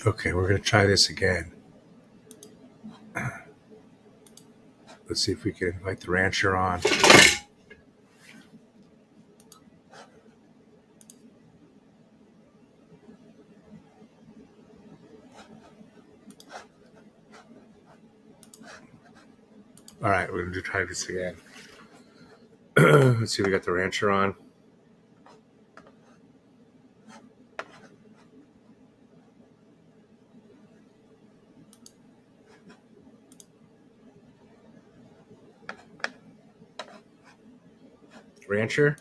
Okay, we're going to try this again. Let's see if we can invite the rancher on. All right, we're going to try this again. Let's see if we got the rancher on. Rancher?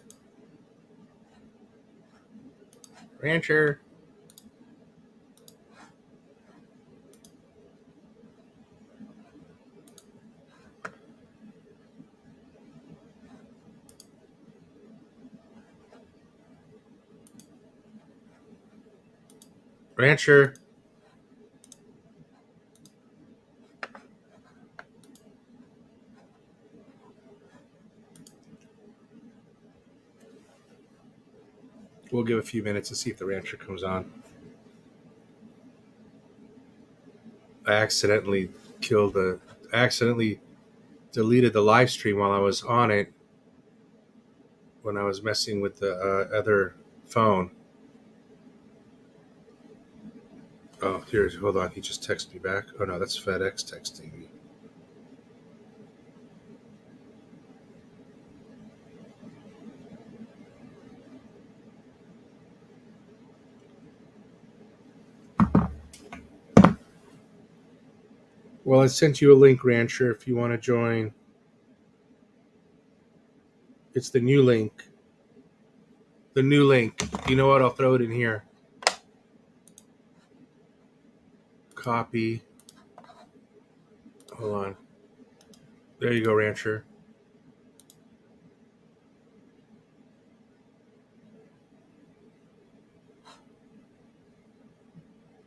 Rancher? Rancher? We'll give a few minutes to see if the rancher comes on. I accidentally deleted the live stream while I was on it when I was messing with the other phone. Oh, hold on. He just texted me back. Oh, no, that's FedEx texting me. Well, I sent you a link, Rancher, if you want to join. It's the new link. The new link. You know what? I'll throw it in here. Copy. Hold on. There you go, Rancher.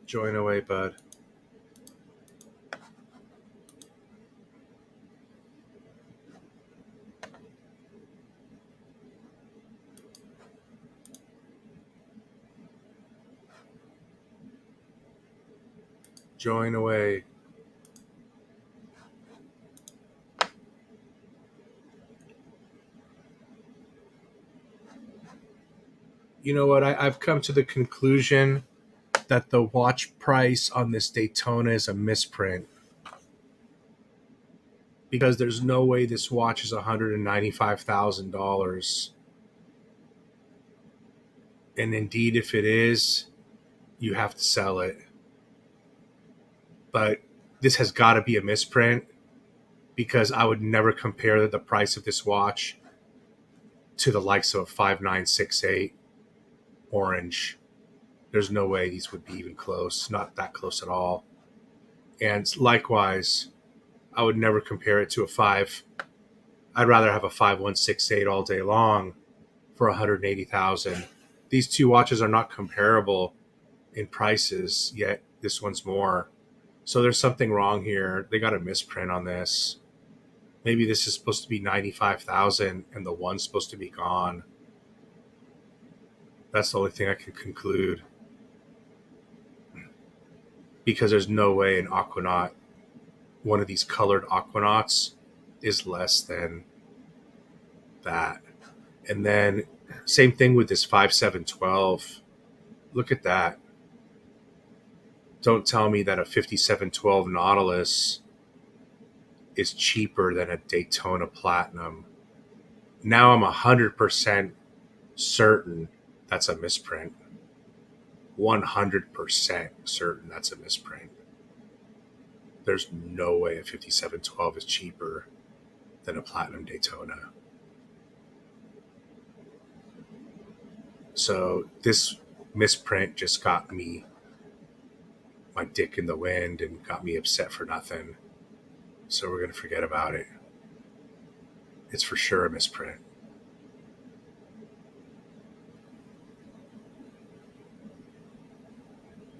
Join away, bud. Join away. You know what? I've come to the conclusion that the watch price on this Daytona is a misprint. Because there's no way this watch is $195,000. And indeed, if it is, you have to sell it. But this has got to be a misprint because I would never compare the price of this watch to the likes of a 5968 orange. There's no way these would be even close, not that close at all. And likewise, I would never compare it to a 5. I'd rather have a 5168 all day long for $180,000. These two watches are not comparable in prices, yet this one's more. So there's something wrong here. They got a misprint on this. Maybe this is supposed to be $95,000 and the one's supposed to be gone. That's the only thing I can conclude. Because there's no way an Aquanaut, one of these colored Aquanauts, is less than that. And then same thing with this 5712. Look at that. Don't tell me that a 5712 Nautilus is cheaper than a Daytona Platinum. Now I'm 100% certain that's a misprint. 100% certain that's a misprint. There's no way a 5712 is cheaper than a Platinum Daytona. So this misprint just got me my dick in the wind and got me upset for nothing. So we're going to forget about it. It's for sure a misprint.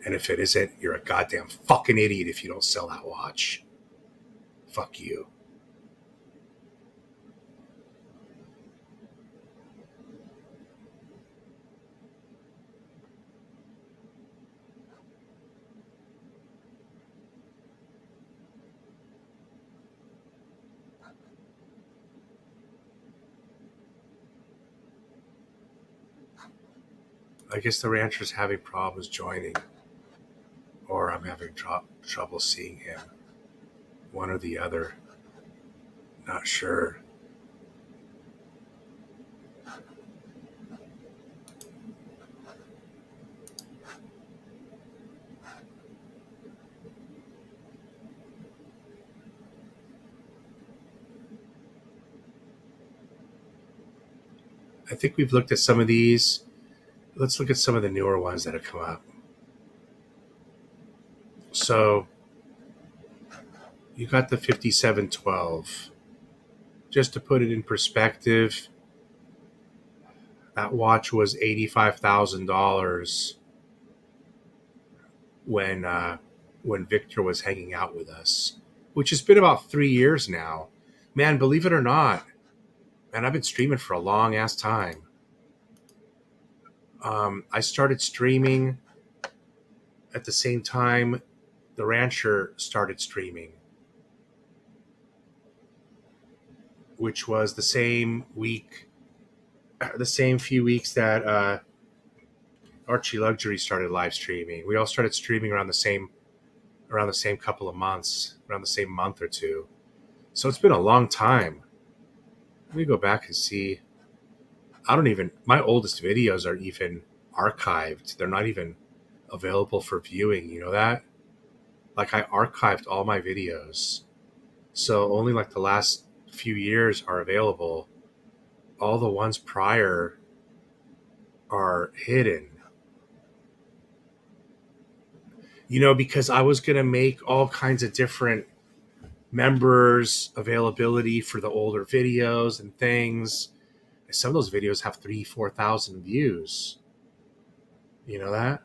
And if it isn't, you're a goddamn fucking idiot if you don't sell that watch. Fuck you. I guess the rancher's having problems joining, or I'm having trouble seeing him. One or the other. Not sure. I think we've looked at some of these. Let's look at some of the newer ones that have come up. So you got the 5712. Just to put it in perspective, that watch was $85,000 when Victor was hanging out with us, which has been about 3 years now. Man, believe it or not, man, I've been streaming for a long ass time. I started streaming at the same time the rancher started streaming, which was the same week, the same few weeks that Archie Luxury started live streaming. We all started streaming around the same couple of months, around the same month or two. So it's been a long time. Let me go back and see. My oldest videos are even archived. They're not even available for viewing. You know that? Like, I archived all my videos. So only like the last few years are available. All the ones prior are hidden. You know, because I was going to make all kinds of different members availability for the older videos and things. Some of those videos have 3,000-4,000 views. You know that?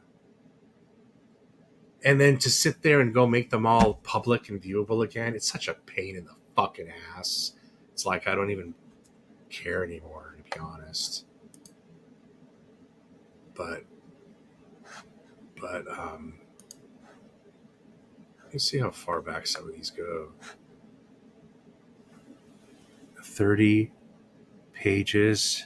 And then to sit there and go make them all public and viewable again, it's such a pain in the fucking ass. It's like I don't even care anymore, to be honest. But let's see how far back some of these go. 30 pages.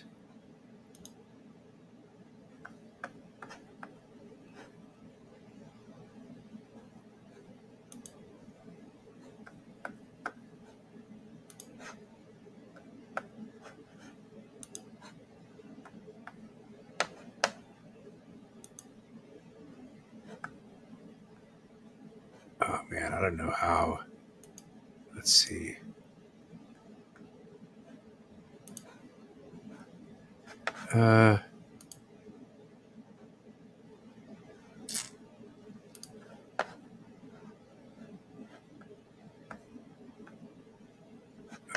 Oh man, I don't know how. Let's see. I'm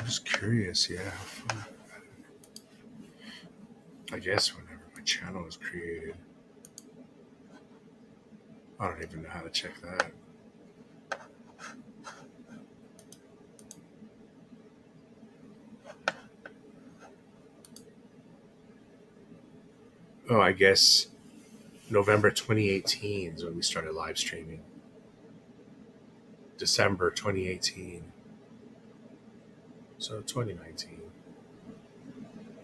just curious, yeah. I guess whenever my channel was created. I don't even know how to check that. Oh, I guess November 2018 is when we started live streaming. December 2018. So 2019.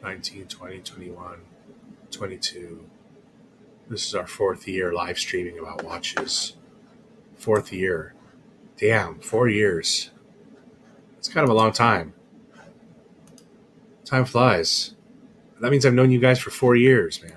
19, 20, 21, 22. This is our 4th year live streaming about watches. 4th year. Damn, 4 years. It's kind of a long time. Time flies. That means I've known you guys for 4 years, man.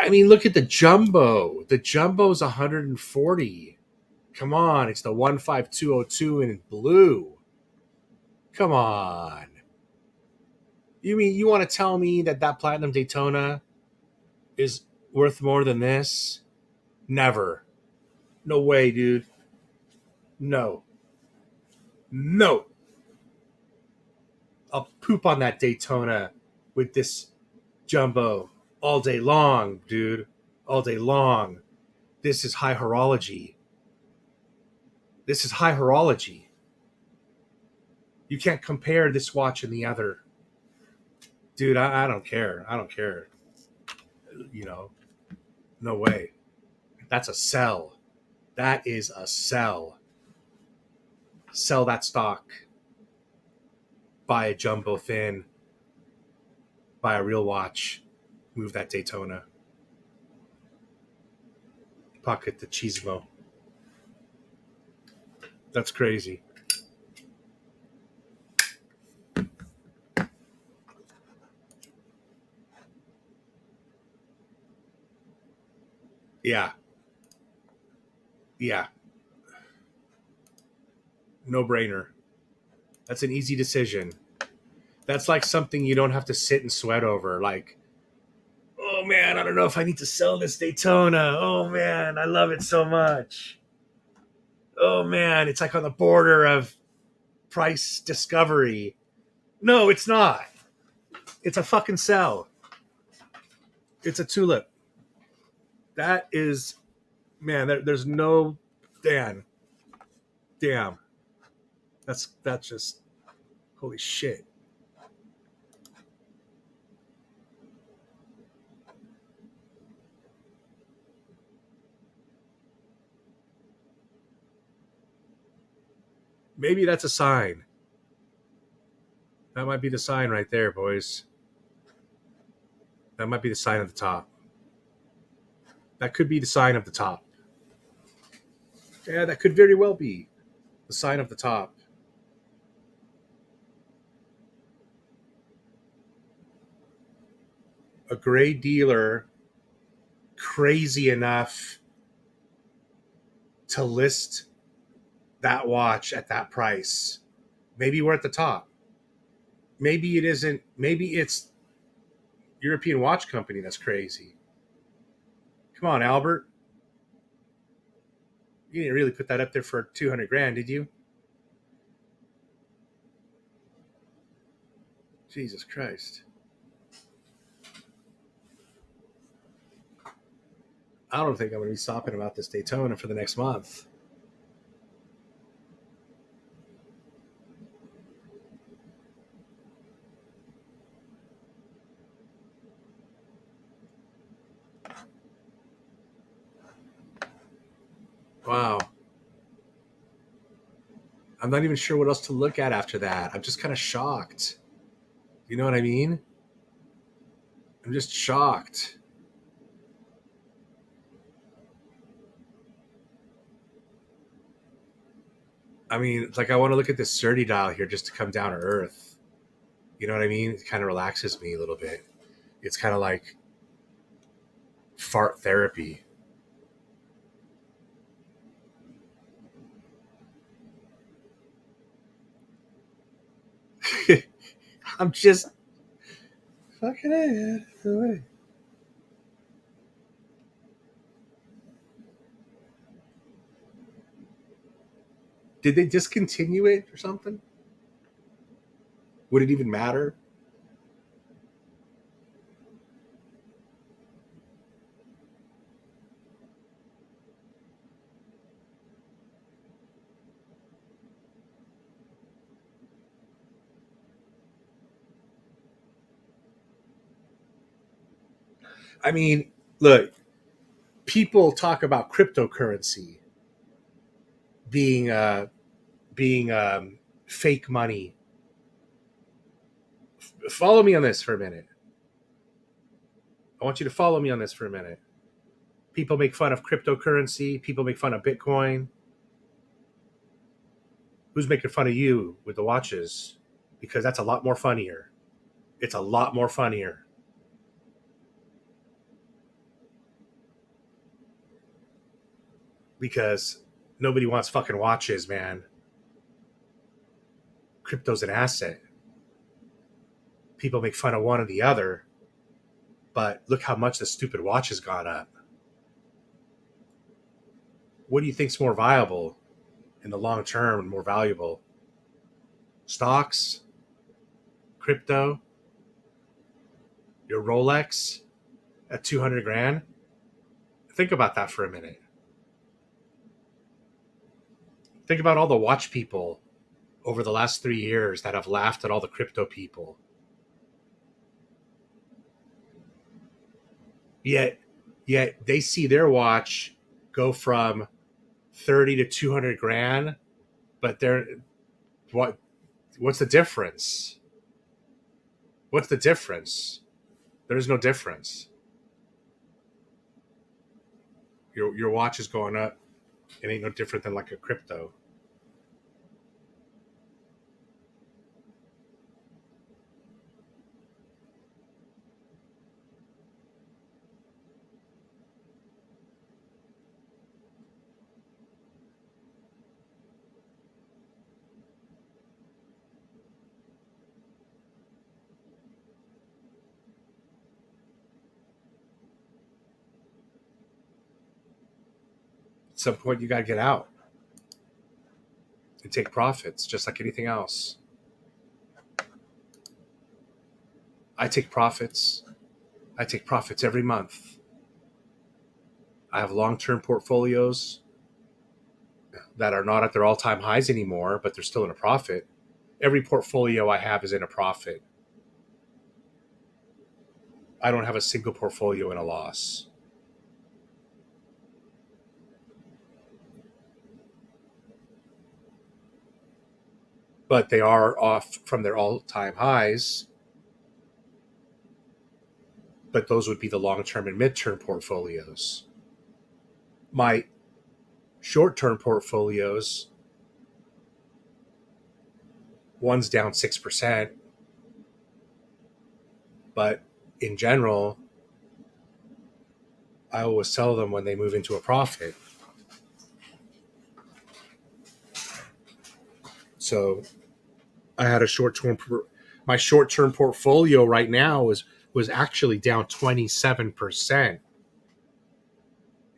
I mean, look at the jumbo. The jumbo's 140. Come on, it's the 15202 in blue. Come on. You mean you want to tell me that platinum Daytona is worth more than this? Never. No way, dude. No. I'll poop on that Daytona with this jumbo all day long, dude. All day long. This is high horology. You can't compare this watch and the other. Dude, I don't care. I don't care. You know, no way. That's a sell. That is a sell. Sell that stock. Buy a jumbo thin. Buy a real watch. Move that Daytona. Pocket the Chismo. That's crazy. Yeah. Yeah. No brainer. That's an easy decision. That's like something you don't have to sit and sweat over. Like, oh man, I don't know if I need to sell this Daytona. Oh man, I love it so much. Oh man, it's like on the border of price discovery. No, it's not. It's a fucking sell. It's a tulip. That is, man, there's no, damn. That's just, holy shit. Maybe that's a sign. That might be the sign right there, boys. That might be the sign of the top. That could be the sign of the top. Yeah, that could very well be the sign of the top. A gray dealer crazy enough to list that watch at that price. Maybe we're at the top. Maybe it isn't. Maybe it's European Watch Company that's crazy. Come on, Albert. You didn't really put that up there for 200 grand, did you? Jesus Christ. I don't think I'm going to be stopping about this Daytona for the next month. Wow. I'm not even sure what else to look at after that. I'm just kind of shocked. You know what I mean? I'm just shocked. I mean, it's like I want to look at this Surdy dial here just to come down to earth. You know what I mean? It kind of relaxes me a little bit. It's kind of like fart therapy. I'm just fucking it. No way. Did they discontinue it or something? Would it even matter? I mean, look, people talk about cryptocurrency being fake money. Follow me on this for a minute. I want you to follow me on this for a minute. People make fun of cryptocurrency. People make fun of Bitcoin. Who's making fun of you with the watches? Because that's a lot more funnier. It's a lot more funnier. Because nobody wants fucking watches, man. Crypto's an asset. People make fun of one or the other, but look how much the stupid watch has gone up. What do you think's more viable in the long term and more valuable? Stocks, crypto, your Rolex at 200 grand? Think about that for a minute. Think about all the watch people over the last 3 years that have laughed at all the crypto people. Yet they see their watch go from 30 to 200 grand, but they're what's the difference? What's the difference? There's no difference. Your watch is going up. It ain't no different than like a crypto. At some point, you got to get out and take profits, just like anything else. I take profits. I take profits every month. I have long-term portfolios that are not at their all-time highs anymore, but they're still in a profit. Every portfolio I have is in a profit. I don't have a single portfolio in a loss. But they are off from their all-time highs. But those would be the long-term and mid-term portfolios. My short-term portfolios, one's down 6%, but in general, I always sell them when they move into a profit. So I had a my short-term portfolio right now was actually down 27%.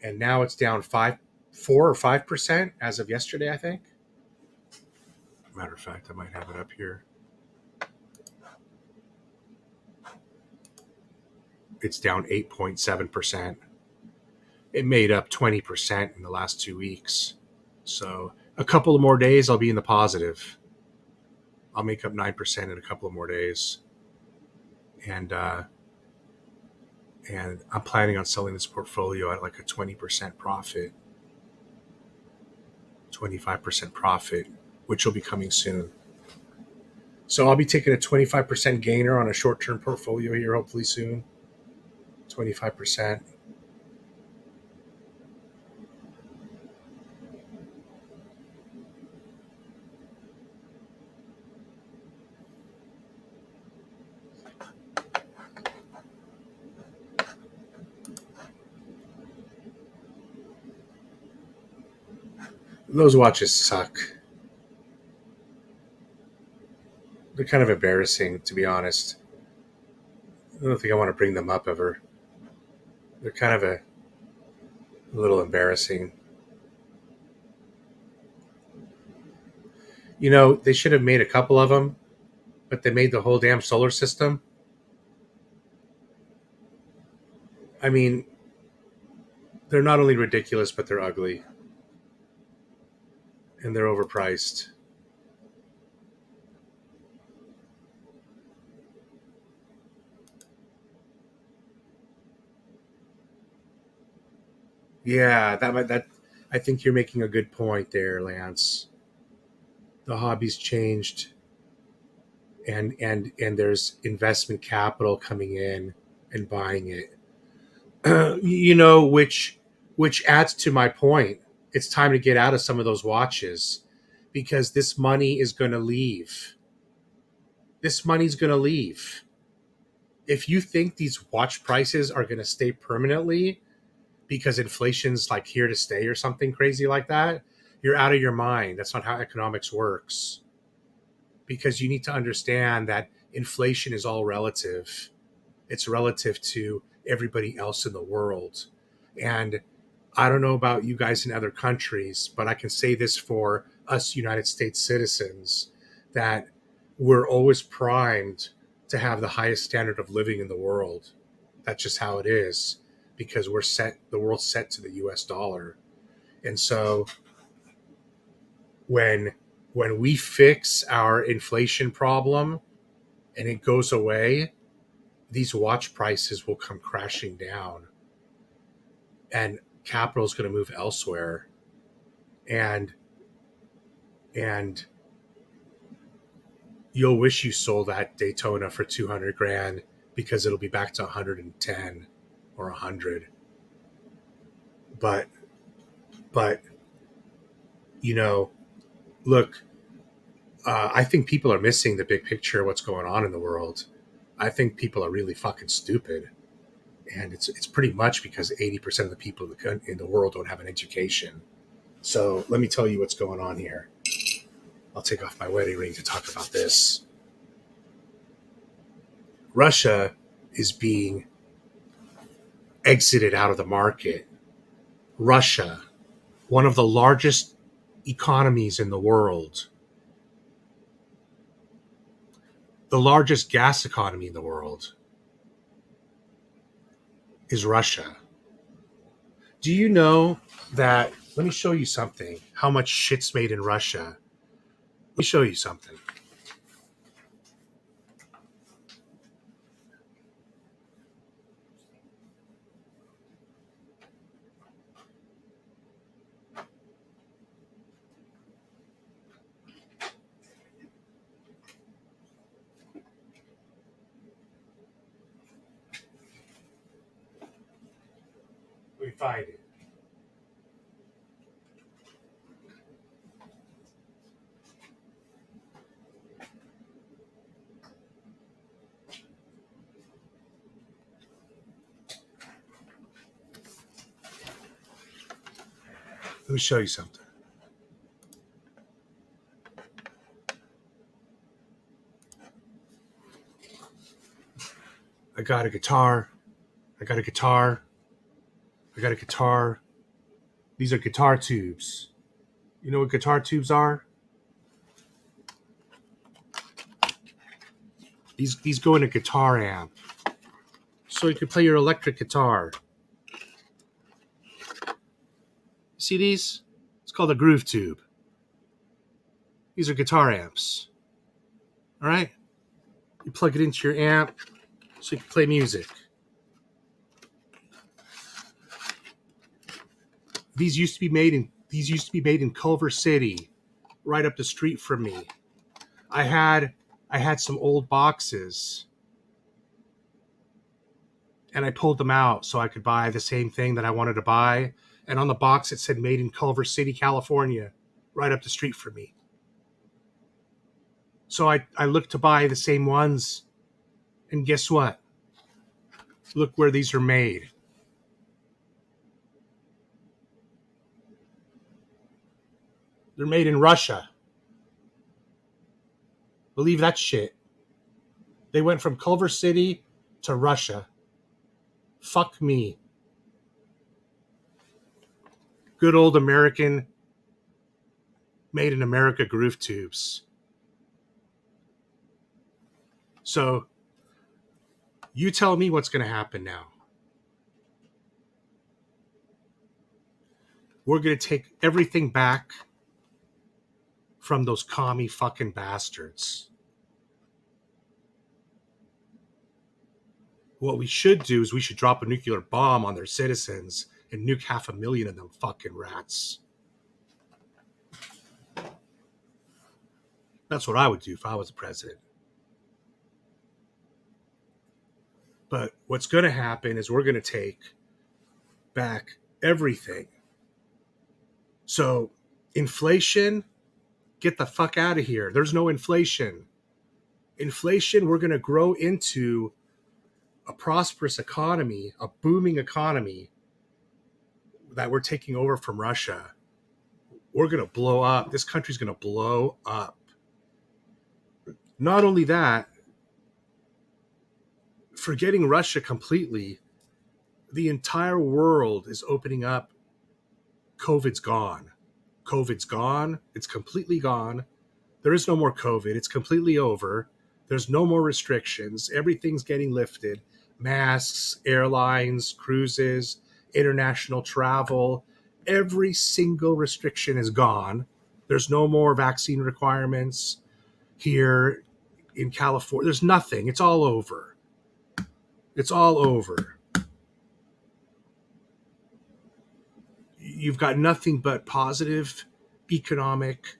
And now it's down 4 or 5% as of yesterday, I think. Matter of fact, I might have it up here. It's down 8.7%. It made up 20% in the last 2 weeks. So a couple of more days, I'll be in the positive. I'll make up 9% in a couple of more days. And I'm planning on selling this portfolio at like a 20% profit, 25% profit, which will be coming soon. So I'll be taking a 25% gainer on a short-term portfolio here, hopefully soon. 25%. Those watches suck. They're kind of embarrassing, to be honest. I don't think I want to bring them up ever. They're kind of a little embarrassing. You know, they should have made a couple of them, but they made the whole damn solar system. I mean, they're not only ridiculous, but they're ugly. And they're overpriced. Yeah, that I think you're making a good point there, Lance. The hobby's changed, and there's investment capital coming in and buying it. You know, which adds to my point. It's time to get out of some of those watches because this money is going to leave. This money's going to leave. If you think these watch prices are going to stay permanently because inflation's like here to stay or something crazy like that, you're out of your mind. That's not how economics works. Because you need to understand that inflation is all relative. It's relative to everybody else in the world. And I don't know about you guys in other countries, but I can say this for us United States citizens, that we're always primed to have the highest standard of living in the world. That's just how it is, because the world's set to the US dollar. And so when When we fix our inflation problem and it goes away, these watch prices will come crashing down and capital is going to move elsewhere. And you'll wish you sold that Daytona for 200 grand because it'll be back to 110 or 100. But you know, look, I think people are missing the big picture of what's going on in the world. I think people are really fucking stupid. And it's pretty much because 80% of the people in the world don't have an education. So let me tell you what's going on here. I'll take off my wedding ring to talk about this. Russia is being exited out of the market. Russia, one of the largest economies in the world, the largest gas economy in the world, is Russia. Do you know that? Let me show you something. How much shit's made in Russia. Let me show you something. Let me find it. Let me show you something. I got a guitar. I got a guitar. I got a guitar. These are guitar tubes. You know what guitar tubes are? These go in a guitar amp. So you can play your electric guitar. See these? It's called a groove tube. These are guitar amps. All right? You plug it into your amp so you can play music. These used to be made in Culver City, right up the street from me. I had some old boxes and I pulled them out so I could buy the same thing that I wanted to buy. And on the box it said made in Culver City, California, right up the street from me. So I looked to buy the same ones, and guess what? Look where these are made. They're made in Russia. Believe that shit. They went from Culver City to Russia. Fuck me. Good old American, made in America groove tubes. So you tell me what's going to happen now. We're going to take everything back from those commie fucking bastards. What we should do is we should drop a nuclear bomb on their citizens and nuke 500,000 of them fucking rats. That's what I would do if I was the president. But what's going to happen is we're going to take back everything. So inflation, get the fuck out of here. There's no inflation. Inflation, we're going to grow into a prosperous economy, a booming economy that we're taking over from Russia. We're going to blow up. This country's going to blow up. Not only that, forgetting Russia completely, the entire world is opening up. COVID's gone. COVID's gone. It's completely gone. There is no more COVID. It's completely over. There's no more restrictions. Everything's getting lifted. Masks, airlines, cruises, international travel. Every single restriction is gone. There's no more vaccine requirements here in California. There's nothing. It's all over. It's all over. You've got nothing but positive economic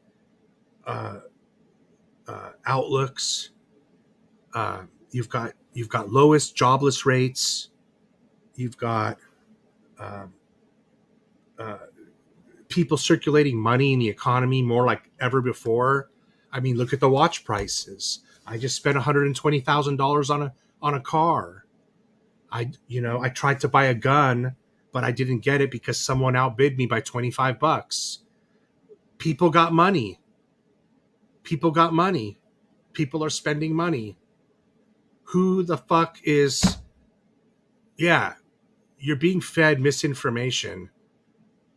outlooks. You've got lowest jobless rates. You've got uh, uh, people circulating money in the economy more like ever before. I mean, look at the watch prices. I just spent $120,000 on a car. I tried to buy a gun, but I didn't get it because someone outbid me by $25. People got money. People got money. People are spending money. Who the fuck is? Yeah, you're being fed misinformation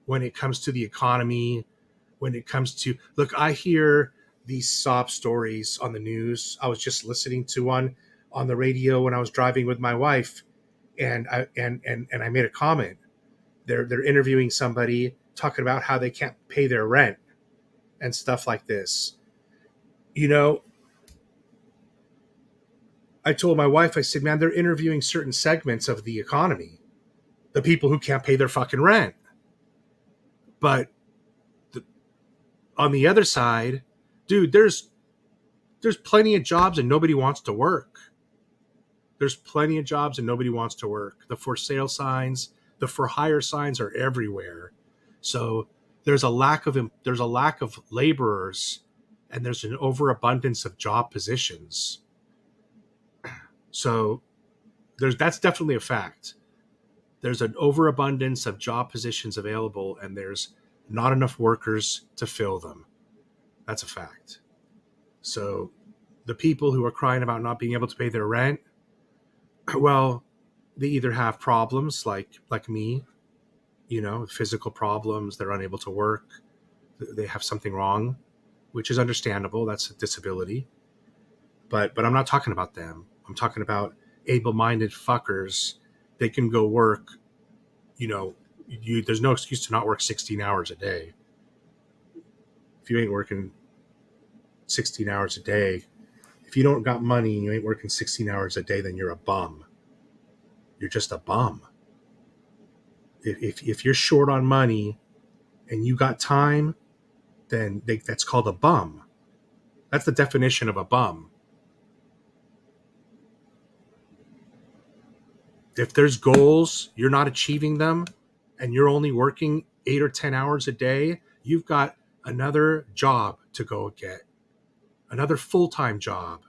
when it comes to the economy, when it comes to, look, I hear these sob stories on the news. I was just listening to one on the radio when I was driving with my wife, and I made a comment. They're interviewing somebody talking about how they can't pay their rent and stuff like this. You know, I told my wife, I said, man, they're interviewing certain segments of the economy, the people who can't pay their fucking rent. But on the other side, dude, there's plenty of jobs and nobody wants to work. There's plenty of jobs and nobody wants to work. The for sale signs, the for hire signs are everywhere. So there's a lack of laborers, and there's an overabundance of job positions. So that's definitely a fact. There's an overabundance of job positions available, and there's not enough workers to fill them. That's a fact. So the people who are crying about not being able to pay their rent, well, they either have problems like me, physical problems, they're unable to work, they have something wrong, which is understandable. That's a disability. But I'm not talking about them. I'm talking about able-minded fuckers. They can go work, there's no excuse to not work 16 hours a day. If you ain't working 16 hours a day, if you don't got money and you ain't working 16 hours a day, then you're a bum. You're just a bum. If you're short on money and you got time, then that's called a bum. That's the definition of a bum. If there's goals, you're not achieving them, and you're only working 8 or 10 hours a day, you've got another job to go get, another full-time job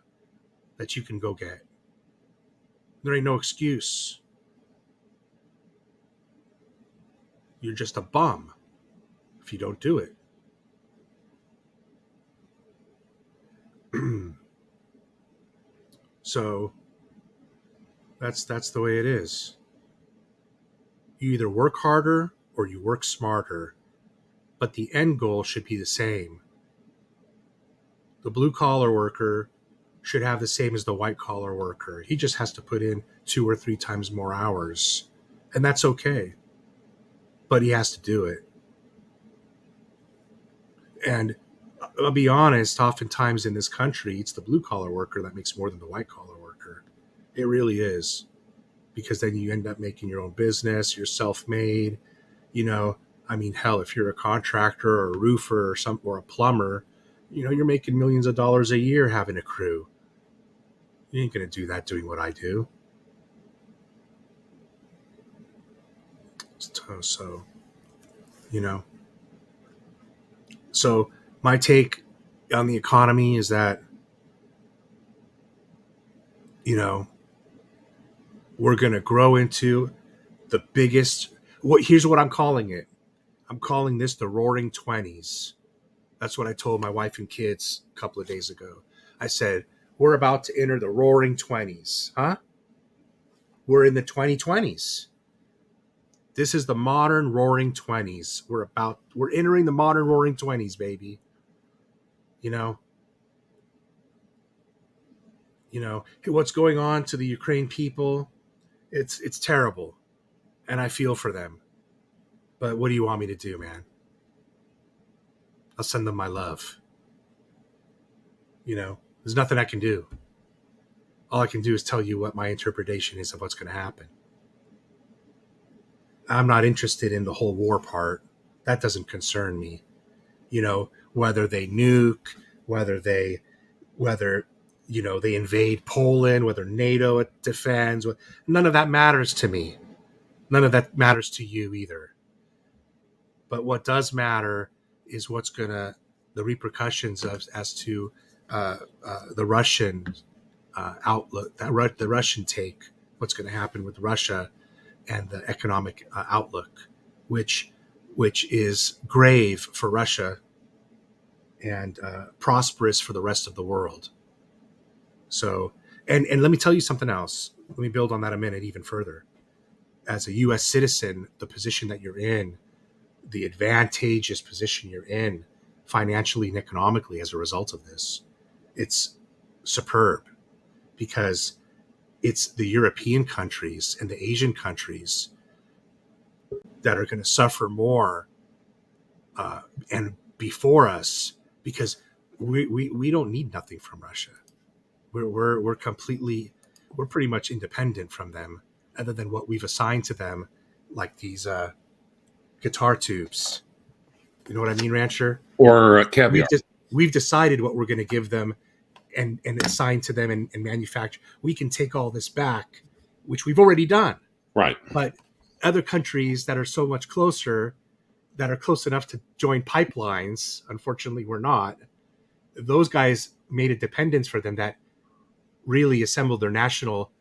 that you can go get. There ain't no excuse. You're just a bum if you don't do it. So that's the way it is. You either work harder or you work smarter, but the end goal should be the same. The blue collar worker should have the same as the white collar worker. He just has to put in 2 or 3 times more hours, and that's okay. But he has to do it. And I'll be honest, oftentimes in this country, it's the blue collar worker that makes more than the white collar worker. It really is. Because then you end up making your own business, you're self-made, hell, if you're a contractor or a roofer or a plumber, you're making millions of dollars a year having a crew. You ain't going to do that doing what I do. So, So my take on the economy is that, we're going to grow into the biggest, here's what I'm calling it. I'm calling this the roaring 20s. That's what I told my wife and kids a couple of days ago. I said, we're about to enter the roaring 20s. Huh? We're in the 2020s. This is the modern roaring 20s. We're entering the modern roaring 20s, baby. What's going on to the Ukraine people, it's terrible. And I feel for them. But what do you want me to do, man? I'll send them my love. You know, there's nothing I can do. All I can do is tell you what my interpretation is of what's going to happen. I'm not interested in the whole war part. That doesn't concern me. You know, whether they nuke, whether they invade Poland, whether NATO defends, none of that matters to me. None of that matters to you either. But what does matter is the repercussions as to the Russian outlook, the Russian take, what's going to happen with Russia and the economic outlook, which is grave for Russia and prosperous for the rest of the world. So, and let me tell you something else. Let me build on that a minute even further. As a U.S. citizen, the position that you're in, the advantageous position you're in financially and economically as a result of this, it's superb, because it's the European countries and the Asian countries that are going to suffer more and before us, because we don't need nothing from Russia. We're pretty much independent from them, other than what we've assigned to them, like these guitar tubes. You know what I mean, Rancher? Or caviar. We've decided what we're going to give them and assign to them and manufacture. We can take all this back, which we've already done. Right. But other countries that are so much closer, that are close enough to join pipelines, unfortunately we're not. Those guys made a dependence for them that really assembled their national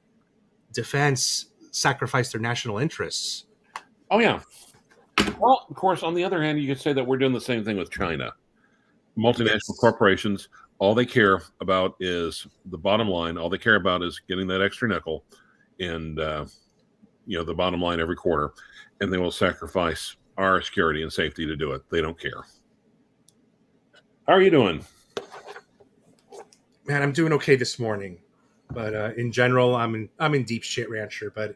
defense, sacrificed their national interests. Oh, yeah. Well, of course, on the other hand, you could say that we're doing the same thing with China. Multinational corporations, all they care about is the bottom line. All they care about is getting that extra nickel and, the bottom line every quarter. And they will sacrifice our security and safety to do it. They don't care. How are you doing? Man, I'm doing okay this morning. But in general, I'm in deep shit, Rancher. But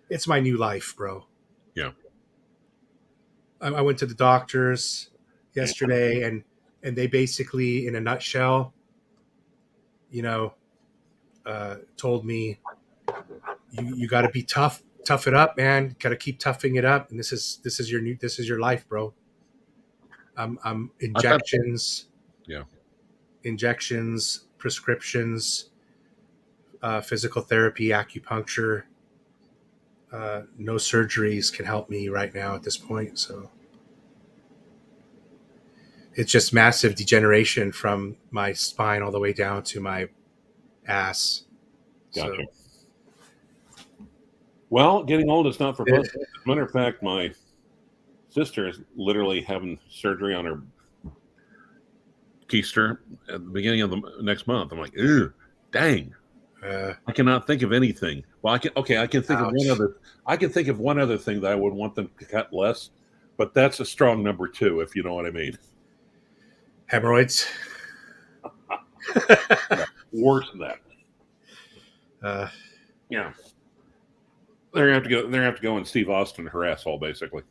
it's my new life, bro. Yeah. I went to the doctors yesterday, and they basically, in a nutshell, told me you got to be tough it up, man. Got to keep toughing it up, and this is your life, bro. Injections, injections, prescriptions, physical therapy, acupuncture. No surgeries can help me right now at this point. So it's just massive degeneration from my spine all the way down to my ass. Gotcha. So, well, getting old is not for both. As a matter of fact, my sister is literally having surgery on her keister at the beginning of the next month. I'm like, ew, dang. I cannot think of anything. Well, I can think of one other. I can think of one other thing that I would want them to cut less, but that's a strong number 2, if you know what I mean. Hemorrhoids. Yeah, worse than that. Yeah, they're gonna have to go and Steve Austin her asshole, basically.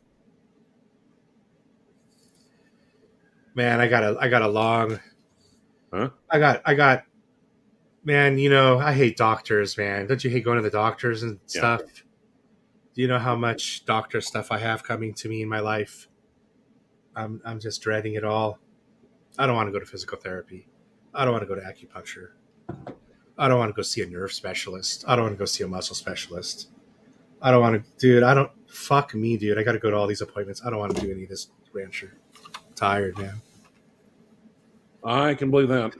Man, I got a long. Huh? I got. Man, I hate doctors, man. Don't you hate going to the doctors and stuff? Yeah. Do you know how much doctor stuff I have coming to me in my life? I'm just dreading it all. I don't want to go to physical therapy. I don't want to go to acupuncture. I don't want to go see a nerve specialist. I don't want to go see a muscle specialist. I don't want to, dude. Fuck me, dude. I got to go to all these appointments. I don't want to do any of this, Rancher. I'm tired, man. I can believe that.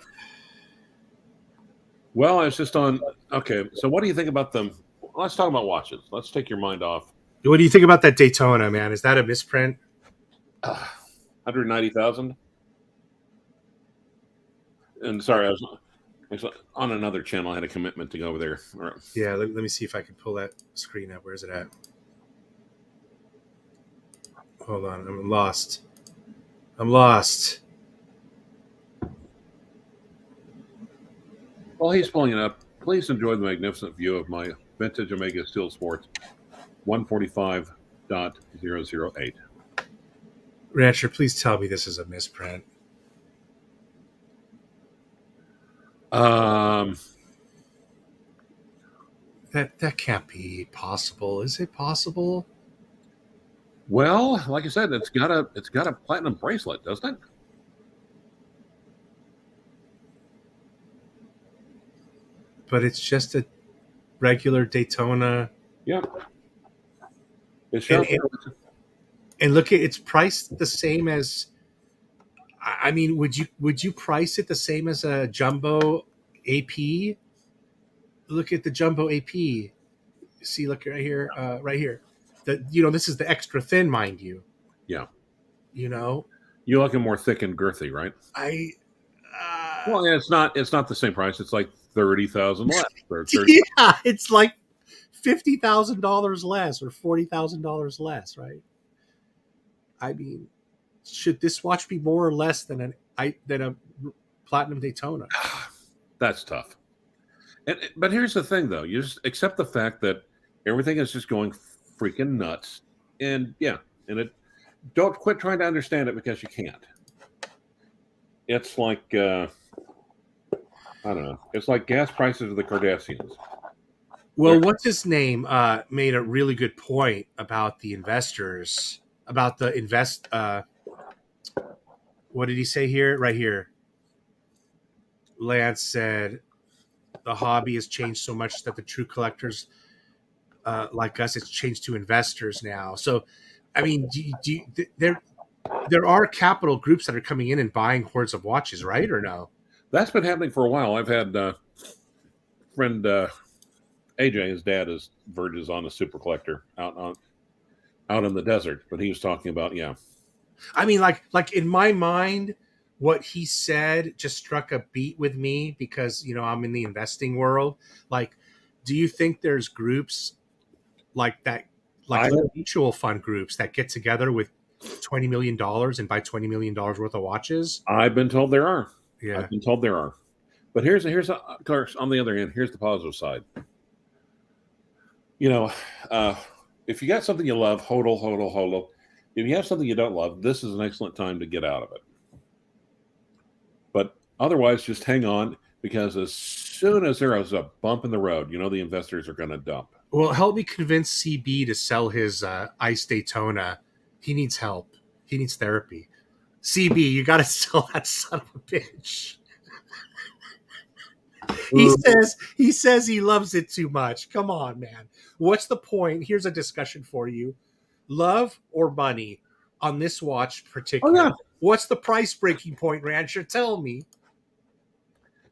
Well, it's just on. Okay, so what do you think about them? Let's talk about watches. Let's take your mind off. What do you think about that Daytona, man? Is that a misprint? 190,000. And sorry, I was on another channel. I had a commitment to go over there. Right. Yeah, let me see if I can pull that screen up. Where is it at? Hold on, I'm lost. While he's pulling it up, please enjoy the magnificent view of my vintage Omega Steel Sports 145.008. Rancher, please tell me this is a misprint. That can't be possible. Is it possible? Well, like I said, it's got a platinum bracelet, doesn't it? But it's just a regular Daytona. Yeah. It And, shows. and look at it's priced the same as. I mean, would you price it the same as a jumbo AP? Look at the jumbo AP. See, look right here, right here. This is the extra thin, mind you. Yeah. You know, You like it more thick and girthy, right? I. Well, yeah, it's not the same price. It's like 30,000 less. Or 30, Yeah, it's like $50,000 less or $40,000 less, right? I mean, should this watch be more or less than a platinum Daytona? That's tough. But here's the thing, though. You just accept the fact that everything is just going freaking nuts, and don't quit trying to understand it because you can't. It's like I don't know. It's like gas prices of the Kardashians. Well, what's his name made a really good point about the investors, about the invest. What did he say here? Right here. Lance said the hobby has changed so much that the true collectors like us, it's changed to investors now. So, I mean, there are capital groups that are coming in and buying hordes of watches, right? Or no? That's been happening for a while. I've had friend AJ, his dad verges on a super collector out in the desert, but he was talking about I mean, like in my mind, what he said just struck a beat with me because I'm in the investing world. Like, do you think there's groups like that, like mutual fund groups that get together with $20 million and buy $20 million worth of watches? I've been told there are. Yeah. I've been told there are. But here's of course, on the other hand, here's the positive side. If you got something you love, hodl. If you have something you don't love, this is an excellent time to get out of it. But otherwise, just hang on, because as soon as there is a bump in the road, the investors are going to dump. Well, help me convince CB to sell his Ice Daytona. He needs help. He needs therapy. CB, you got to sell that son of a bitch. He says he loves it too much. Come on, man. What's the point? Here's a discussion for you. Love or money on this watch particularly? Oh, yeah. What's the price breaking point, Rancher? Tell me.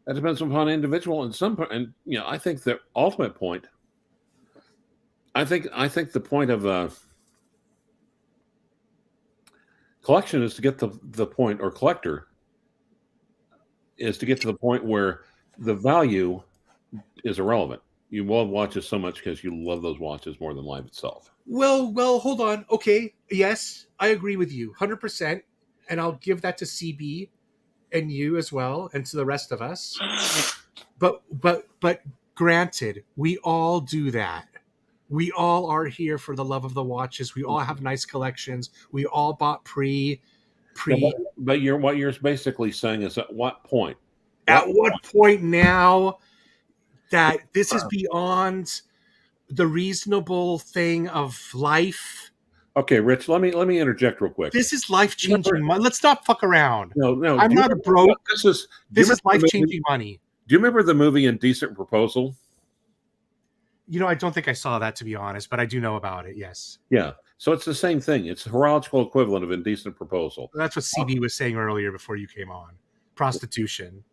That depends upon individual, and I think the ultimate point. I think the point of collection is to get the point, or collector is to get to the point where the value is irrelevant. You love watches so much because you love those watches more than life itself. Well, hold on. Okay, yes, I agree with you 100%, and I'll give that to CB and you as well, and to the rest of us. But granted, we all do that. We all are here for the love of the watches. We all have nice collections. We all bought pre. But what you're basically saying is, at what point? At what point now that this is beyond the reasonable thing of life? Okay, Rich, let me interject real quick. This is life-changing money. Let's not fuck around. No. I'm not a broke. This is life-changing money. Do you remember the movie Indecent Proposal? I don't think I saw that, to be honest, but I do know about it, yes. Yeah. So it's the same thing. It's a horological equivalent of Indecent Proposal. That's what CB was saying earlier before you came on. Prostitution.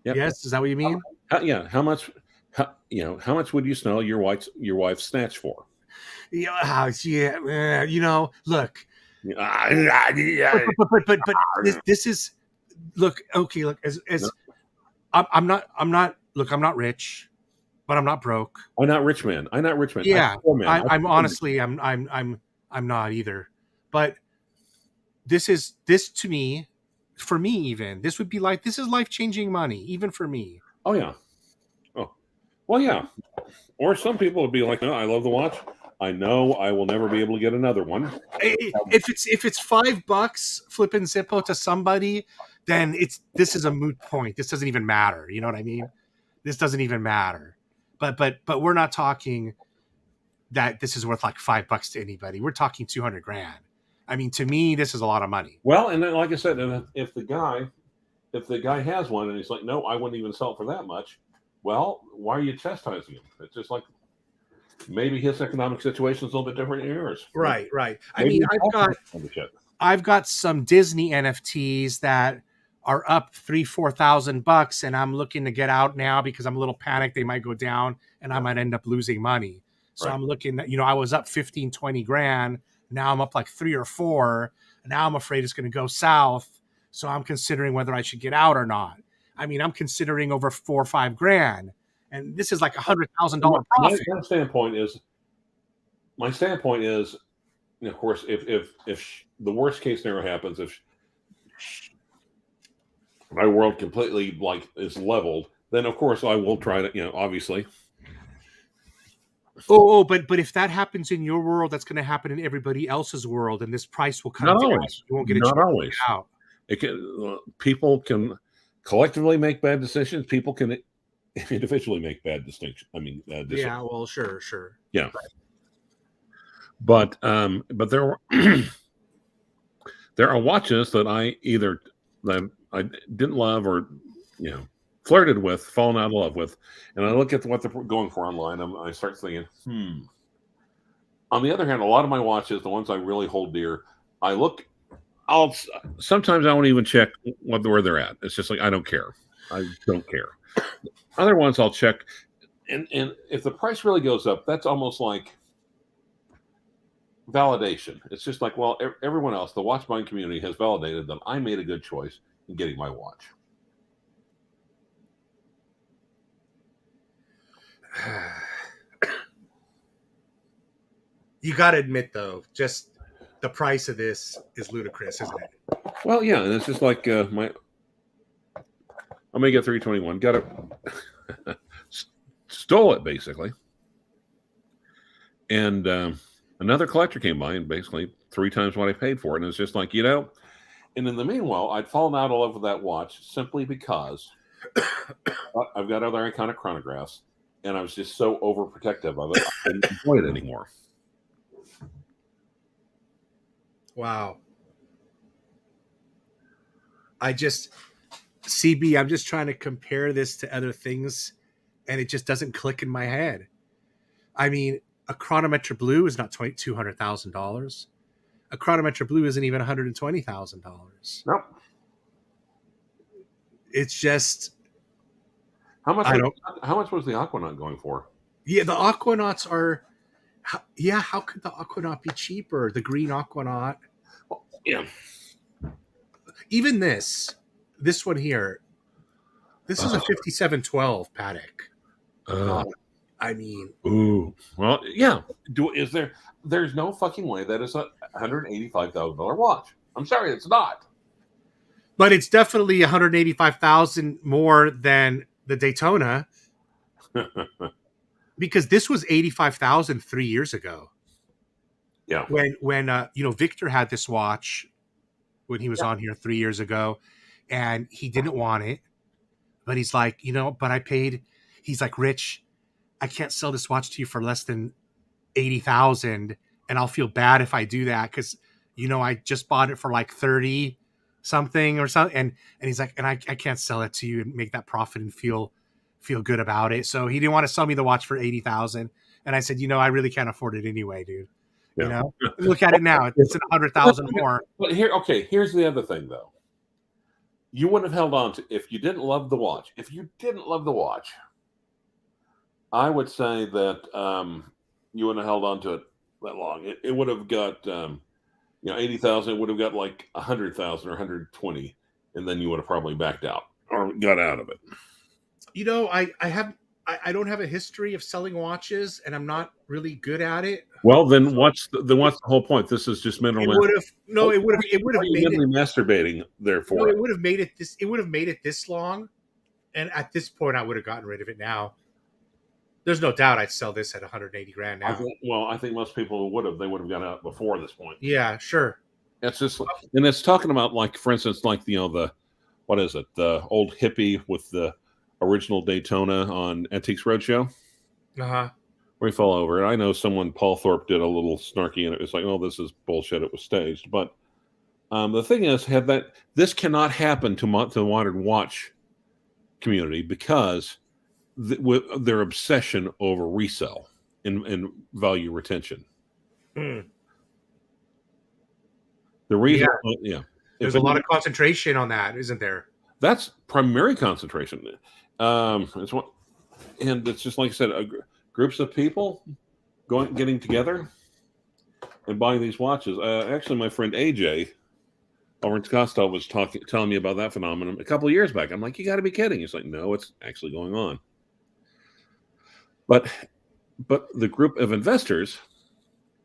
Yep. Yes, is that what you mean? How much would you sell your wife's snatch for? Look. But this is look. Okay, look. As I'm not rich, but I'm not broke. I'm not rich man. Yeah, I'm honestly, I'm not either. But this to me, for me even, this is life-changing money, even for me. Oh yeah. Oh, well yeah. Or some people would be like, no, I love the watch. I know I will never be able to get another one. If it's $5 flipping Zippo to somebody then this is a moot point. This doesn't even matter. You know what I mean? This doesn't even matter. But we're not talking that this is worth like $5 to anybody. We're talking 200 grand. I mean, to me, this is a lot of money. Well, and then, like I said, if the guy has one and he's like, no, I wouldn't even sell it for that much. Well, why are you chastising him? It's just like maybe his economic situation is a little bit different than yours. Right. I Maybe mean, I've got some Disney NFTs that are up $3,000-$4,000, and I'm looking to get out now because I'm a little panicked. They might go down, and I might end up losing money. So I'm looking at, I was up 15-20 grand. Now I'm up like 3 or 4. And now I'm afraid it's going to go south. So I'm considering whether I should get out or not. I mean, I'm considering over 4 or 5 grand, and this is like $100,000 profit. My standpoint is, of course, if the worst case scenario happens, if my world completely is leveled, then of course I will try to, obviously. But if that happens in your world, that's going to happen in everybody else's world, and this price will come down. You won't get a chance to get out. People can collectively make bad decisions. People can individually make bad decisions. Yeah, well, sure. Yeah, but there there are watches that I didn't love or flirted with, fallen out of love with, and I look at what they're going for online. I start thinking, On the other hand, a lot of my watches, the ones I really hold dear, sometimes I won't even check where they're at. It's just like I don't care. I don't care. Other ones I'll check, and if the price really goes up, that's almost like validation. It's just like, well, everyone else, the watch buying community, has validated that I made a good choice in getting my watch. You got to admit, though, just the price of this is ludicrous, isn't it? Well, yeah, and it's just like Omega 321 got it, stole it basically, and another collector came by and basically 3 times what I paid for it, and it's just like and in the meanwhile, I'd fallen out of love with that watch simply because I've got other iconic chronographs, and I was just so overprotective of it, I didn't enjoy it anymore. Wow. CB, I'm just trying to compare this to other things, and it just doesn't click in my head. I mean, a Chronometer Blue is not $200,000. A Chronometer Blue isn't even $120,000. Nope. It's just how much was the Aquanaut going for? Yeah, the Aquanauts are. How could the Aquanaut be cheaper? The green Aquanaut. Yeah. Even this one here. This is a 5712 Patek. I mean, ooh, well, yeah. There's no fucking way that is a $185,000 watch. I'm sorry, it's not. But it's definitely $185,000 more than the Daytona. Because this was $85,000 3 years ago. Yeah. When Victor had this watch when he was on here 3 years ago, and he didn't want it, but he's like, but I paid. He's like, Rich, I can't sell this watch to you for less than $80,000, and I'll feel bad if I do that because I just bought it for like 30 something or something, and he's like, and I can't sell it to you and make that profit and feel good about it. So he didn't want to sell me the watch for $80,000, and I said, I really can't afford it anyway, dude. Yeah. Look at it now; it's $100,000 more. But here's the other thing, though. You wouldn't have held on to if you didn't love the watch. If you didn't love the watch, I would say that you wouldn't have held on to it that long. It would have got 80,000. It would have got like 100,000 or 120, and then you would have probably backed out or got out of it. I don't have a history of selling watches, and I'm not really good at it. Well, then what's the whole point? This is just mental. It would have made it masturbating. Therefore, no, it would have made it this. It would have made it this long, and at this point, I would have gotten rid of it now. There's no doubt I'd sell this at 180 grand now. I think most people would have. They would have gotten out before this point. Yeah, sure. It's just, and it's talking about, like, for instance, like the what is it? The old hippie with the original Daytona on Antiques Roadshow, Uh-huh. where he fell over. And I know someone, Paul Thorpe, did a little snarky, and it was like, "Oh, this is bullshit. It was staged." But the thing is, this cannot happen to the modern watch community because with their obsession over resale and value retention. Mm. The reason, yeah, there's a lot of concentration on that, isn't there? That's primary concentration. It's what, and it's just like I said, groups of people getting together and buying these watches. Actually, my friend AJ over in Scottsdale was telling me about that phenomenon a couple of years back. I'm like, you got to be kidding. He's like, no, it's actually going on. But the group of investors,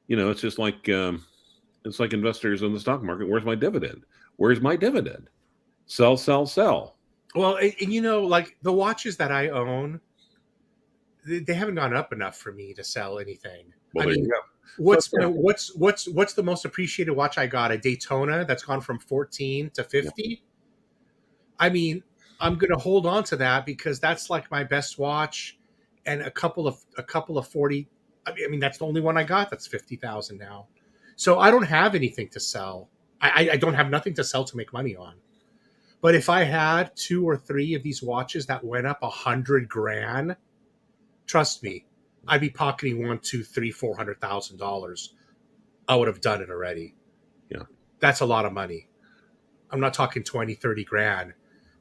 it's just like investors in the stock market. Where's my dividend? Where's my dividend? Sell, sell, sell. Well, and like the watches that I own, they haven't gone up enough for me to sell anything. Well, there you go. What's the most appreciated watch I got? A Daytona that's gone from 14 to 50. Yeah. I mean, I'm going to hold on to that because that's like my best watch, and a couple of 40. I mean, that's the only one I got. That's 50,000 now. So I don't have anything to sell. I don't have nothing to sell to make money on. But if I had 2 or 3 of these watches that went up $100,000, trust me, I'd be pocketing $100,000, $200,000, $300,000, $400,000. I would have done it already. Yeah, that's a lot of money. I'm not talking 20, 30 grand.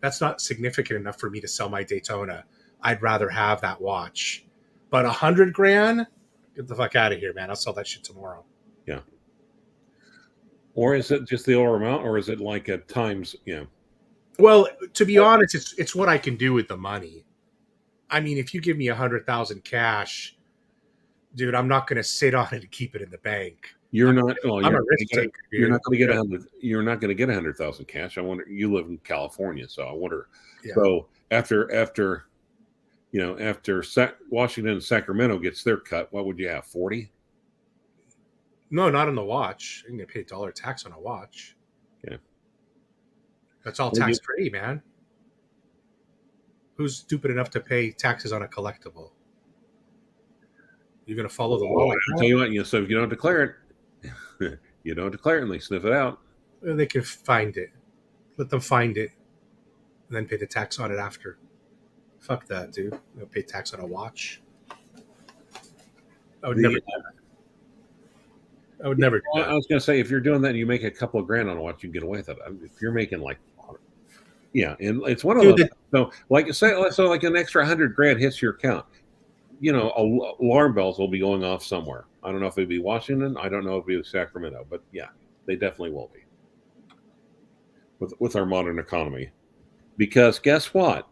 That's not significant enough for me to sell my Daytona. I'd rather have that watch. But $100,000, get the fuck out of here, man. I'll sell that shit tomorrow. Yeah. Or is it just the over amount, or is it like at times, Well, to be honest, it's what I can do with the money. I mean, if you give me 100,000 cash, dude, I'm not going to sit on it and keep it in the bank. I'm a risk taker. You're not going to get 100. You're not going to get 100,000 cash. I wonder. You live in California, so I wonder. Yeah. So after Washington and Sacramento gets their cut, what would you have? 40? No, not on the watch. You're going to pay $1 tax on a watch. Yeah. That's all tax free, man. Who's stupid enough to pay taxes on a collectible? You're going to follow the law. I'll tell you what, so if you don't declare it, you don't declare it and they sniff it out. Well, they can find it. Let them find it and then pay the tax on it after. Fuck that, dude. You'll pay tax on a watch. I would never do that. I would never do that. I was going to say, if you're doing that and you make a couple of grand on a watch, you can get away with it. I mean, if you're making and it's one of those. So like an extra 100 grand hits your account. Alarm bells will be going off somewhere. I don't know if it'd be Washington. I don't know if it'd be Sacramento, but yeah, they definitely will be with our modern economy. Because guess what?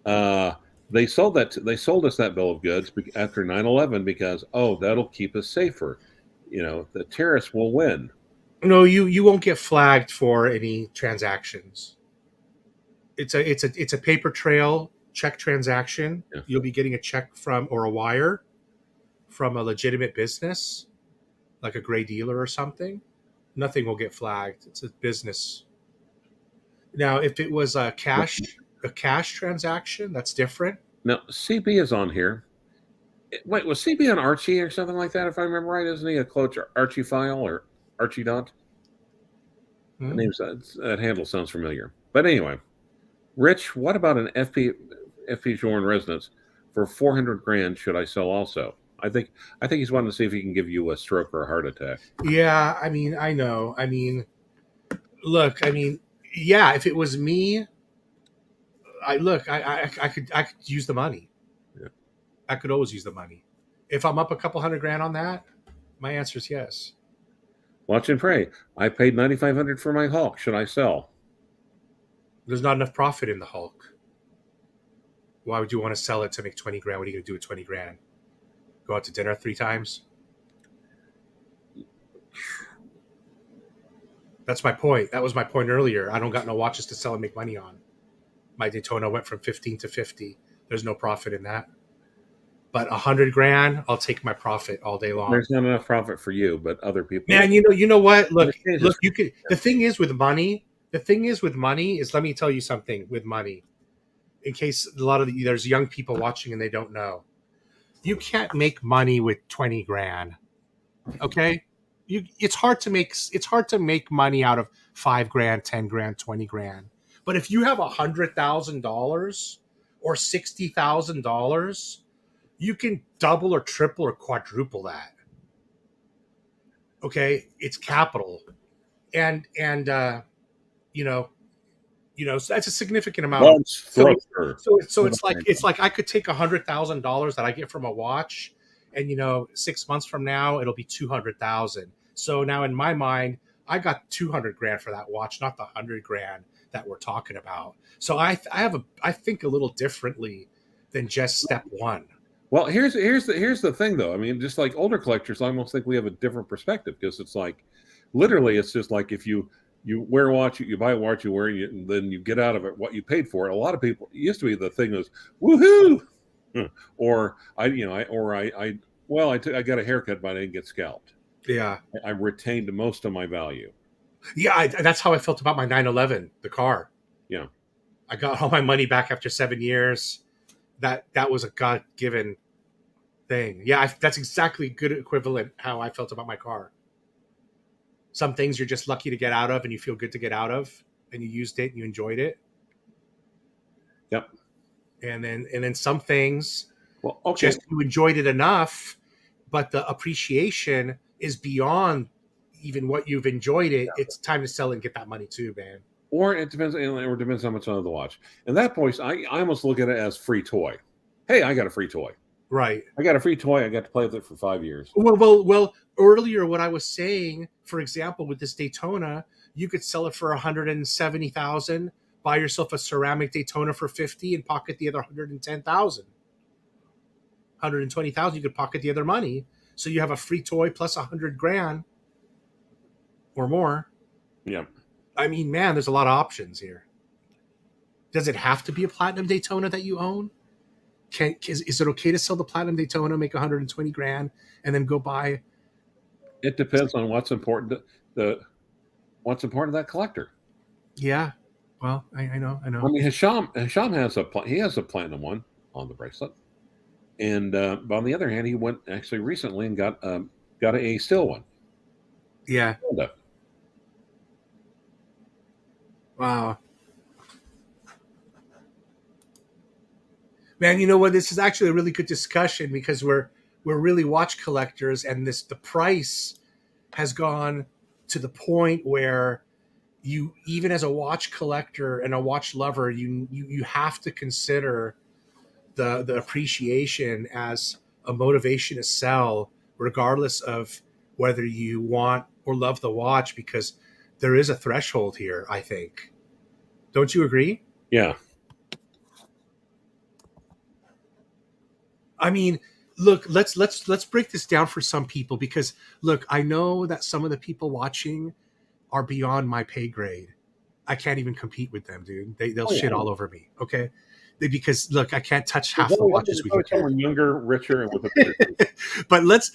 They sold us that bill of goods after 9/11 because that'll keep us safer. The terrorists will win. No, you won't get flagged for any transactions. It's a paper trail check transaction. Yeah. You'll be getting a check from or a wire from a legitimate business, like a gray dealer or something. Nothing will get flagged. It's a business. Now, if it was a cash transaction, that's different. Now, CB is on here. Wait, was CB on Archie or something like that? If I remember right, isn't he a Coach Archie file or Archie dot? That handle sounds familiar. But anyway, Rich, what about an FP Joran residence for 400 grand? Should I sell also? I think he's wanting to see if he can give you a stroke or a heart attack. Yeah, I mean, I know. I mean, look, I mean, yeah, if it was me, I could use the money. Yeah. I could always use the money. If I'm up a couple $100 grand on that, my answer is yes. Watch and pray. I paid $9,500 for my Hulk. Should I sell? There's not enough profit in the Hulk. Why would you want to sell it to make 20 grand? What are you going to do with 20 grand? Go out to dinner 3 times? That's my point. That was my point earlier. I don't got no watches to sell and make money on. My Daytona went from 15 to 50. There's no profit in that. But 100 grand, I'll take my profit all day long. There's not enough profit for you, but other people. Man, you know what? Look, you can. The thing is with money, The thing is with money is, let me tell you something with money. In case there's young people watching and they don't know, you can't make money with 20 grand. Okay, it's hard to make money out of 5 grand, 10 grand, 20 grand. But if you have $100,000 or $60,000, you can double or triple or quadruple that. Okay, it's capital, and you know, so that's a significant amount of. Once thruster. So it's like I could take $100,000 that I get from a watch, and 6 months from now it'll be 200,000. So now in my mind, I got 200 grand for that watch, not the 100 grand that we're talking about. So I think a little differently than just step one. Well, here's the thing, though. I mean, just like older collectors, I almost think we have a different perspective, because it's like, literally, it's just like if you wear a watch, you buy a watch, you wear it, and then you get out of it what you paid for it. A lot of people, it used to be the thing was, woohoo, or I got a haircut, but I didn't get scalped. Yeah, I retained most of my value. Yeah, that's how I felt about my 911, the car. Yeah, I got all my money back after 7 years. That was a God-given thing. Yeah, that's exactly good equivalent how I felt about my car. Some things you're just lucky to get out of, and you feel good to get out of, and you used it and you enjoyed it. Yep. And then some things, well, okay, just you enjoyed it enough, but the appreciation is beyond even what you've enjoyed it. Yeah. It's time to sell it and get that money too, man. Or it depends how much on the watch. In that point, I almost look at it as free toy. Hey, I got a free toy. Right. I got a free toy. I got to play with it for 5 years. Well. Earlier, what I was saying, for example, with this Daytona, you could sell it for 170,000, buy yourself a ceramic Daytona for 50, and pocket the other 110,000. 120,000, you could pocket the other money. So you have a free toy plus 100 grand or more. Yeah. I mean, man, there's a lot of options here. Does it have to be a platinum Daytona that you own? Is it okay to sell the platinum Daytona, make 120 grand, and then go buy? It depends on what's important to that collector. Yeah. Well, I know. I mean, Hisham has a platinum one on the bracelet, and but on the other hand, he went actually recently and got a steel one. Yeah. Wow. Man, you know what? This is actually a really good discussion, because we're really watch collectors, and the price has gone to the point where you, even as a watch collector and a watch lover, you have to consider the appreciation as a motivation to sell, regardless of whether you want or love the watch, because there is a threshold here, I think. Don't you agree? Yeah. I mean, look, let's break this down for some people, because look, I know that some of the people watching are beyond my pay grade. I can't even compete with them, dude. They'll shit all over me. Okay. Because look, I can't touch half the watches we can. Someone younger, richer, and with a but let's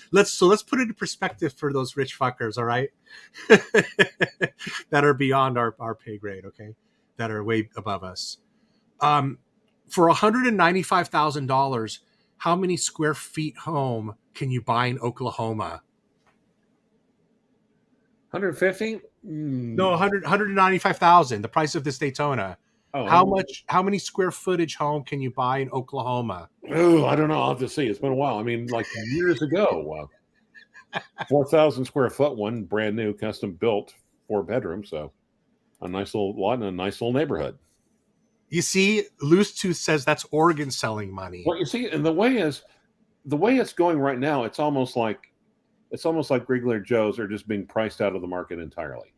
put it in perspective for those rich fuckers, all right? That are beyond our pay grade, okay? That are way above us. For $195,000, how many square feet home can you buy in Oklahoma? 150? No, 195,000. The price of this Daytona. Oh, how many square footage home can you buy in Oklahoma? Oh, I don't know. I'll have to see. It's been a while. I mean, like years ago. 4,000 square foot one, brand new, custom built, 4 bedrooms. So a nice little lot in a nice little neighborhood. You see, Loose Tooth says that's Oregon selling money. Well, you see, and the way it's going right now, it's almost like regular Joes are just being priced out of the market entirely.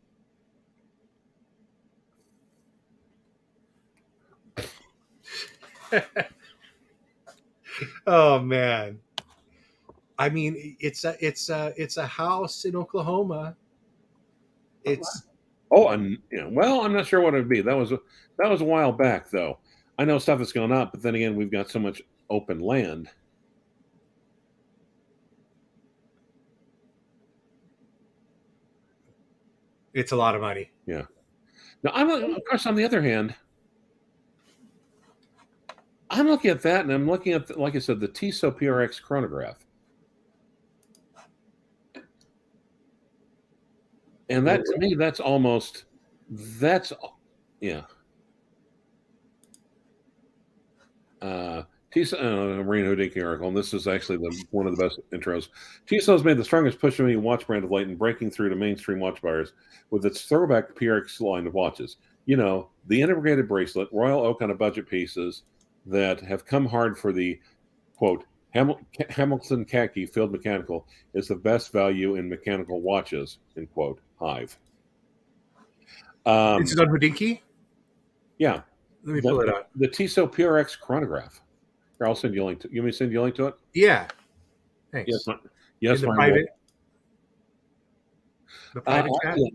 Oh man. I mean, it's a house in Oklahoma. It's and well, I'm not sure what it would be. That was a while back, though. I know stuff has gone up, but then again, we've got so much open land. It's a lot of money. Yeah. Now, of course, on the other hand, I'm looking at that, and I'm looking at, like I said, the Tiso Prx Chronograph, and that to me, that's yeah. Tiso, Marine Houdinki article, and this is actually one of the best intros. Tiso has made the strongest push of any watch brand of late in breaking through to mainstream watch buyers with its throwback PRX line of watches. You know, the integrated bracelet, royal oak on a budget pieces that have come hard for the, quote, Hamilton khaki field mechanical is the best value in mechanical watches, end quote, Hive. This is on Houdinki? Yeah. Let me pull it up. The Tiso Prx Chronograph. Here, I'll send you a link to. You want me to send you a link to it? Yeah. Thanks. Yes, in my private. boy. The private chat. Yeah.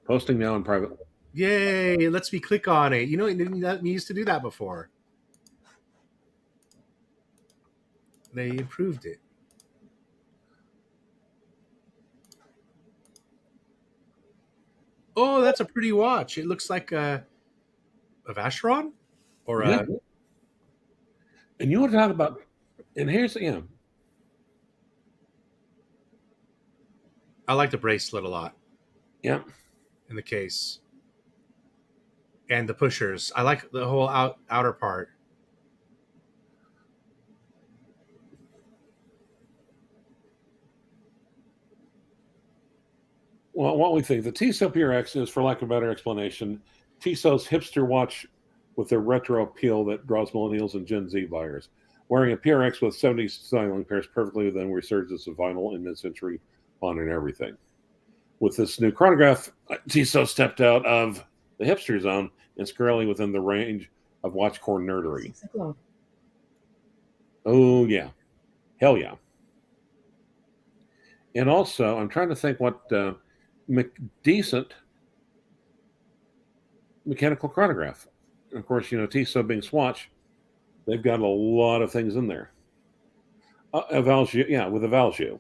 Posting now in private. Yay! It lets me click on it. You know, it didn't let me used to do that before. They improved it. Oh, that's a pretty watch. It looks like a Vacheron or a. And you want to talk about? And here's I like the bracelet a lot. Yeah. In the case. And the pushers. I like the whole outer part. Well, what we think, the Tiso PRX is, for lack of a better explanation, Tiso's hipster watch with their retro appeal that draws millennials and Gen Z buyers. Wearing a PRX with 70s styling pairs perfectly with the resurgence of vinyl and mid-century font and everything. With this new chronograph, Tiso stepped out of the hipster zone and squarely within the range of watch core nerdery. Oh, yeah. Hell yeah. And also, I'm trying to think what decent mechanical chronograph. And of course, you know, Tiso being Swatch, they've got a lot of things in there. A Valjoux, yeah, with a Valjoux.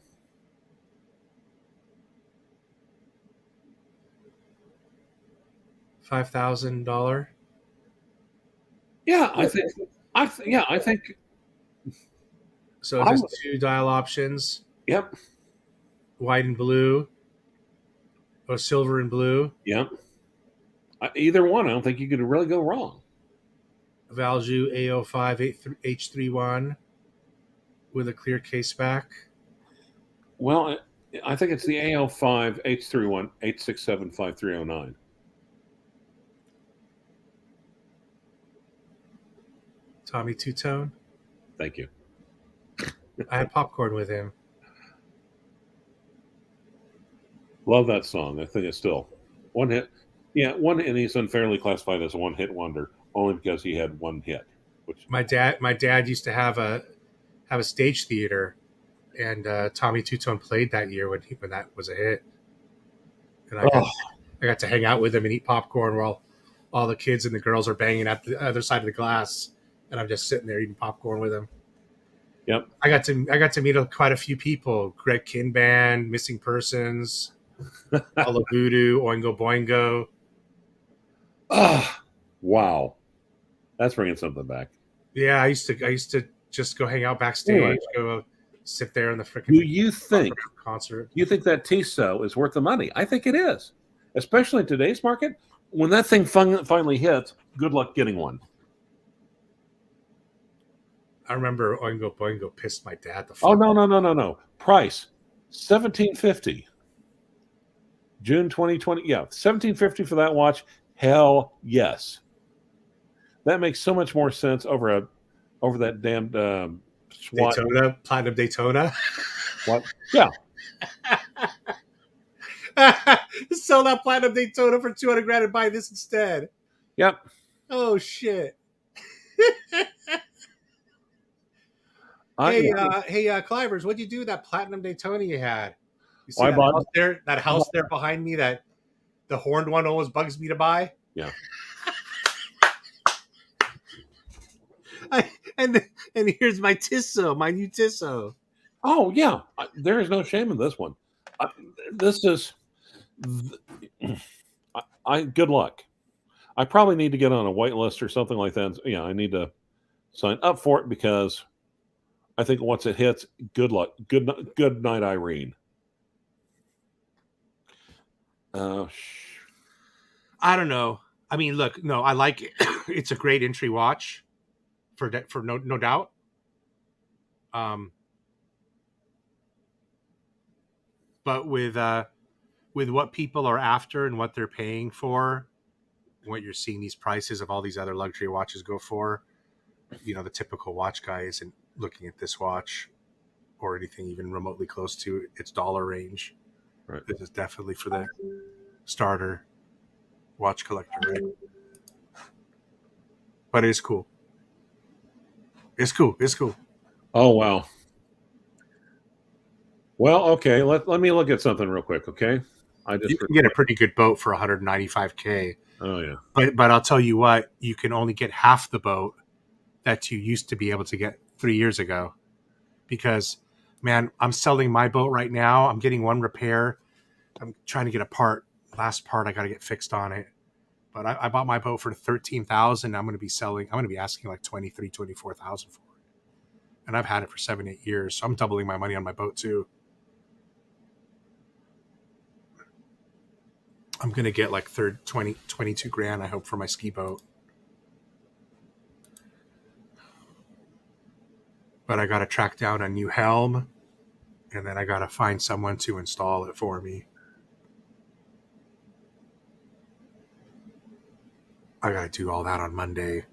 $5,000. Yeah, I think. So it has 2 dial options. Yep. White and blue, or silver and blue. Yep. Either one, I don't think you could really go wrong. Valjoux A05 H31 with a clear case back. Well, I think it's the AL5 H31 8675309. Tommy Two-Tone. Thank you. I had popcorn with him. Love that song. I think it's still one hit. Yeah, and he's unfairly classified as a one-hit wonder only because he had one hit. Which my dad used to have a stage theater, and Tommy Two-Tone played that year when that was a hit. And I got to hang out with him and eat popcorn while all the kids and the girls are banging at the other side of the glass, and I'm just sitting there eating popcorn with him. Yep. I got to meet quite a few people: Greg Kinband, Missing Persons, All of Voodoo, Oingo Boingo. Wow, that's bringing something back. Yeah, I used to just go hang out backstage, Anyway, go sit there in the freaking. Do you think concert? You think that Tiso is worth the money? I think it is, especially in today's market. When that thing finally hits, good luck getting one. I remember Oingo Boingo pissed my dad the fuck. Oh no! Price $1,750. June 2020. Yeah, $1,750 for that watch. Hell yes. That makes so much more sense over that damned SWAT. Daytona, Platinum Daytona. What? Yeah. Sell that Platinum Daytona for $200,000 and buy this instead. Yep. Oh shit. Hey, Clivers, what'd you do with that Platinum Daytona you had? You see that house there behind me, that the horned one always bugs me to buy? Yeah. And here's my Tiso, my new Tiso. Oh yeah, there is no shame in this one. This is good luck. I probably need to get on a white list or something like that. Yeah, I need to sign up for it because I think once it hits, good luck. Good night, Irene. I don't know. I mean, look, no, I like it. It's a great entry watch for no doubt. But with what people are after and what they're paying for, what you're seeing these prices of all these other luxury watches go for, you know, the typical watch guy isn't looking at this watch or anything even remotely close to its dollar range. Right. This is definitely for the starter watch collector, right? But it's cool. It's cool. It's cool. Oh, wow. Well, okay. Let me look at something real quick, okay? You can get a pretty good boat for $195K. Oh, yeah. But I'll tell you what, you can only get half the boat that you used to be able to get 3 years ago. Because, man, I'm selling my boat right now. I'm getting one repair. I'm trying to get a part. Last part I got to get fixed on it. But I bought my boat for $13,000. I'm going to be asking like $23,000, $24,000 for it. And I've had it for 7-8 years. So I'm doubling my money on my boat too. I'm going to get like 22 grand, I hope, for my ski boat. But I got to track down a new helm, and then I got to find someone to install it for me. I got to do all that on Monday.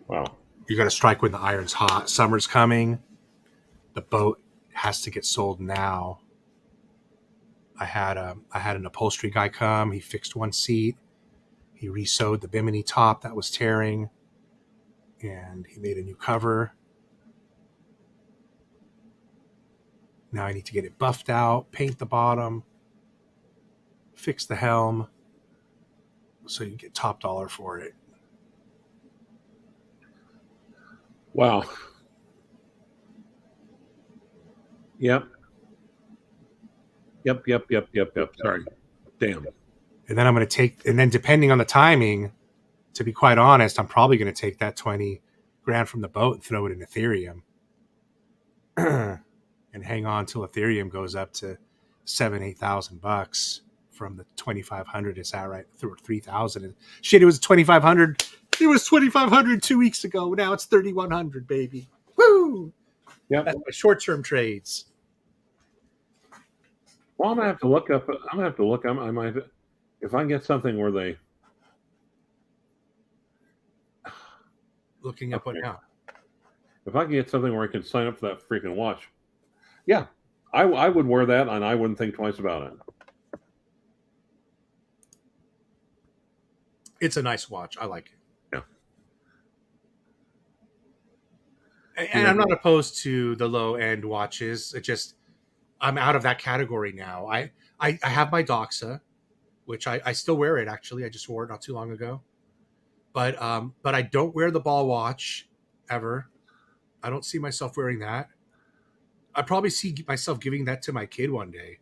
Wow. You got to strike when the iron's hot. Summer's coming. The boat has to get sold now. I had an upholstery guy come. He fixed one seat. He re-sewed the bimini top that was tearing, and he made a new cover. Now I need to get it buffed out, paint the bottom, fix the helm, so you get top dollar for it. Wow. Yep. Sorry. Damn. And then I'm going to take, and then depending on the timing, to be quite honest, I'm probably going to take that 20 grand from the boat and throw it in Ethereum and hang on till Ethereum goes up to $7,000-8,000 from the 2,500 it's at right through 3,000. Shit, it was 2,500. It was 2,500 2 weeks ago. Now it's 3,100, baby. Woo! Yeah, that's my short-term trades. Well, I'm gonna have to look up. I might, if I get something where they looking up what now. If I can get something where I can sign up for that freaking watch, yeah, I would wear that and I wouldn't think twice about it. It's a nice watch. I like it. Yeah. And I'm not opposed to the low end watches. It just, I'm out of that category now. I have my Doxa, which I still wear it. Actually, I just wore it not too long ago. But I don't wear the ball watch ever. I don't see myself wearing that. I probably see myself giving that to my kid one day.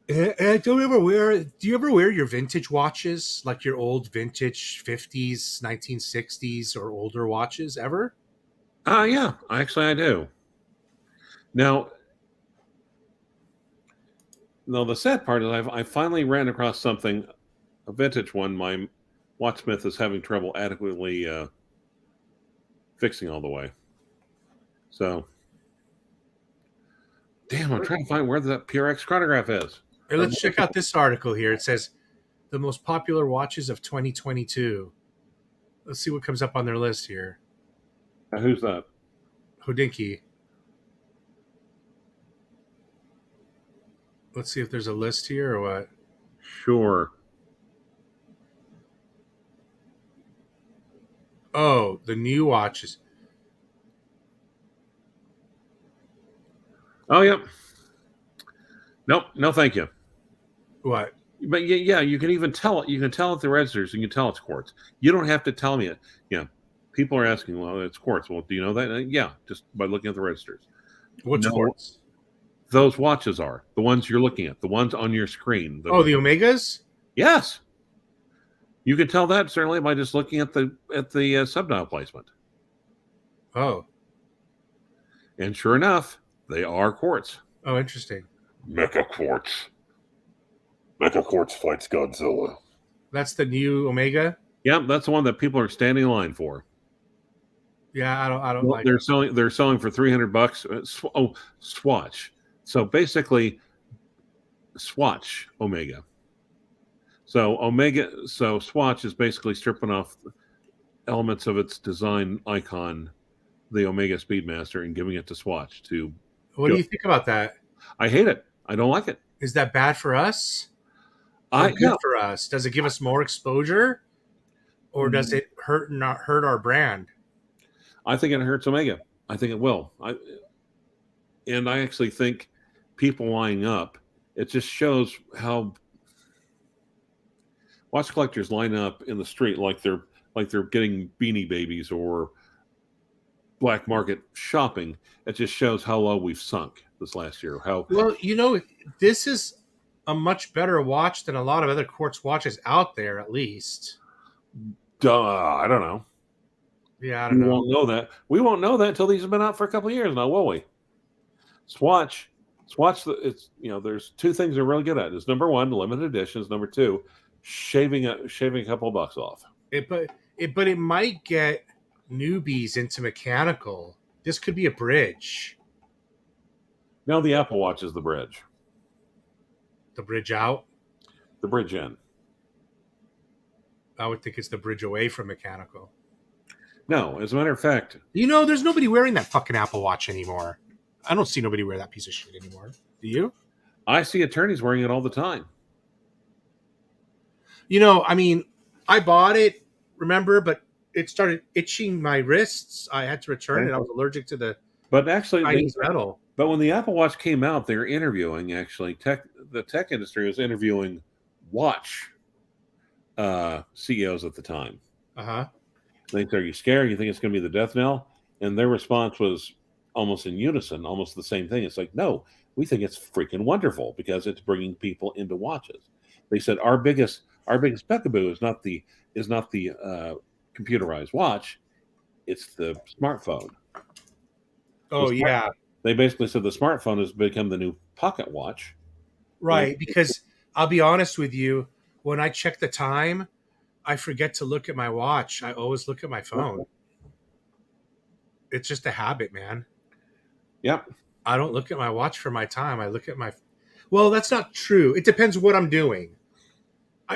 And do you ever wear your vintage watches, like your old vintage 50s, 1960s or older watches ever? Yeah, actually I do. Now, the sad part is I finally ran across something, a vintage one. My watchsmith is having trouble adequately fixing all the way. So, damn, I'm trying to find where that PRX chronograph is. Hey, let's check out this article here. It says the most popular watches of 2022. Let's see what comes up on their list here. Who's that? Hodinkee. Let's see if there's a list here or what. Sure. Oh, the new watches. Oh, yep. Nope, no thank you. What? But yeah, you can even tell it. You can tell at the registers. You can tell it's quartz. You don't have to tell me it. Yeah, people are asking, well, it's quartz. Well, do you know that? Yeah, just by looking at the registers. What's No, quartz? those watches are the ones you're looking at, the ones on your screen. Oh, the Omegas? Yes. You can tell that certainly by just looking at the subdial placement. Oh. And sure enough, they are quartz. Oh, interesting. Mecha quartz. Mecha quartz fights Godzilla. That's the new Omega? Yep, that's the one that people are standing in line for. Yeah, I don't like they're it. They're selling for $300. Oh, Swatch. So basically Swatch Omega. So Swatch is basically stripping off elements of its design icon, the Omega Speedmaster, and giving it to Swatch to. What do you think about that? I hate it. I don't like it. Is that bad for us? Or good for us? Does it give us more exposure? Or does it hurt our brand? I think it hurts Omega. I think it will. I actually think people lining up, it just shows how watch collectors line up in the street like they're getting Beanie Babies or black market shopping. It just shows how low we've sunk this last year. Well, this is a much better watch than a lot of other quartz watches out there, at least. I don't know. Yeah, I don't know. We won't know that. We won't know that until these have been out for a couple of years now, will we? Swatch. It's there's two things they're really good at. Is number one, limited editions. Number two, shaving a couple of bucks off. But it might get newbies into mechanical. This could be a bridge. No, the Apple Watch is the bridge. The bridge out? The bridge in. I would think it's the bridge away from mechanical. No, as a matter of fact. There's nobody wearing that fucking Apple Watch anymore. I don't see nobody wear that piece of shit anymore. Do you? I see attorneys wearing it all the time. I bought it, remember, but it started itching my wrists. I had to return it. I was allergic to the Chinese metal. But when the Apple Watch came out, they were interviewing, actually, the tech industry was interviewing watch CEOs at the time. Uh-huh. They said, are you scared? You think it's going to be the death knell? And their response was almost in unison, almost the same thing. It's like, no, we think it's freaking wonderful because it's bringing people into watches. They said our biggest bugaboo is not the computerized watch, it's the smartphone. Oh, yeah. They basically said the smartphone has become the new pocket watch. Right, because I'll be honest with you, when I check the time, I forget to look at my watch. I always look at my phone. It's just a habit, man. Yep. I don't look at my watch for my time. I look at my... Well, that's not true. It depends what I'm doing.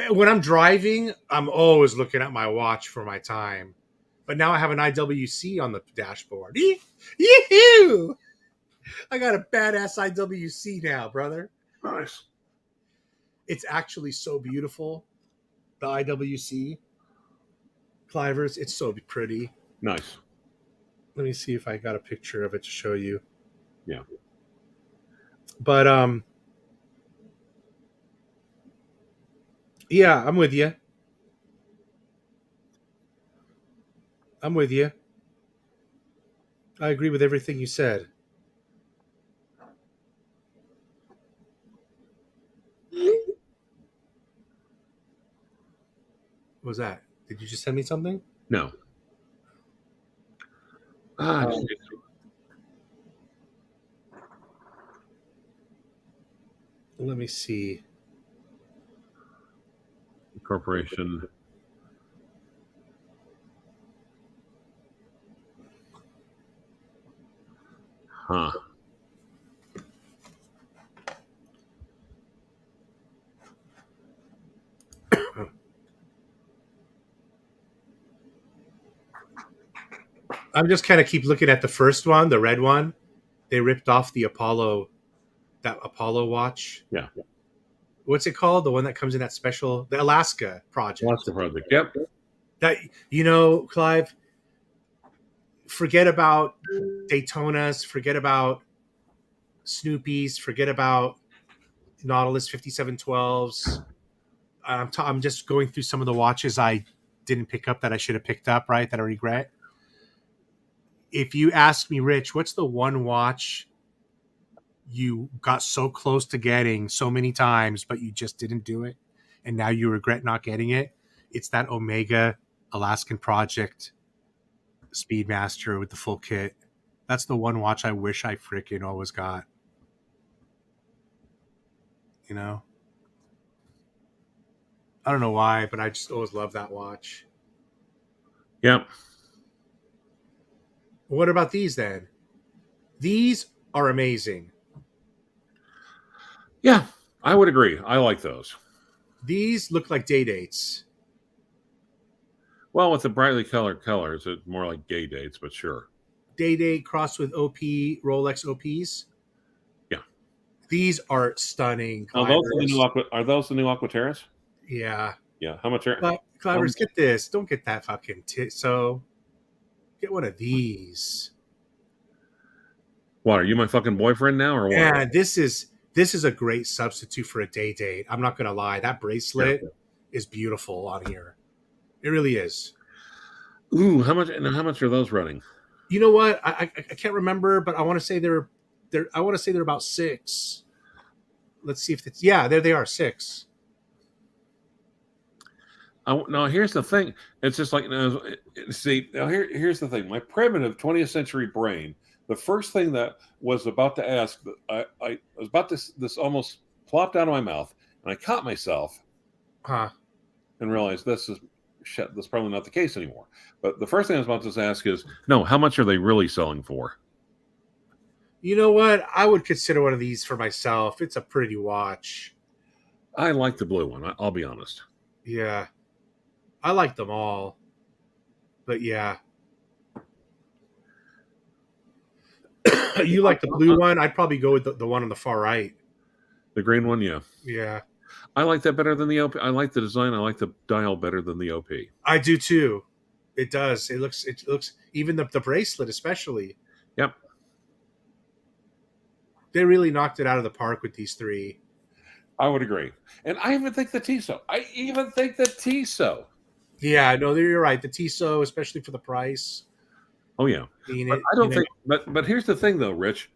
When I'm driving, I'm always looking at my watch for my time. But now I have an IWC on the dashboard. Yee-hoo! I got a badass IWC now, brother. Nice. It's actually so beautiful. The IWC. Clivers, it's so pretty. Nice. Let me see if I got a picture of it to show you. Yeah. But, yeah, I'm with you. I agree with everything you said. What was that? Did you just send me something? No. Let me see. Corporation. Huh. I'm just kind of keep looking at the first one, the red one. They ripped off the Apollo watch. Yeah. What's it called? The one that comes in that special, the Alaska project. Yep. That, Clive, forget about Daytonas, forget about Snoopy's, forget about Nautilus 5712s. I'm just going through some of the watches I didn't pick up that I should have picked up, right? That I regret. if you ask me, Rich, what's the one watch you got so close to getting so many times, but you just didn't do it, and now you regret not getting it? It's that Omega Alaskan Project Speedmaster with the full kit. That's the one watch I wish I freaking always got. You know, I don't know why, but I just always love that watch. Yep. What about these then? These are amazing. Yeah, I would agree. I like those. These look like day dates. Well, with the brightly colored colors, it's more like gay dates, but sure. Day date crossed with OP Rolex OPs. Yeah. These are stunning. Are those the new Aquaterras? Yeah. Yeah. How much are Climbers, get this. Don't get that fucking Tiso. Get one of these. What, are you my fucking boyfriend now or what? Yeah, this is a great substitute for a day date. I'm not gonna lie. That bracelet is beautiful on here. It really is. Ooh, how much are those running? You know what? I can't remember, but I want to say they're about $6. Let's see if it's there they are, $6. No, here's the thing. It's just like, see, now here's the thing. My primitive 20th century brain, the first thing that was about to ask, I was about this almost plopped out of my mouth, and I caught myself, and realized this is shit. That's probably not the case anymore. But the first thing I was about to ask is, no, how much are they really selling for? You know what? I would consider one of these for myself. It's a pretty watch. I like the blue one. I'll be honest. Yeah. I like them all. But yeah. You like the blue one? I'd probably go with the one on the far right. The green one, yeah. Yeah. I like that better than the OP. I like the design. I like the dial better than the OP. I do too. It does. It looks even the bracelet especially. Yep. They really knocked it out of the park with these three. I would agree. And I even think the Tiso. Yeah, no, you're right. The Tiso, especially for the price. Oh yeah. But I don't think. But here's the thing, though, Rich.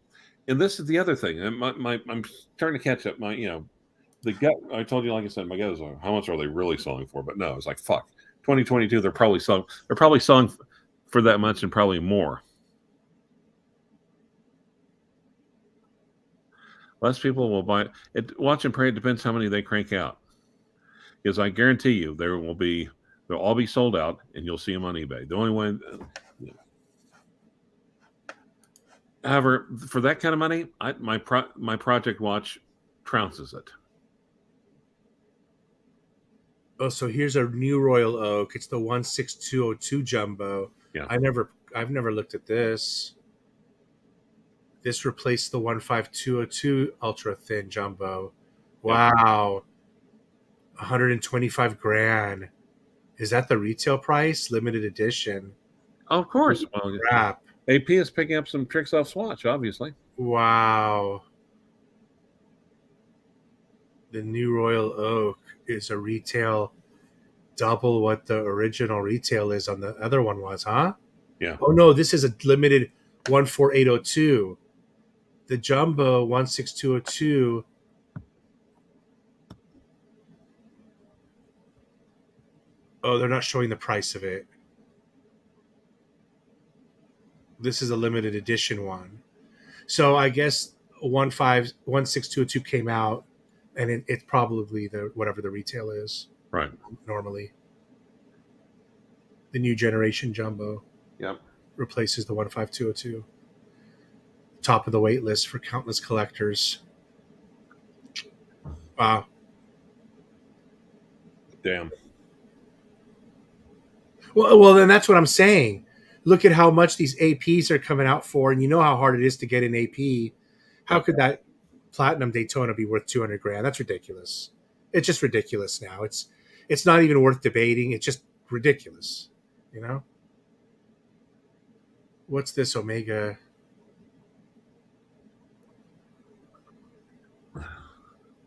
And this is the other thing. And I'm starting to catch up. The gut. I told you, like I said, my gut is how much are they really selling for? But no, it's like fuck. 2022, they're probably selling for that much and probably more. Less people will buy it. Watch and pray. It depends how many they crank out. Because I guarantee you, they'll all be sold out, and you'll see them on eBay. The only one. However, for that kind of money, my project watch trounces it. Oh, so here's a new Royal Oak. It's the 16202 jumbo. Yeah. I've never looked at this. This replaced the 15202 ultra thin jumbo. Wow. 125 grand. Is that the retail price? Limited edition. Of course. Well, crap. AP is picking up some tricks off Swatch, obviously. Wow. The new Royal Oak is a retail double what the original retail is on the other one was, huh? Yeah. Oh no, this is a limited 14802. The jumbo 16202. Oh, they're not showing the price of it. This is a limited edition one. So I guess 16202 came out, and it's probably whatever the retail is. Right. Normally. The new generation jumbo. Yep. Replaces the 15202. Top of the wait list for countless collectors. Wow. Damn. Well, then that's what I'm saying. Look at how much these APs are coming out for, and you know how hard it is to get an AP. How could that platinum Daytona be worth 200 grand? That's ridiculous. It's just ridiculous now. It's not even worth debating. It's just ridiculous. You know? What's this Omega?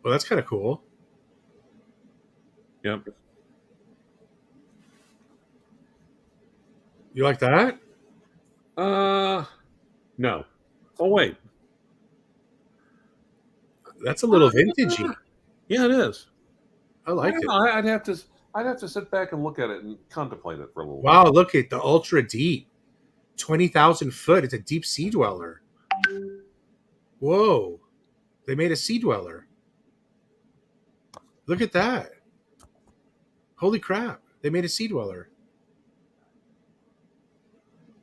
Well, that's kind of cool. Yep. You like that? No. Oh wait. That's a little vintagey. Yeah, it is. I like it. I'd have to sit back and look at it and contemplate it for a little Wow, look at the ultra deep. 20,000 foot. It's a deep sea dweller. Whoa. They made a sea dweller. Look at that. Holy crap. They made a sea dweller.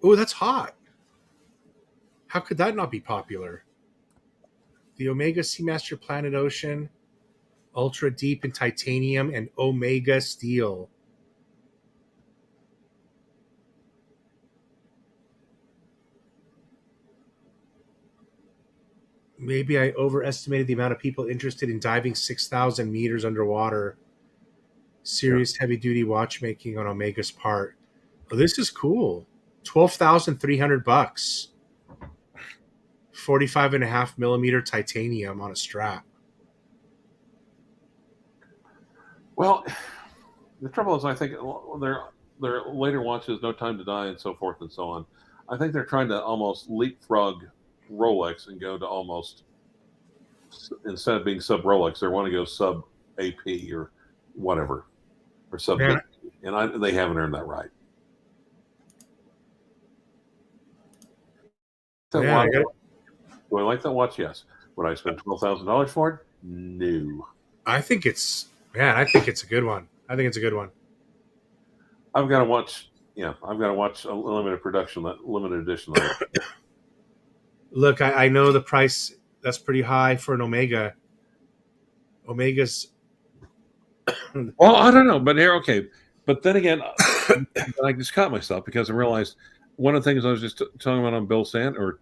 Oh, that's hot. How could that not be popular? The Omega Seamaster Planet Ocean, ultra deep in titanium and Omega steel. Maybe I overestimated the amount of people interested in diving 6,000 meters underwater. Serious heavy duty watchmaking on Omega's part. Oh, this is cool. $12,300. 45.5 millimeter titanium on a strap. Well, the trouble is, I think their later watches, No Time to Die, and so forth and so on. I think they're trying to almost leapfrog Rolex and go to almost, instead of being sub Rolex, they want to go sub AP or whatever, or sub. Man. And they haven't earned that right. Yeah, Do I like that watch? Yes. Would I spend $12,000 for it? No. I think it's a good one. I think it's a good one. I've got to watch. Yeah, I've got to watch a limited production, that limited edition. Look, I know the price. That's pretty high for an Omega. Omega's. Well, I don't know, but here, okay. But then again, I just caught myself because I realized one of the things I was just talking about on Bill Sanders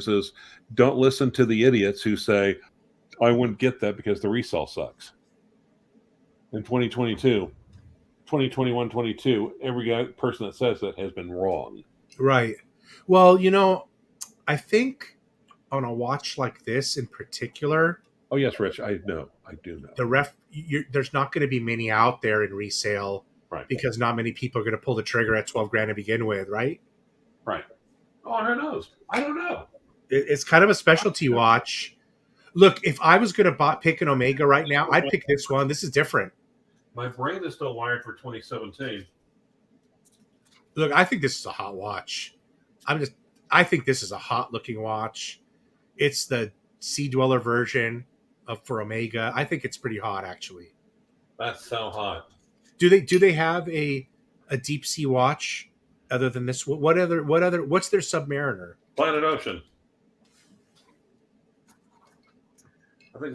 is don't listen to the idiots who say, I wouldn't get that because the resale sucks. In 2022, 2021, 22, every person that says that has been wrong. Right. Well, I think on a watch like this in particular. Oh, yes, Rich, I do know. There's not going to be many out there in resale, right? Because not many people are going to pull the trigger at $12,000 to begin with, right? Right. Oh, who knows? I don't know. It's kind of a specialty watch. Look, if I was going to pick an Omega right now, I'd pick this one. This is different. My brain is still wired for 2017. Look, I think this is a hot watch. I think this is a hot looking watch. It's the Sea Dweller version for Omega. I think it's pretty hot, actually. That's so hot. Do they have a deep sea watch other than this? What's their Submariner? Planet Ocean.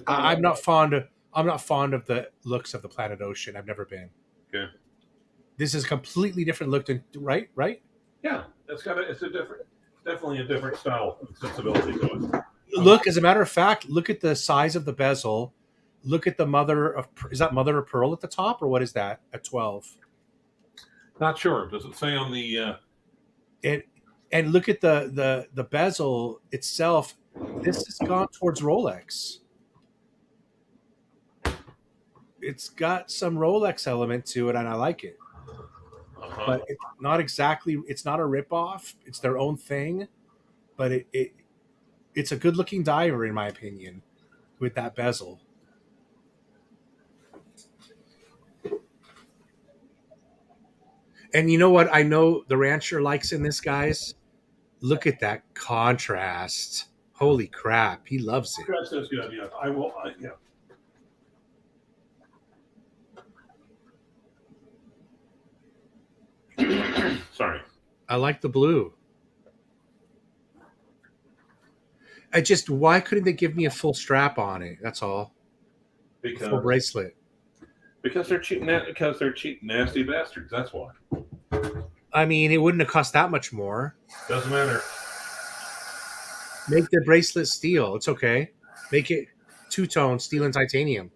I'm not fond of the looks of the Planet Ocean. I've never been. Okay. This is a completely different look than right? Yeah, definitely a different style and sensibility to it. Look, as a matter of fact, look at the size of the bezel. Look at is that mother of pearl at the top, or what is that at 12? Not sure. Does it say on the? And look at the bezel itself. This has gone towards Rolex. It's got some Rolex element to it, and I like it. Uh-huh. But it's not exactly. It's not a ripoff. It's their own thing, but it's a good looking diver in my opinion, with that bezel. And you know what? I know the rancher likes in this, guys. Look at that contrast. Holy crap. He loves it. Contrast is good, yeah. I will, yeah. Sorry. I like the blue. Why couldn't they give me a full strap on it? That's all. Because full bracelet. Because they're cheap, nasty bastards. That's why. I mean, it wouldn't have cost that much more. Doesn't matter. Make the bracelet steel. It's okay. Make it two-tone steel and titanium.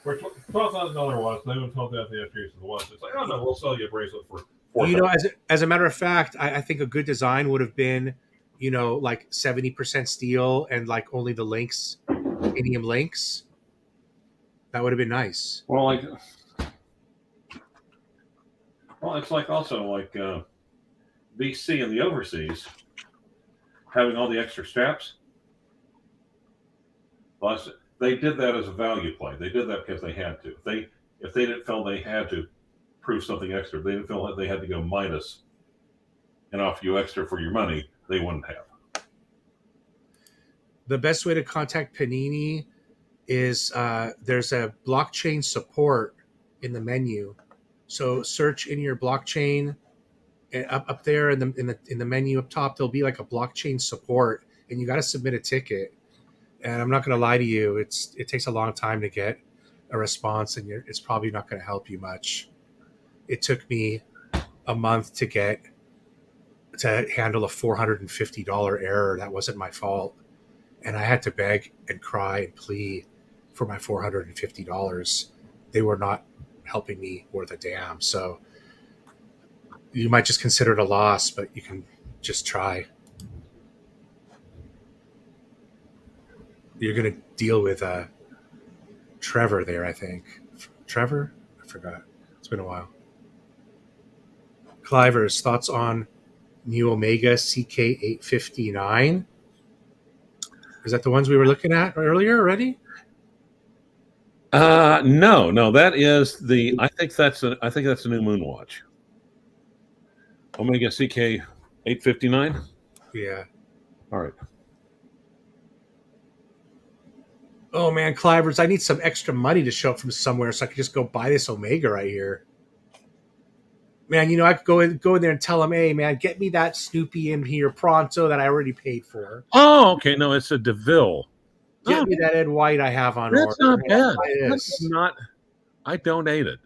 For $12,000 watch, they would told that the FPs of the watch. It's like, oh no, we'll sell you a bracelet for $4,000. As a matter of fact, I think a good design would have been, like 70% steel and like only the links, titanium links. That would have been nice. Well, it's like also like BC in the overseas, having all the extra straps, plus they did that as a value play. They did that because they had to. If they didn't feel they had to prove something extra, they didn't feel like they had to go minus and offer you extra for your money, they wouldn't have. The best way to contact Panini is there's a blockchain support in the menu. So search in your blockchain up there in the menu up top. There'll be like a blockchain support, and you got to submit a ticket. And I'm not going to lie to you, it takes a long time to get a response, and it's probably not going to help you much. It took me a month to handle a $450 error. That wasn't my fault. And I had to beg and cry and plead for my $450. They were not helping me worth a damn. So you might just consider it a loss, but you can just try. You're going to deal with Trevor there, I think. Trevor? I forgot. It's been a while. Cliver's thoughts on new Omega CK859. Is that the ones we were looking at earlier already? No, that is I think that's a new moon watch. Omega CK859. Yeah. All right. Oh man, Clivers, I need some extra money to show up from somewhere so I can just go buy this Omega right here. Man, I could go in there and tell them, hey man, get me that Snoopy in here pronto that I already paid for. Oh, okay. No, it's a DeVille. Get me that Ed White I have on That's order. not bad. That's not. I don't hate it.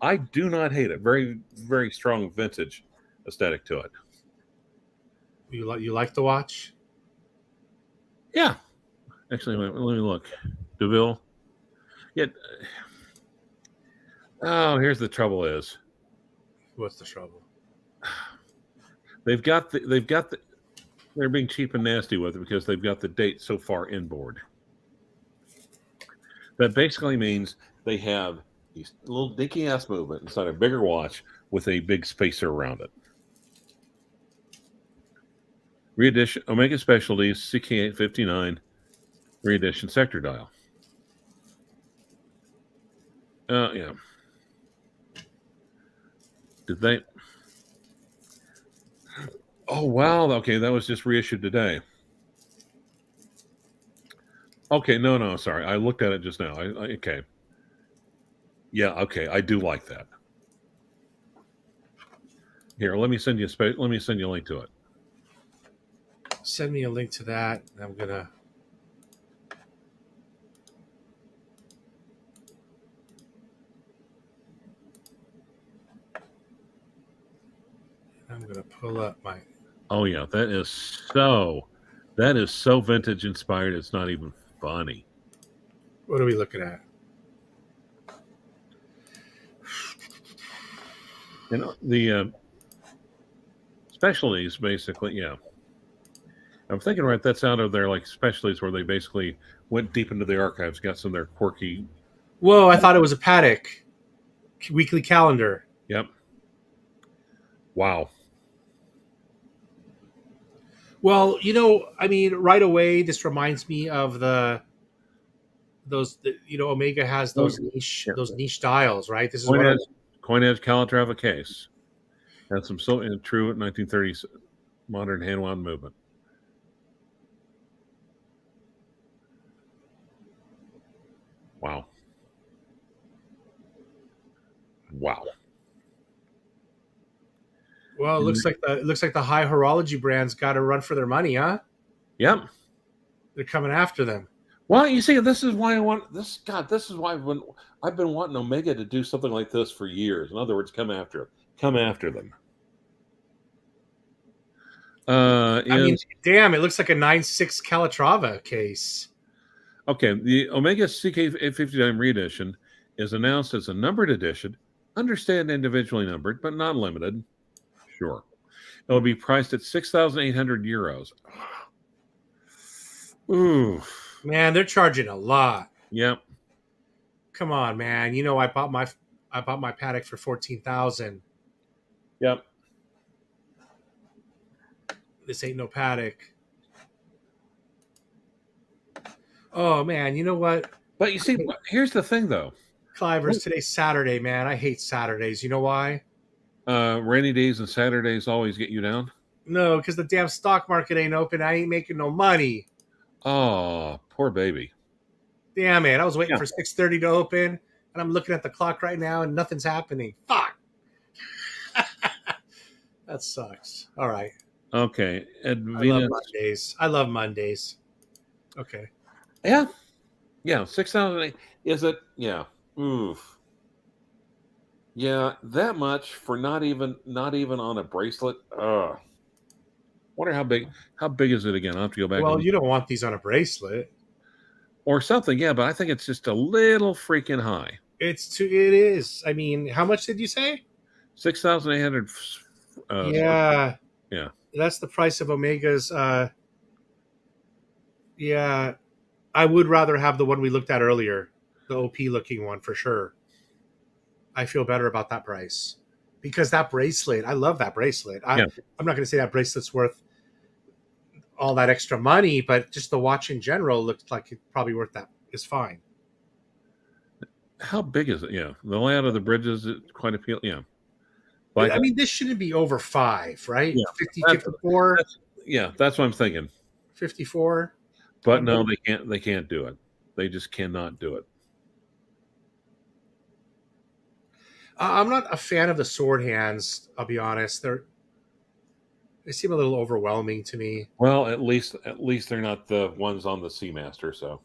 I do not hate it. Very, very strong vintage aesthetic to it. You like the watch? Yeah. Actually, let me look. DeVille. Yeah. Oh, here's the trouble is. What's the trouble? They're being cheap and nasty with it because they've got the date so far inboard. That basically means they have these little dinky ass movement inside a bigger watch with a big spacer around it. Reedition Omega Specialties CK859 reedition sector dial. Yeah. Did they? Oh wow! Okay, that was just reissued today. Okay, no, sorry. I looked at it just now. Okay. Yeah, okay. I do like that. Here, let me send you a link to it. Send me a link to that. I'm gonna. Pull up my. Oh yeah, that is so vintage inspired. It's not even funny. What are we looking at? The specialties, basically, yeah. I'm thinking, right, that's out of their like specialties where they basically went deep into the archives, got some of their quirky. Whoa! I thought it was a Patek weekly calendar. Yep. Wow. Well, I mean, right away, this reminds me of Omega has those niche dials, right? This is coin edge Calatrava case. Had some true 1930s modern hand wound movement. Wow. Well, it looks like the high horology brands got to run for their money, huh? Yep. They're coming after them. Well, you see, this is why I want this. God, this is why I've been wanting Omega to do something like this for years. In other words, come after them. I mean, damn! It looks like a 9.6 Calatrava case. Okay, the Omega CK859 reedition is announced as a numbered edition. Understand individually numbered, but not limited. Sure. It will be priced at 6,800 euros. Ooh. Man, they're charging a lot. Yep. Come on, man. I bought my Patek for 14,000. Yep. This ain't no paddock. Oh man, you know what? But you see, here's the thing, though. Clivers, today's Saturday, man. I hate Saturdays. You know why? Rainy days and Saturdays always get you down. No, because the damn stock market ain't open. I ain't making no money. Oh, poor baby. Damn it. I was waiting Yeah. for 6:30 to open, and I'm looking at the clock right now, and nothing's happening. Fuck. That sucks. All right. Okay. I love Mondays. I love Mondays. Okay. Yeah. Yeah. 6,000. Is it? Yeah. Oof. Yeah. That much for not even on a bracelet. Wonder how big. How big is it again? I'll have to go back. Well, you don't want these on a bracelet. Or something. Yeah, but I think it's just a little freaking high. It is. I mean, how much did you say? 6,800. Yeah. Yeah. That's the price of Omega's. Yeah. I would rather have the one we looked at earlier, the OP looking one for sure. I feel better about that price because that bracelet, I love that bracelet. I'm not going to say that bracelet's worth all that extra money, but just the watch in general looks like it's probably worth that. It's fine. How big is it? Yeah. The layout of the bridges is quite appealing. Yeah. Like, I mean, this shouldn't be over 5, right? Yeah. 50, 54. That's what I'm thinking. 54. But no, they can't. They can't do it. They just cannot do it. I'm not a fan of the sword hands. I'll be honest. They seem a little overwhelming to me. Well, at least they're not the ones on the Seamaster. So,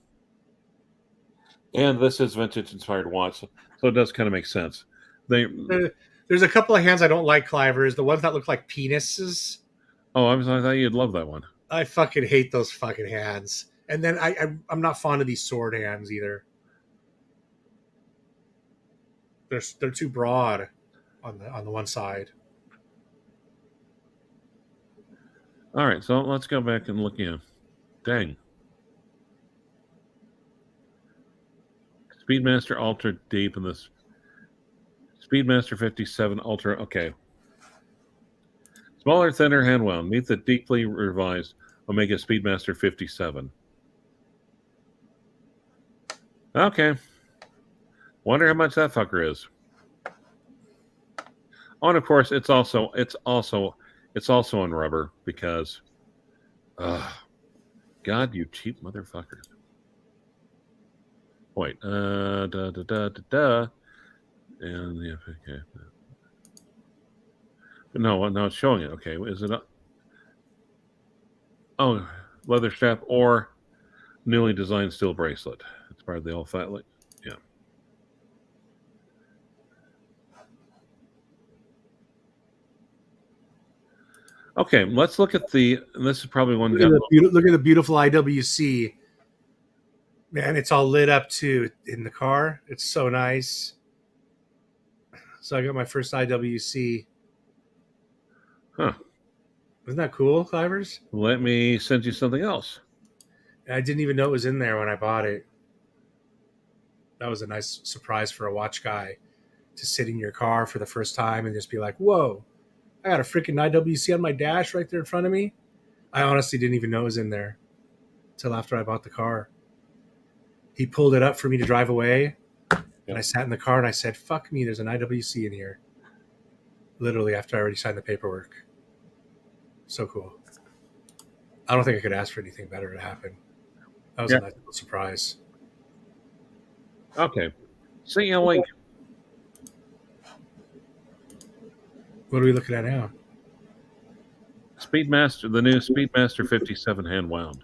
and this is vintage inspired watch, so it does kind of make sense. There's a couple of hands I don't like, Clivers. The ones that look like penises. Oh, I thought you'd love that one. I fucking hate those fucking hands. And then I'm not fond of these sword hands either. They're too broad on the one side. All right, so let's go back and look in. Dang. Speedmaster Ultra deep in this. Speedmaster 57 Ultra. Okay. Smaller, thinner, hand wound. Meet the deeply revised Omega Speedmaster 57. Okay. Wonder how much that fucker is. Oh, and of course, it's also on rubber because, God, you cheap motherfuckers. Wait, and yeah, okay. No, it's showing it. Okay, is it? Oh, leather strap or newly designed steel bracelet. It's part of the old fat. Yeah. Okay, let's look at the. This is probably one. Look at the beautiful IWC. Man, it's all lit up too in the car. It's so nice. So I got my first IWC. Huh. Isn't that cool, Clivers? Let me send you something else. I didn't even know it was in there when I bought it. That was a nice surprise for a watch guy to sit in your car for the first time and just be like, whoa, I got a freaking IWC on my dash right there in front of me. I honestly didn't even know it was in there until after I bought the car. He pulled it up for me to drive away, and I sat in the car and I said, fuck me, there's an IWC in here. Literally after I already signed the paperwork. So cool. I don't think I could ask for anything better to happen. That was a nice little surprise. Okay. See you link. What are we looking at now? Speedmaster, the new Speedmaster 57 hand wound.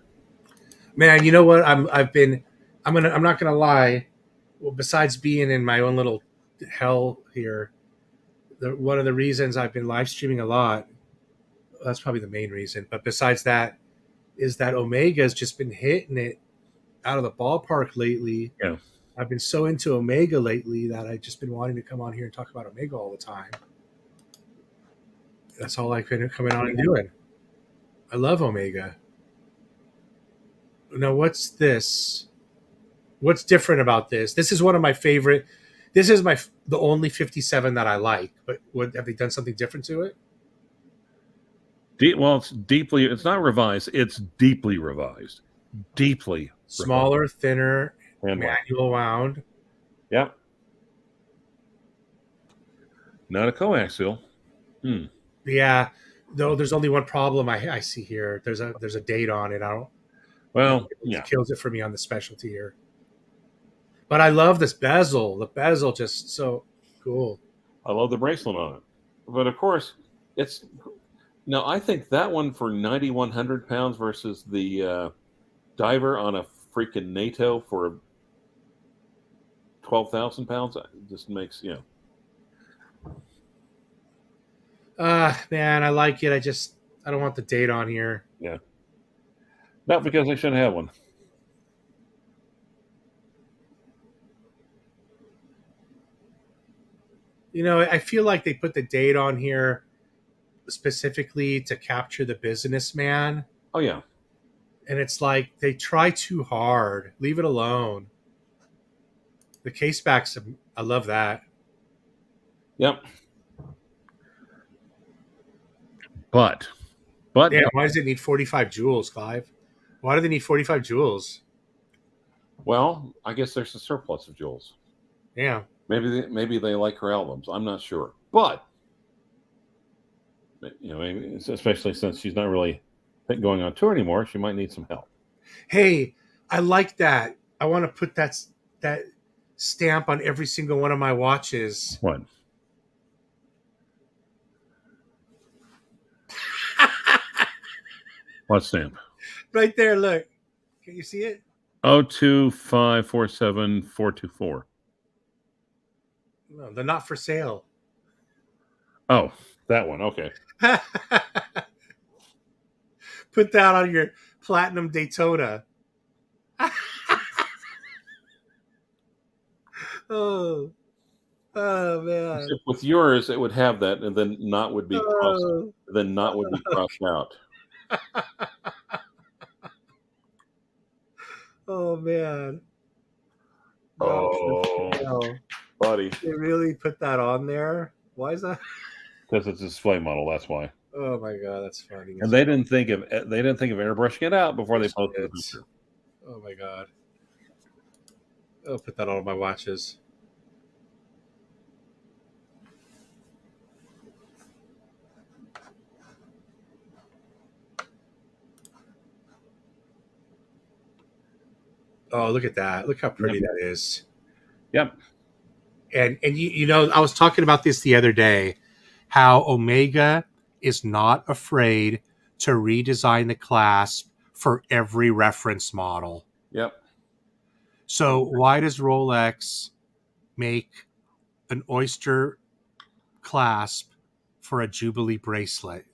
Man, you know what? I'm not gonna lie. Well, besides being in my own little hell here, one of the reasons I've been live streaming a lot, that's probably the main reason. But besides that, is that Omega's just been hitting it out of the ballpark lately. Yeah. I've been so into Omega lately that I've just been wanting to come on here and talk about Omega all the time. That's all I've been coming on and doing. I love Omega. Now, what's this? What's different about this? This is one of my favorite. This is the only 57 that I like. But have they done something different to it? Well, it's deeply. It's not revised. It's deeply revised. Deeply Smaller, thinner, and wound. manual wound. Yep. Not a coaxial. Yeah, though there's only one problem I see here. There's a date on it. I don't. Well, it kills it for me on the specialty here. But I love this bezel. The bezel just so cool. I love the bracelet on it. But of course, it's now. I think that one for 9,100 pounds versus the diver on a freaking NATO for 12,000 pounds just makes Man, I like it. I don't want the date on here. Yeah. Not because I shouldn't have one. I feel like they put the date on here specifically to capture the businessman. Oh yeah. And it's like they try too hard. Leave it alone. The case backs, I love that. Yep. But yeah, why does it need 45 joules, Clive? Why do they need 45 joules? Well, I guess there's a surplus of joules. Yeah. Maybe they like her albums. I'm not sure. But maybe especially since she's not really going on tour anymore, she might need some help. Hey, I like that. I want to put that stamp on every single one of my watches. What? What stamp? Right there, look. Can you see it? 02547 424. No, they're not for sale. Oh, that one. Okay. Put that on your platinum Daytona. Oh man! With yours, it would have that, and then not would be crossed. Then not would be crossed out. Oh man! Oh, buddy! They really put that on there. Why is that? Because it's a display model. That's why. Oh my god, that's funny. And they didn't think of airbrushing it out before they posted the picture. Oh my god! I'll put that on my watches. Oh, look at that! Look how pretty that is. Yep. And I was talking about this the other day, how Omega is not afraid to redesign the clasp for every reference model. Yep. So why does Rolex make an Oyster clasp for a Jubilee bracelet?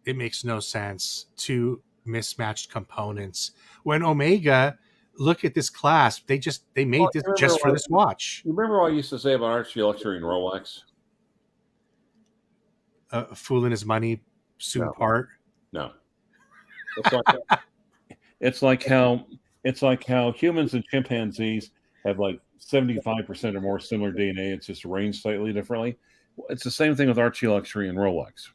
It makes no sense. Two mismatched components. When Omega, look at this clasp. They made this just for this watch. You remember what I used to say about Archie Luxury and Rolex? A fool in his money soon part. No. It's like how humans and chimpanzees have like 75% or more similar DNA. It's just arranged slightly differently. It's the same thing with Archie Luxury and Rolex.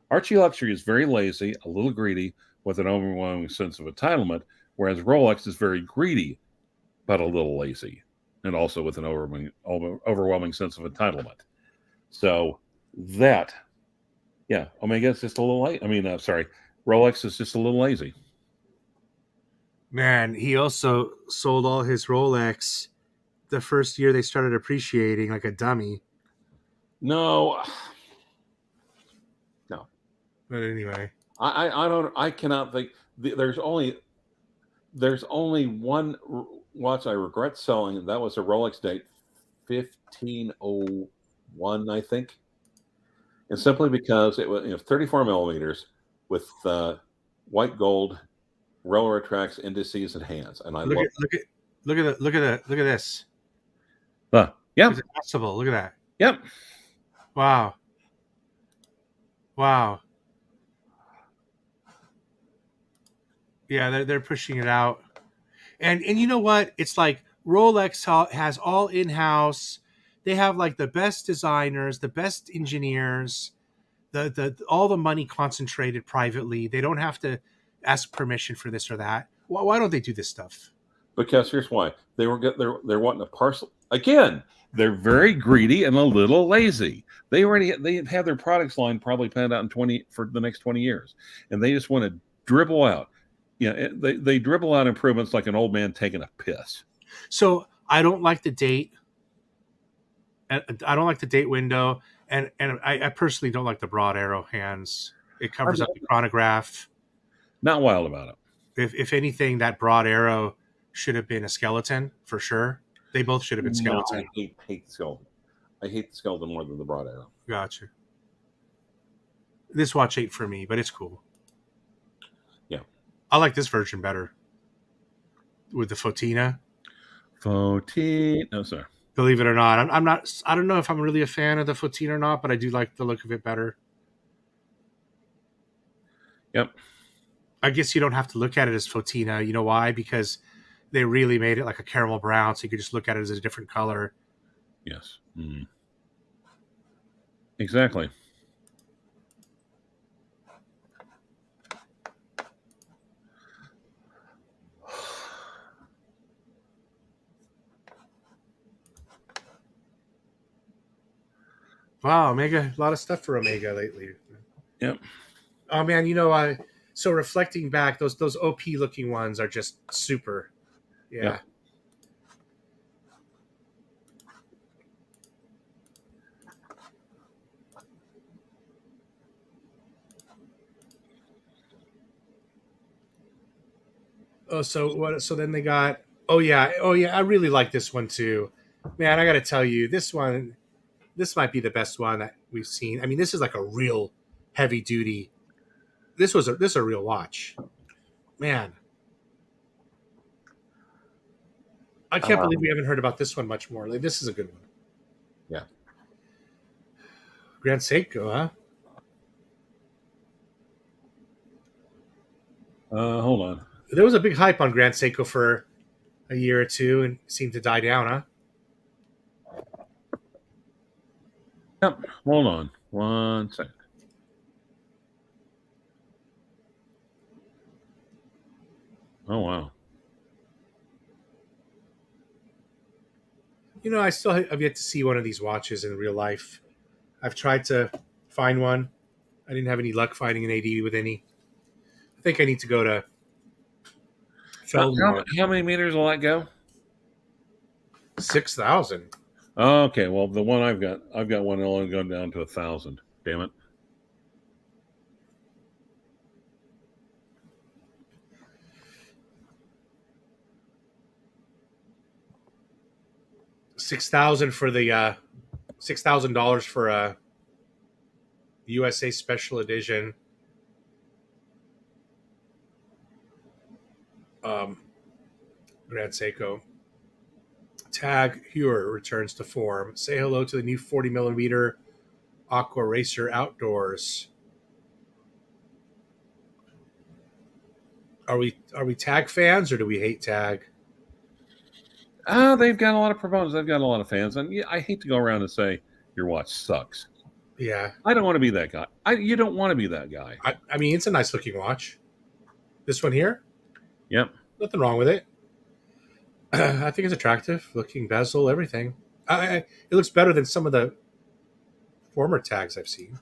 Archie Luxury is very lazy, a little greedy, with an overwhelming sense of entitlement, whereas Rolex is very greedy, but a little lazy, and also with an overwhelming sense of entitlement. So that, Omega is just a little late. Rolex is just a little lazy. Man, he also sold all his Rolex the first year they started appreciating like a dummy. No. But anyway, I cannot think. There's only one watch I regret selling, and that was a Rolex date 1501, I think, and simply because it was 34 millimeters with white gold railroad tracks, indices, and hands. And I look at this. Yeah, it's possible. Look at that. Yep. Wow. Yeah, they're pushing it out, and you know what? It's like Rolex has all in house. They have like the best designers, the best engineers. the all the money concentrated privately. They don't have to ask permission for this or that. Why don't they do this stuff? Because here's why: they're wanting a parcel again. They're very greedy and a little lazy. They have their products line probably planned out for the next 20 years, and they just want to dribble out. They dribble out improvements like an old man taking a piss. So I don't like the date. I don't like the date window, and I personally don't like the broad arrow hands. It covers up the chronograph. Not wild about it. If anything, that broad arrow should have been a skeleton for sure. They both should have been skeleton. No, I hate the skeleton. I hate the skeleton more than the broad arrow. Gotcha. This watch ain't for me, but it's cool. Yeah. I like this version better. With the Fotina. No, sir. Believe it or not. I'm not. I don't know if I'm really a fan of the Fotina or not, but I do like the look of it better. Yep. I guess you don't have to look at it as Fotina. You know why? Because they really made it like a caramel brown, so you could just look at it as a different color. Yes. Exactly. Wow, Omega, a lot of stuff for Omega lately. Yep. Oh man, so reflecting back, those OP looking ones are just super. Yeah. Yep. Oh, so what? So then they got. Oh yeah. I really like this one too, man. I got to tell you, this might be the best one that we've seen. I mean, this is like a real heavy duty. This is a real watch, man. I can't believe we haven't heard about this one much more. Like, this is a good one. Yeah. Grand Seiko, huh? Hold on. There was a big hype on Grand Seiko for a year or two, and it seemed to die down, huh? Yep. Hold on. 1 second. Oh wow. I still have yet to see one of these watches in real life. I've tried to find one. I didn't have any luck finding an AD with any. I think I need to go to How many meters will that go? 6,000. Okay, well, the one I've got one that'll only go down to 1,000. Damn it. $6,000 for the $6,000 for a USA Special Edition. Grand Seiko. Tag Heuer returns to form. Say hello to the new 40 millimeter Aqua Racer Outdoors. Are we Tag fans or do we hate Tag? They've got a lot of proponents. They've got a lot of fans, and I hate to go around and say your watch sucks. Yeah, I don't want to be that guy. You don't want to be that guy. I mean, it's a nice looking watch. This one here. Yep. Nothing wrong with it. I think it's attractive. Looking bezel, everything. It looks better than some of the former Tags I've seen.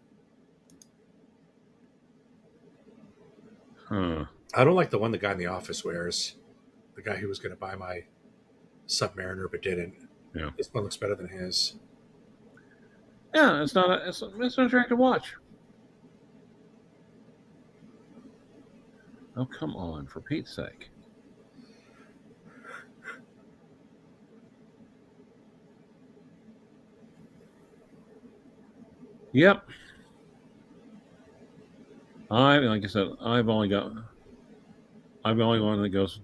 Huh. I don't like the one the guy in the office wears. The guy who was going to buy my Submariner but didn't. Yeah. This one looks better than his. Yeah, it's an attractive watch. Oh, come on, for Pete's sake. Yep. Like I said, I've only one that goes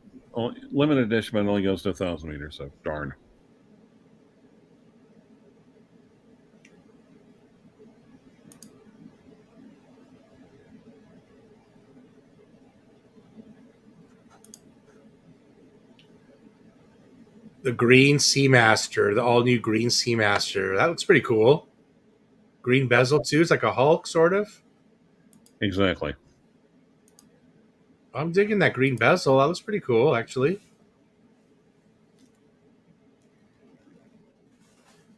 limited edition, but it only goes to 1,000 meters. So darn. The green Seamaster, the all new green Seamaster. That looks pretty cool. Green bezel too. It's like a Hulk sort of. Exactly. I'm digging that green bezel. That looks pretty cool, actually.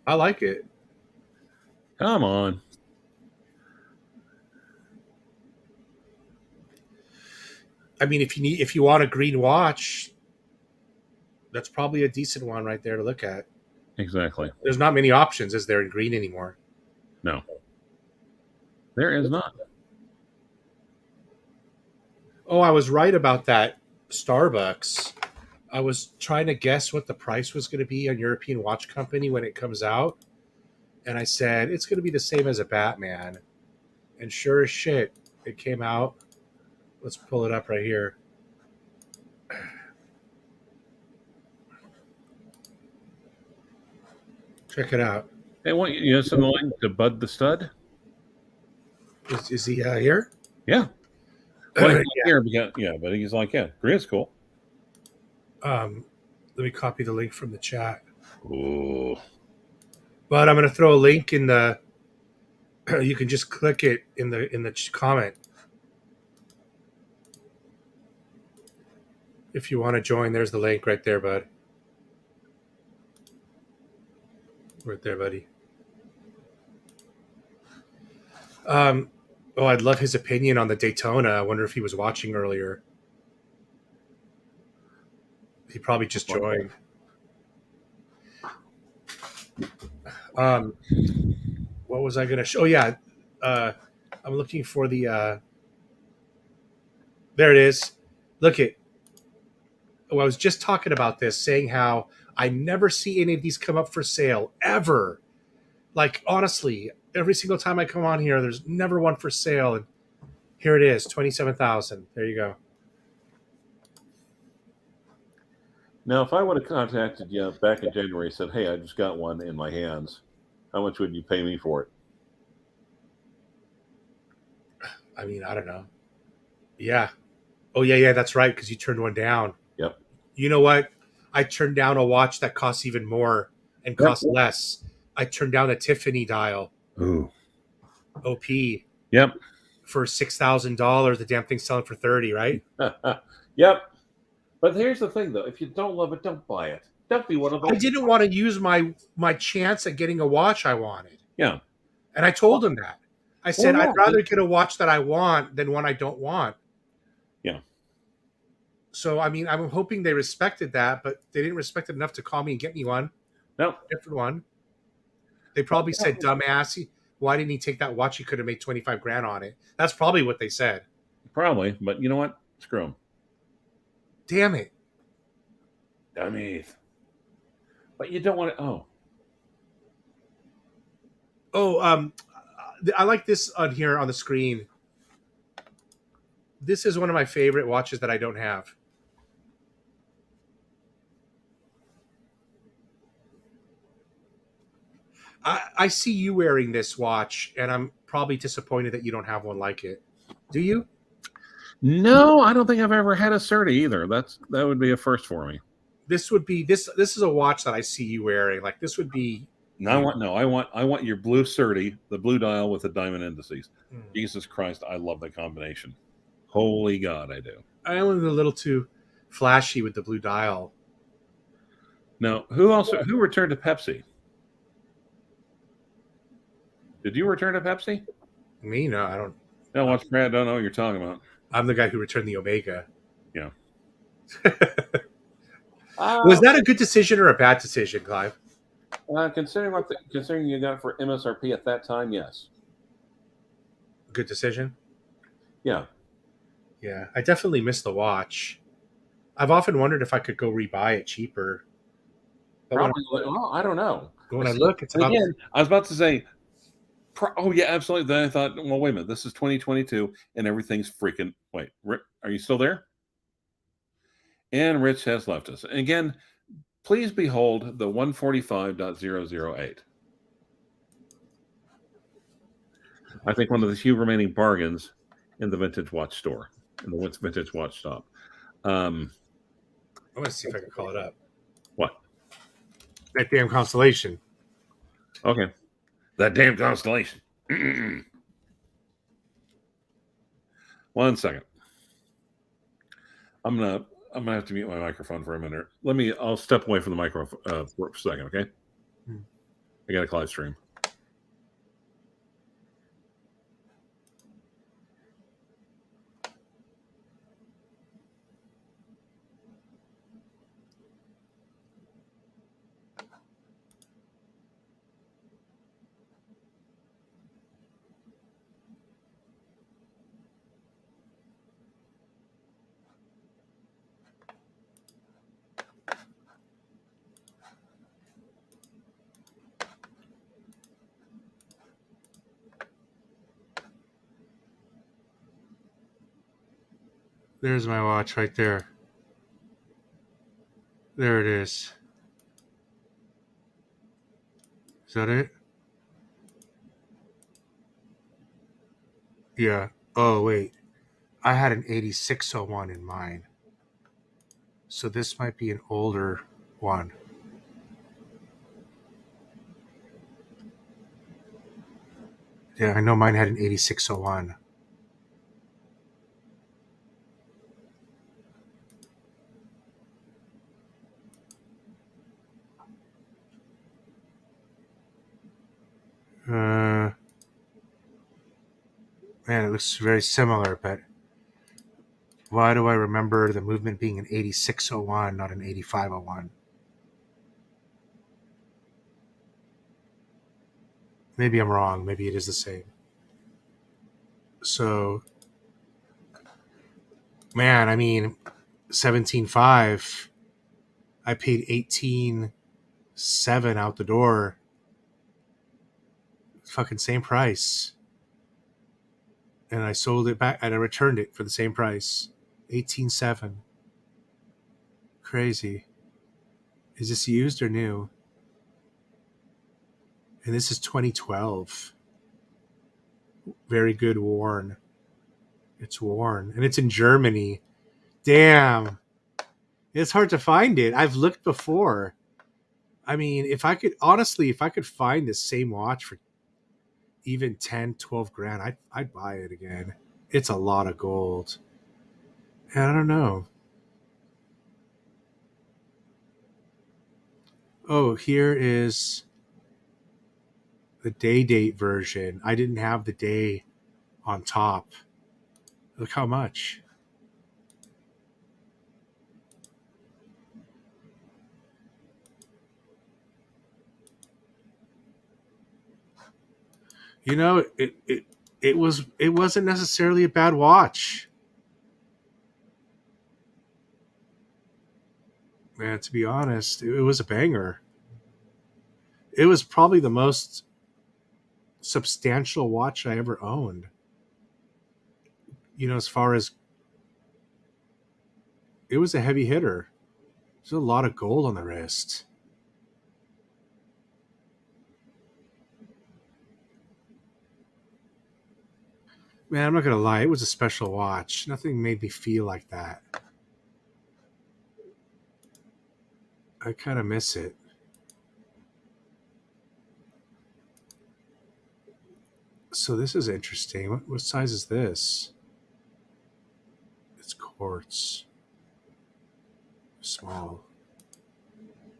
I like it. Come on. I mean, if you want a green watch, that's probably a decent one right there to look at. Exactly. There's not many options, is there, in green anymore? No. There is not. Oh, I was right about that Starbucks. I was trying to guess what the price was going to be on European Watch Company when it comes out. And I said, it's going to be the same as a Batman. And sure as shit, it came out. Let's pull it up right here. Check it out. Hey, what, you have something like to Bud the Stud? Is he here? Yeah. Well, he's not here because, but he's like, green's cool. Let me copy the link from the chat. Ooh. But I'm going to throw a link in the. You can just click it in the comment if you want to join. There's the link right there, bud. Right there, buddy. Oh, I'd love his opinion on the Daytona. I wonder if he was watching earlier. He probably just joined. What was I going to show? Oh, yeah. I'm looking for the. There it is. Look it. Oh, I was just talking about this, saying how I never see any of these come up for sale ever. Like, honestly, every single time I come on here, there's never one for sale. And here it is, $27,000. There you go. Now, if I would have contacted you back in January and said, hey, I just got one in my hands, how much would you pay me for it? I mean, I don't know. Yeah. Oh, yeah, that's right, because you turned one down. Yep. You know what? I turned down a watch that costs even more and costs less. I turned down a Tiffany dial. Ooh. OP. Yep. For $6,000. The damn thing's selling for $30,000, right? Yep. But here's the thing, though. If you don't love it, don't buy it. Don't be one of those. I didn't want to use my chance at getting a watch I wanted. Yeah. And I told him that. I said, I'd rather get a watch that I want than one I don't want. Yeah. So, I mean, I'm hoping they respected that, but they didn't respect it enough to call me and get me one. No. Different one. They probably said, dumbass, why didn't he take that watch? He could have made $25,000 on it. That's probably what they said. Probably, but you know what? Screw them. Damn it. Dummies. But you don't want to. I like this on here on the screen. This is one of my favorite watches that I don't have. I see you wearing this watch, and I'm probably disappointed that you don't have one like it. Do you? No, I don't think I've ever had a Certi either. That would be a first for me. This would be this is a watch that I see you wearing. Like, this would be. I want your blue Certi, the blue dial with the diamond indices. Jesus Christ, I love the combination. Holy God, I do. I am a little too flashy with the blue dial. Now, who returned to Pepsi? Did you return to Pepsi? Me? No, I don't. No, watch Brad. Don't know what you're talking about. I'm the guy who returned the Omega. Yeah. Was that a good decision or a bad decision, Clive? Considering you got it for MSRP at that time, yes. Good decision? Yeah. Yeah, I definitely missed the watch. I've often wondered if I could go rebuy it cheaper. But I don't know. When I look, it's about... Again, I was about to say, oh, yeah, absolutely. Then I thought, well, wait a minute. This is 2022, and everything's freaking... Wait, are you still there? And Rich has left us. And again, please behold the 145.008. I think one of the few remaining bargains in the vintage watch store, in the vintage watch shop. I'm going to see if I can call it up. What? That damn Constellation. Okay. That damn Constellation. 1 second. I'm gonna have to mute my microphone for a minute. I'll step away from the microphone for a second, okay? I got a CLYDE stream. There's my watch right there. There it is. Is that it? Yeah. Oh, wait. I had an 8601 in mine. So this might be an older one. Yeah, I know mine had an 8601. Man, it looks very similar, but why do I remember the movement being an 8601, not an 8501? Maybe I'm wrong. Maybe it is the same. So, man, I mean, 17.5, I paid 18.7 out the door. Fucking same price. And I sold it back and I returned it for the same price. 18.7. Crazy. Is this used or new? And this is 2012. Very good worn. It's worn. And it's in Germany. Damn. It's hard to find it. I've looked before. I mean, if I could find this same watch for even 10, 12 grand, I'd buy it again. It's a lot of gold. And I don't know. Oh, here is the day date version. I didn't have the day on top. Look how much. You know, it wasn't necessarily a bad watch. Man, to be honest, it was a banger. It was probably the most substantial watch I ever owned. You know, as far as it was a heavy hitter. There's a lot of gold on the wrist. Man, I'm not gonna lie, it was a special watch. Nothing made me feel like that. I kind of miss it. So this is interesting. What size is this? It's quartz. Small.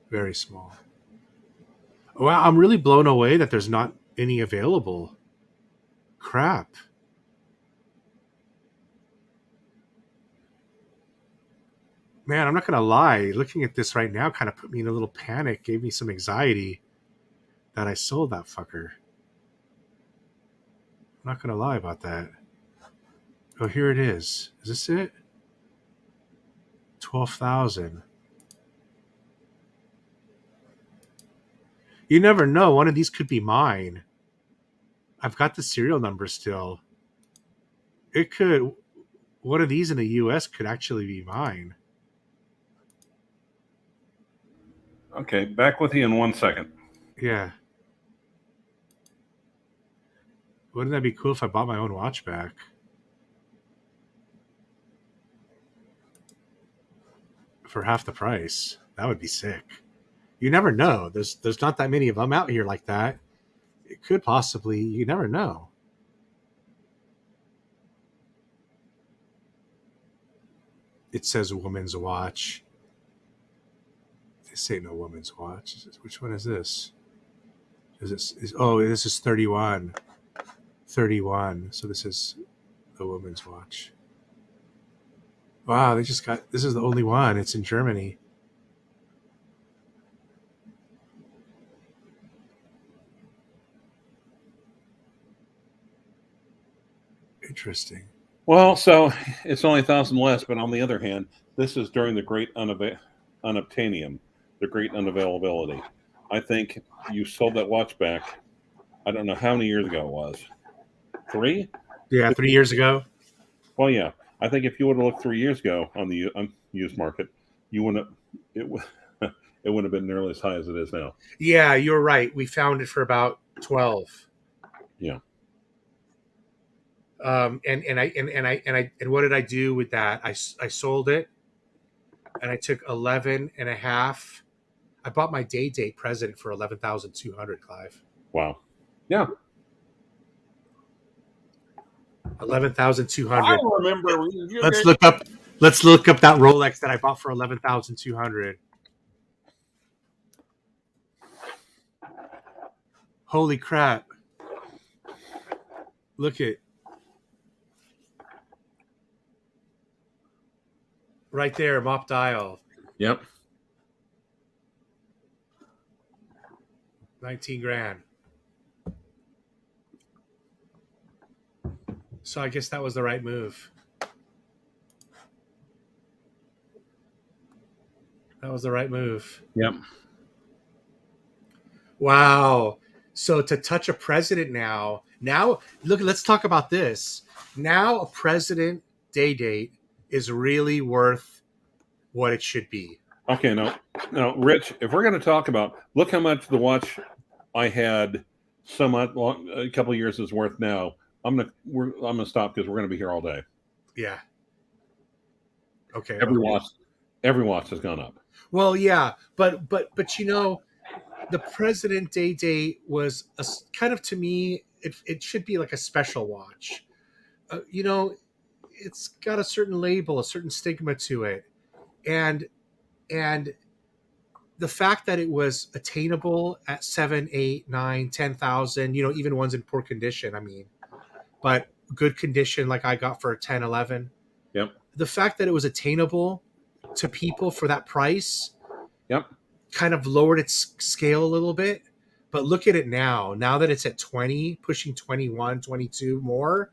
Very small. Wow, I'm really blown away that there's not any available. Crap. Man, I'm not gonna lie. Looking at this right now kind of put me in a little panic, gave me some anxiety that I sold that fucker. I'm not gonna lie about that. Oh, here it is. Is this it? 12,000. You never know. One of these could be mine. I've got the serial number still. It could. One of these in the U.S. could actually be mine. Okay, back with you in 1 second. Yeah. Wouldn't that be cool if I bought my own watch back? For half the price. That would be sick. You never know. There's not that many of them out here like that. It could possibly. You never know. It says woman's watch. This ain't no woman's watch. Which one is this? This is 31. 31. So this is the woman's watch. Wow, this is the only one. It's in Germany. Interesting. Well, so it's only 1,000 less, but on the other hand, this is during the great unobtainium, the great unavailability. I think you sold that watch back, I don't know how many years ago it was. 3? Yeah, 3 years ago. Well, yeah. I think if you would have looked 3 years ago on the used market, you wouldn't it wouldn't have been nearly as high as it is now. Yeah, you're right. We found it for about 12. Yeah. And what did I do with that? I sold it, and I took 11 and a half. I bought my day-date President for 11,200, Clive. Wow. Yeah. 11,200. I remember. Let's look up that Rolex that I bought for 11,200. Holy crap. Look at right there, mop dial. Yep. 19 grand. So I guess that was the right move. That was the right move. Yep. Wow. So to touch a president now look, let's talk about this. Now a president day date is really worth what it should be. Okay, now, Rich, if we're going to talk about, look how much the watch I had a couple of years is worth now. I'm gonna stop because we're gonna be here all day. Yeah. Okay. Every watch has gone up. Well, yeah, but you know, the President Day was kind of, to me, it should be like a special watch. You know, it's got a certain label, a certain stigma to it, and the fact that it was attainable at 7, 8, 9, 10,000, you know, even ones in poor condition. I mean, but good condition, like I got for a 10, 11. Yep. The fact that it was attainable to people for that price. Yep. Kind of lowered its scale a little bit. But look at it now that it's at 20, pushing 21, 22 more.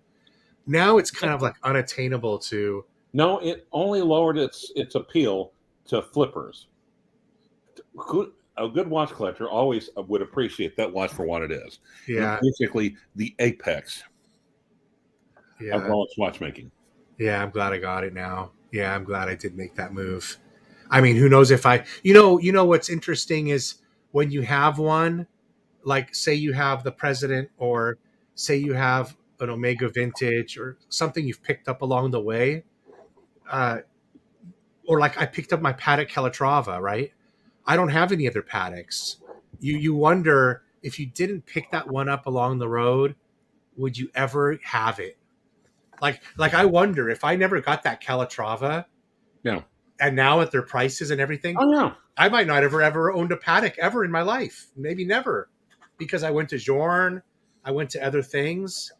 Now it's kind of like unattainable to. No, it only lowered its appeal to flippers. A good watch collector always would appreciate that watch for what it is. Yeah. It's basically the apex of Rolex watchmaking. Yeah, I'm glad I got it now. Yeah, I'm glad I did make that move. I mean, who knows if you know what's interesting is when you have one, like say you have the President, or say you have an Omega Vintage or something you've picked up along the way, or like I picked up my Patek Calatrava, right? I don't have any other Pateks. You wonder, if you didn't pick that one up along the road, would you ever have it? Like I wonder if I never got that Calatrava. Yeah. And now at their prices and everything, oh yeah, I might not have ever owned a Patek ever in my life. Maybe never, because I went to Journe, I went to other things.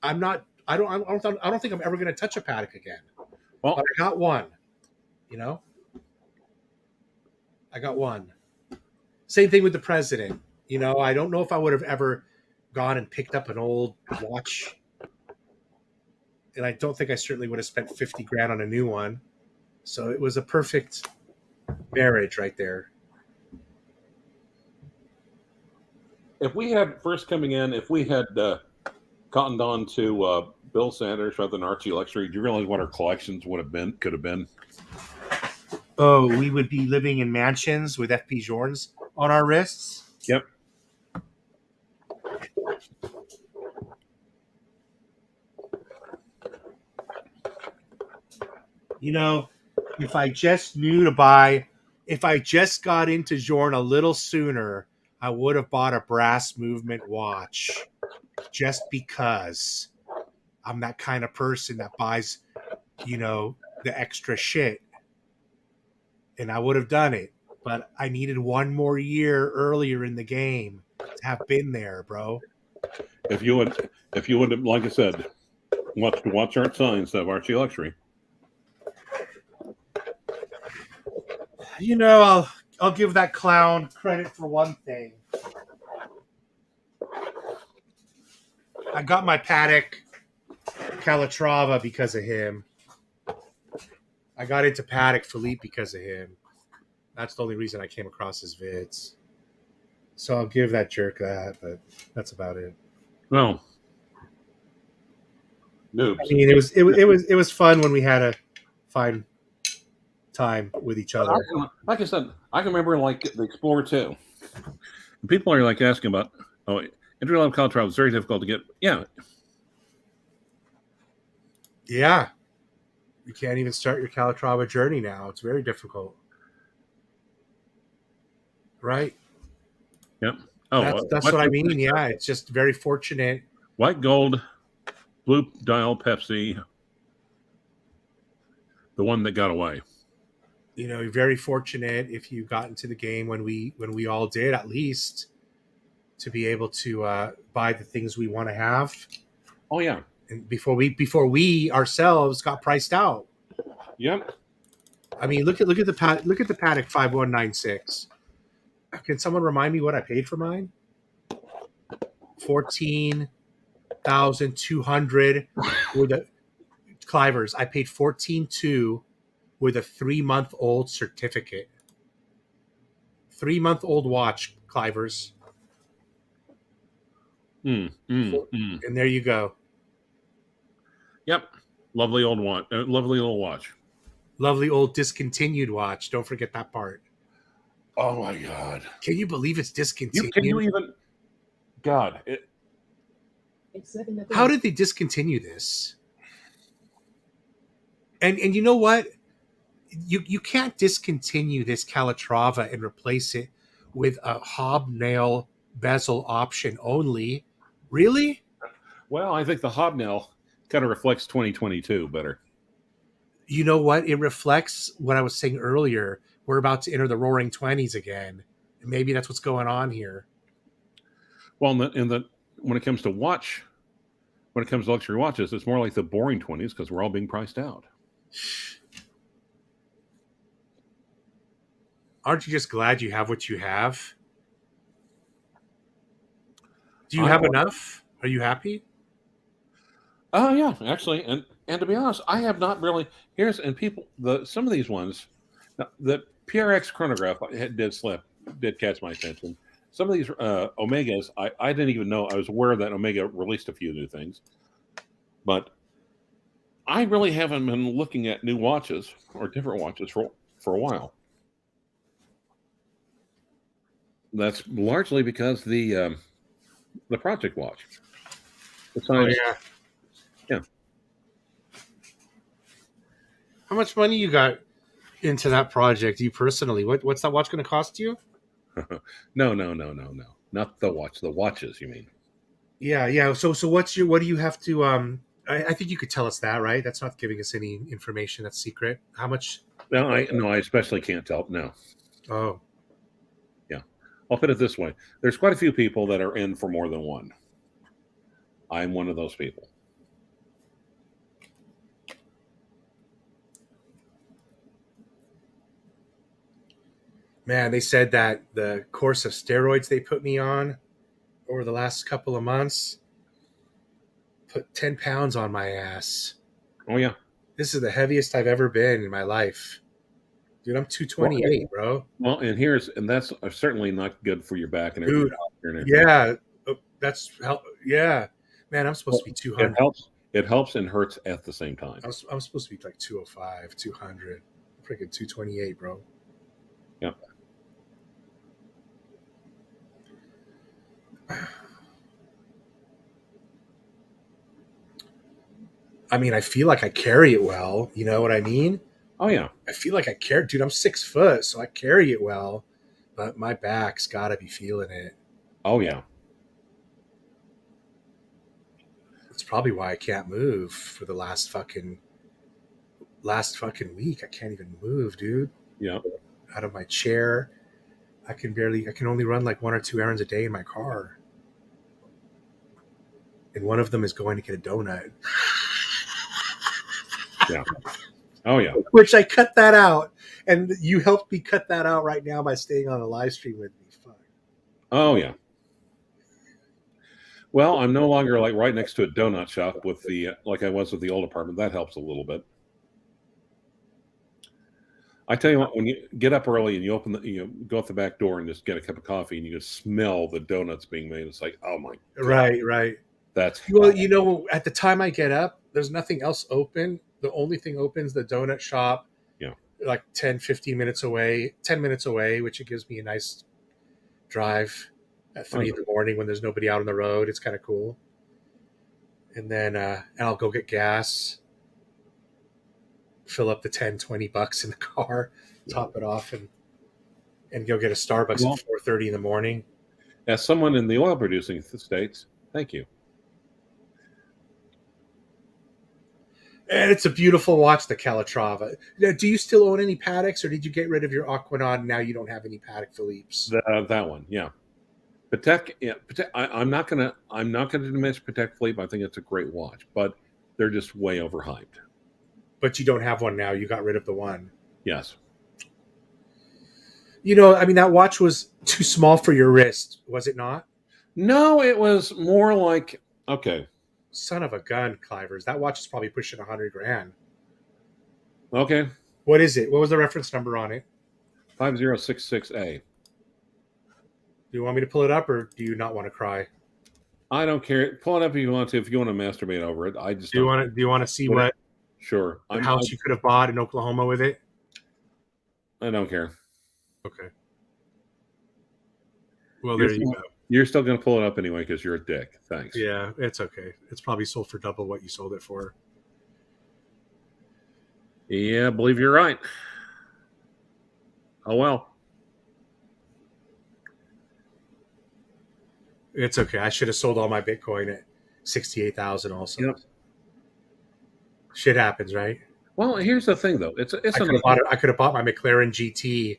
I don't think I'm ever going to touch a Patek again. Well, but I got one. You know, I got one. Same thing with the President. You know, I don't know if I would have ever gone and picked up an old watch, and I don't think I certainly would have spent 50 grand on a new one. So it was a perfect marriage right there. If we had cottoned on to Bill Sanders rather than Archie Luxury, do you realize what our collections could have been? Oh, we would be living in mansions with FP Journes on our wrists. Yep. You know, if I just got into Journe a little sooner, I would have bought a brass movement watch just because I'm that kind of person that buys, the extra shit. And I would have done it. But I needed one more year earlier in the game to have been there, bro. If you would, like I said, watch art signs of Archie Luxury. I'll give that clown credit for one thing. I got my Patek Calatrava because of him. I got into Patek Philippe because of him. That's the only reason I came across his vids. So I'll give that jerk that, but that's about it. No. Noobs. I mean, it was fun when we had a fine time with each other. Like I said, I can remember like the Explorer 2. People are like asking about, entry level Calatrava is very difficult to get. Yeah. Yeah. You can't even start your Calatrava journey now. It's very difficult. Right? Yep. Oh, that's what I mean. Yeah, it's just very fortunate. White gold, blue dial Pepsi, the one that got away. You're very fortunate if you got into the game when we all did, at least, to be able to buy the things we want to have. Oh yeah. And before we ourselves got priced out. Yep. I mean, look at the Patek 5196. Can someone remind me what I paid for mine? 14,200 with the Clivers. I paid 14,200 with a 3-month-old certificate. 3-month-old watch, Clivers. And there you go. Yep. Lovely old watch. Lovely little watch. Lovely old discontinued watch. Don't forget that part. Oh my God! Can you believe it's discontinued? Can you even? God! How did they discontinue this? And you know what? You can't discontinue this Calatrava and replace it with a hobnail bezel option only. Really? Well, I think the hobnail kind of reflects 2022 better. You know what? It reflects what I was saying earlier. We're about to enter the roaring 20s again. And maybe that's what's going on here. Well, when it comes to luxury watches, it's more like the boring 20s because we're all being priced out. Aren't you just glad you have what you have? Do you have enough? Are you happy? Oh yeah, actually, and to be honest, I have not really. Some of these ones, the PRX chronograph did catch my attention. Some of these Omegas, I didn't even know. I was aware that Omega released a few new things, but I really haven't been looking at new watches or different watches for a while. That's largely because the project watch. Oh yeah. Yeah. How much money you got into that project, you personally? What's that watch going to cost you? No. Not the watch. The watches, you mean? Yeah. So what do you have to I think you could tell us that, right? That's not giving us any information that's secret. How much? No, I especially can't tell. No. Oh. Yeah. I'll put it this way. There's quite a few people that are in for more than one. I'm one of those people. Man, they said that the course of steroids they put me on over the last couple of months put 10 pounds on my ass. Oh, yeah. This is the heaviest I've ever been in my life. Dude, I'm 228, bro. Well, and that's certainly not good for your back and everything. Dude, yeah. Yeah. Man, I'm supposed to be 200. It helps and hurts at the same time. I'm supposed to be like 205, 200. I'm freaking 228, bro. Yeah. I mean, I feel like I carry it well. You know what I mean? Oh, yeah. I feel like I carry, dude, I'm 6 foot, so I carry it well. but my back's got to be feeling it. Oh yeah. It's probably why I can't move for the last fucking week. I can't even move, dude. Yeah. Out of my chair. I can only run like 1 or 2 errands a day in my car. And one of them is going to get a donut. Yeah. Oh yeah. Which I cut that out. And you helped me cut that out right now by staying on a live stream with me. Fuck. Oh yeah. Well, I'm no longer like right next to a donut shop with the like I was with the old apartment. That helps a little bit. I tell you what, when you get up early and you go out the back door and just get a cup of coffee and you just smell the donuts being made, it's like, oh my God. Right. That's well, you know, at the time I get up, there's nothing else open. The only thing open is the donut shop. Yeah. Like 10 minutes away, which it gives me a nice drive at 3 in the morning when there's nobody out on the road. It's kind of cool. And then and I'll go get gas, fill up the $10-20 in the car, top it off, and go get a Starbucks at 4:30 in the morning. As someone in the oil producing states, thank you. And it's a beautiful watch, the Calatrava. Now, do you still own any Pateks, or did you get rid of your Aquanaut and now you don't have any Patek Philippe's? That one, yeah. Patek, yeah. Patek, I'm not gonna diminish Patek Philippe. I think it's a great watch, but they're just way overhyped. But you don't have one now. You got rid of the one. Yes. You know, I mean, that watch was too small for your wrist, was it not? No, it was more like, okay. Son of a gun, Clivers. That watch is probably pushing $100,000. Okay. What is it? What was the reference number on it? 5066A. Do you want me to pull it up, or do you not want to cry? I don't care. Pull it up if you want to. If you want to masturbate over it, I just. Do you want to see what? Sure. The house you could have bought in Oklahoma with it? I don't care. Okay. Well, there you go. You're still going to pull it up anyway because you're a dick. Thanks. Yeah, it's okay. It's probably sold for double what you sold it for. Yeah, I believe you're right. Oh, well. It's okay. I should have sold all my Bitcoin at 68,000 also. Yep. Shit happens, right? Well, here's the thing, though. I could have bought my McLaren GT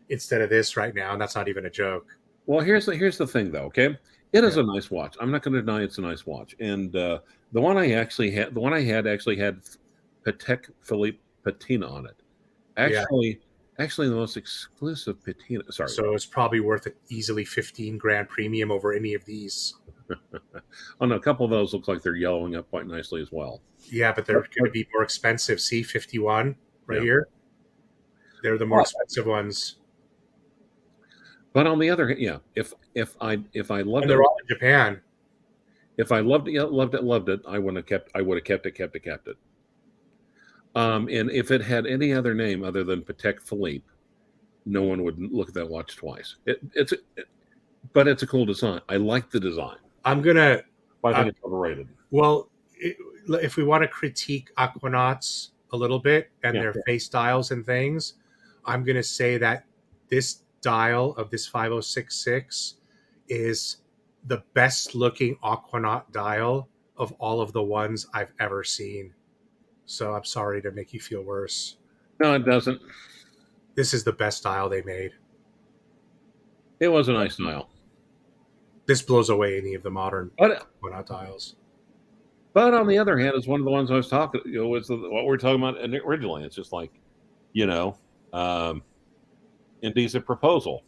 instead of this right now, and that's not even a joke. Well, here's the thing, though. Okay, it is a nice watch. I'm not going to deny it's a nice watch. And the one I had actually had Patek Philippe patina on it. Actually, the most exclusive patina. Sorry. So it's probably worth an easily $15,000 premium over any of these. Oh no, a couple of those look like they're yellowing up quite nicely as well. Yeah, but they're going to be more expensive. See, 51 here. They're the more expensive ones. But on the other hand, yeah, if I loved it, they're all in Japan. If I loved it, I would have kept it. And if it had any other name other than Patek Philippe, no one would look at that watch twice. But it's a cool design. I like the design. I think it's overrated. Well, if we want to critique Aquanauts a little bit and their face dials and things, I'm going to say that this dial of this 5066 is the best looking Aquanaut dial of all of the ones I've ever seen. So I'm sorry to make you feel worse. No, it doesn't. This is the best dial they made. It was a nice dial. This blows away any of the modern Aquanaut dials. But on the other hand, it's one of the ones I was talking. Was what we were talking about originally. It's just like, indecent proposal.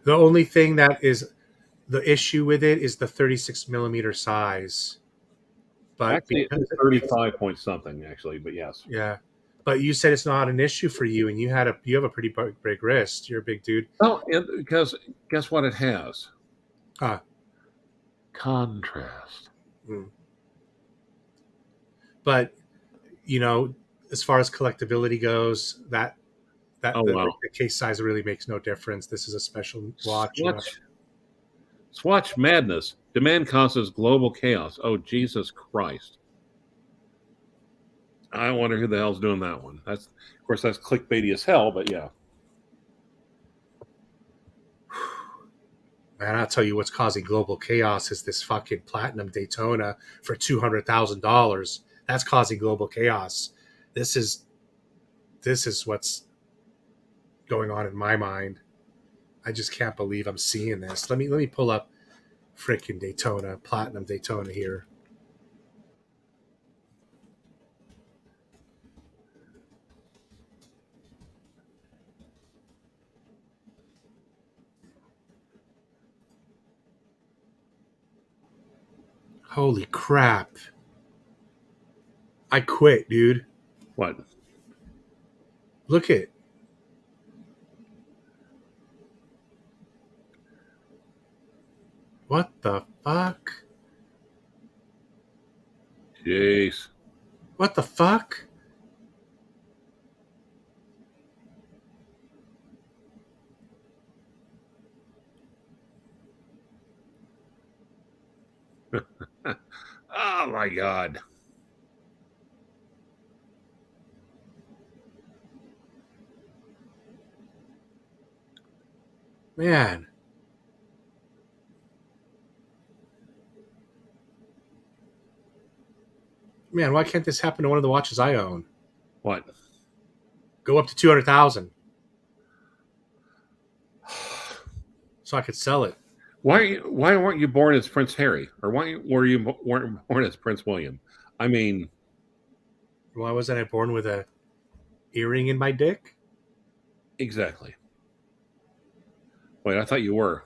The only thing that is the issue with it is the 36 millimeter size. But actually, it's 35 point something, actually. But yes, yeah. But you said it's not an issue for you, and you have a pretty big wrist. You're a big dude. Oh, because guess what? It has contrast. But as far as collectability goes, the case size really makes no difference. This is a special watch. Swatch madness. Demand causes global chaos. Oh, Jesus Christ. I wonder who the hell's doing that one. Of course, that's clickbaity as hell, but yeah. Man, I'll tell you what's causing global chaos is this fucking platinum Daytona for $200,000. That's causing global chaos. This is what's going on in my mind. I just can't believe I'm seeing this. Let me pull up freaking Daytona, platinum Daytona here. Holy crap. I quit, dude. What? Look it. What the fuck? Jeez. What the fuck? Oh my God. Man. Man, why can't this happen to one of the watches I own? What? Go up to 200,000 so I could sell it. Why weren't you born as Prince Harry, or why were you weren't born as Prince William? I mean, Why wasn't I born with a earring in my dick? exactly. Wait, I thought you were.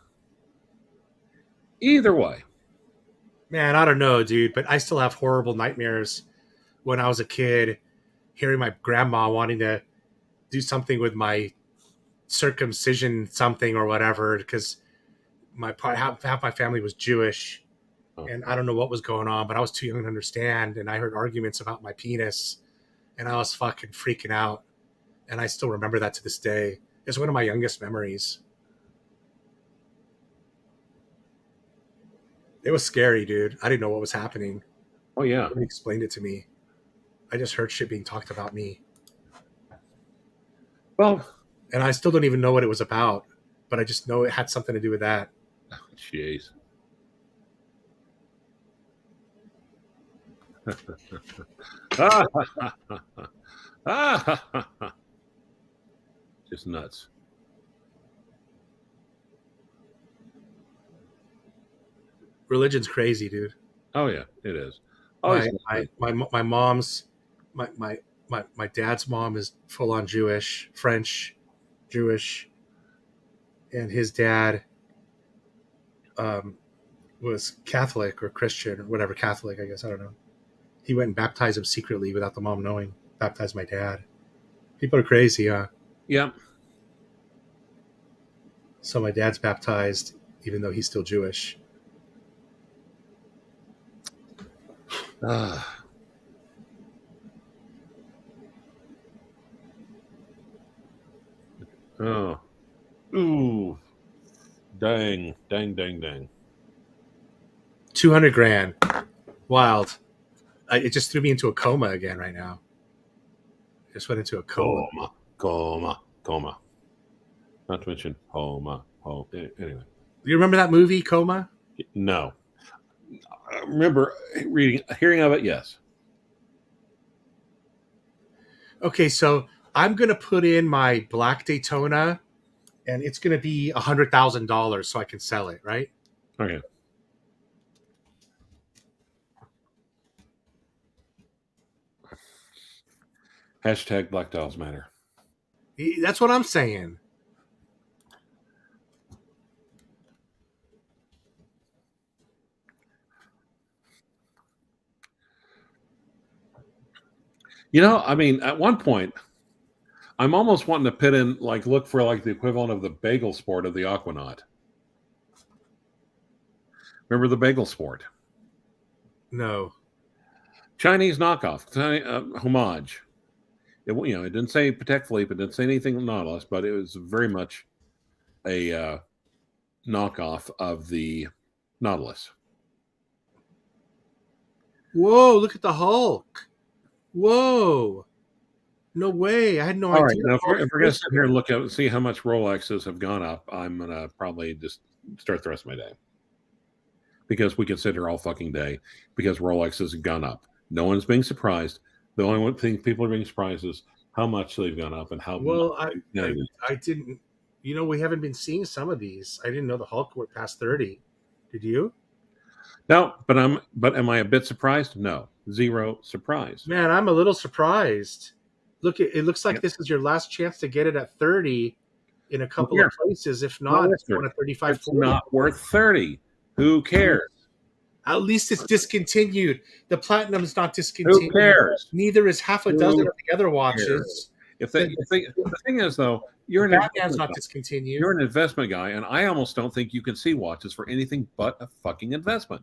Either way. Man, I don't know, dude, but I still have horrible nightmares when I was a kid, hearing my grandma wanting to do something with my circumcision something or whatever, because half my family was Jewish, Oh. and I don't know what was going on, but I was too young to understand, and I heard arguments about my penis, and I was fucking freaking out, and I still remember that to this day. It's one of my youngest memories. It was scary, dude. I didn't know what was happening. Oh yeah. Nobody explained it to me. I just heard shit being talked about me. Well, And I still don't even know what it was about, but I just know it had something to do with that. jeez. Just nuts. Religion's crazy, dude. Oh yeah, it is. My mom's my dad's mom is full on Jewish, French, Jewish, and his dad was Catholic or Christian or whatever, Catholic, I guess. I don't know. He went and baptized him secretly without the mom knowing. Baptized my dad. People are crazy, huh? Yeah. So my dad's baptized, even though he's still Jewish. Oh. Ooh. Dang. 200 grand. Wild. It just threw me into a coma again right now. I just went into a coma. Coma. Not to mention Homa. Anyway. Do you remember that movie, Coma? No. I remember hearing of it, yes. Okay, so I'm going to put in my black Daytona, and it's going to be $100,000 so I can sell it, right? Okay. Hashtag Black Dolls Matter. That's what I'm saying. You know, I mean, at one point, I'm almost wanting to put in, look for the equivalent of the bagel sport of the Aquanaut. Remember the bagel sport? No. Chinese knockoff, homage. It didn't say Patek Philippe, it didn't say anything Nautilus, but it was very much a knockoff of the Nautilus. Whoa, look at the Hulk. Whoa. No way. I had no All right, idea. now if we're going to sit here and look at see how much Rolexes have gone up, I'm going to probably just start the rest of my day. Because we could sit here all fucking day because Rolexes have gone up. No one's being surprised. The only one thing people are being surprised is how much they've gone up and how Well, much I didn't. You know, we haven't been seeing some of these. I didn't know the Hulk went past 30. Did you? No, but am I a bit surprised? No. Zero surprise. Man, I'm a little surprised. Look, it looks like Yep. this is your last chance to get it at 30 in a couple Here. of places. If not, it's going at 35, It's 40. not worth 30. Who cares? At least it's discontinued. The platinum's not discontinued. Who cares? Neither is half a Who dozen of the other watches. The thing is, though, you're Batman's not discontinued. You're an investment guy, and I almost don't think you can see watches for anything but a fucking investment.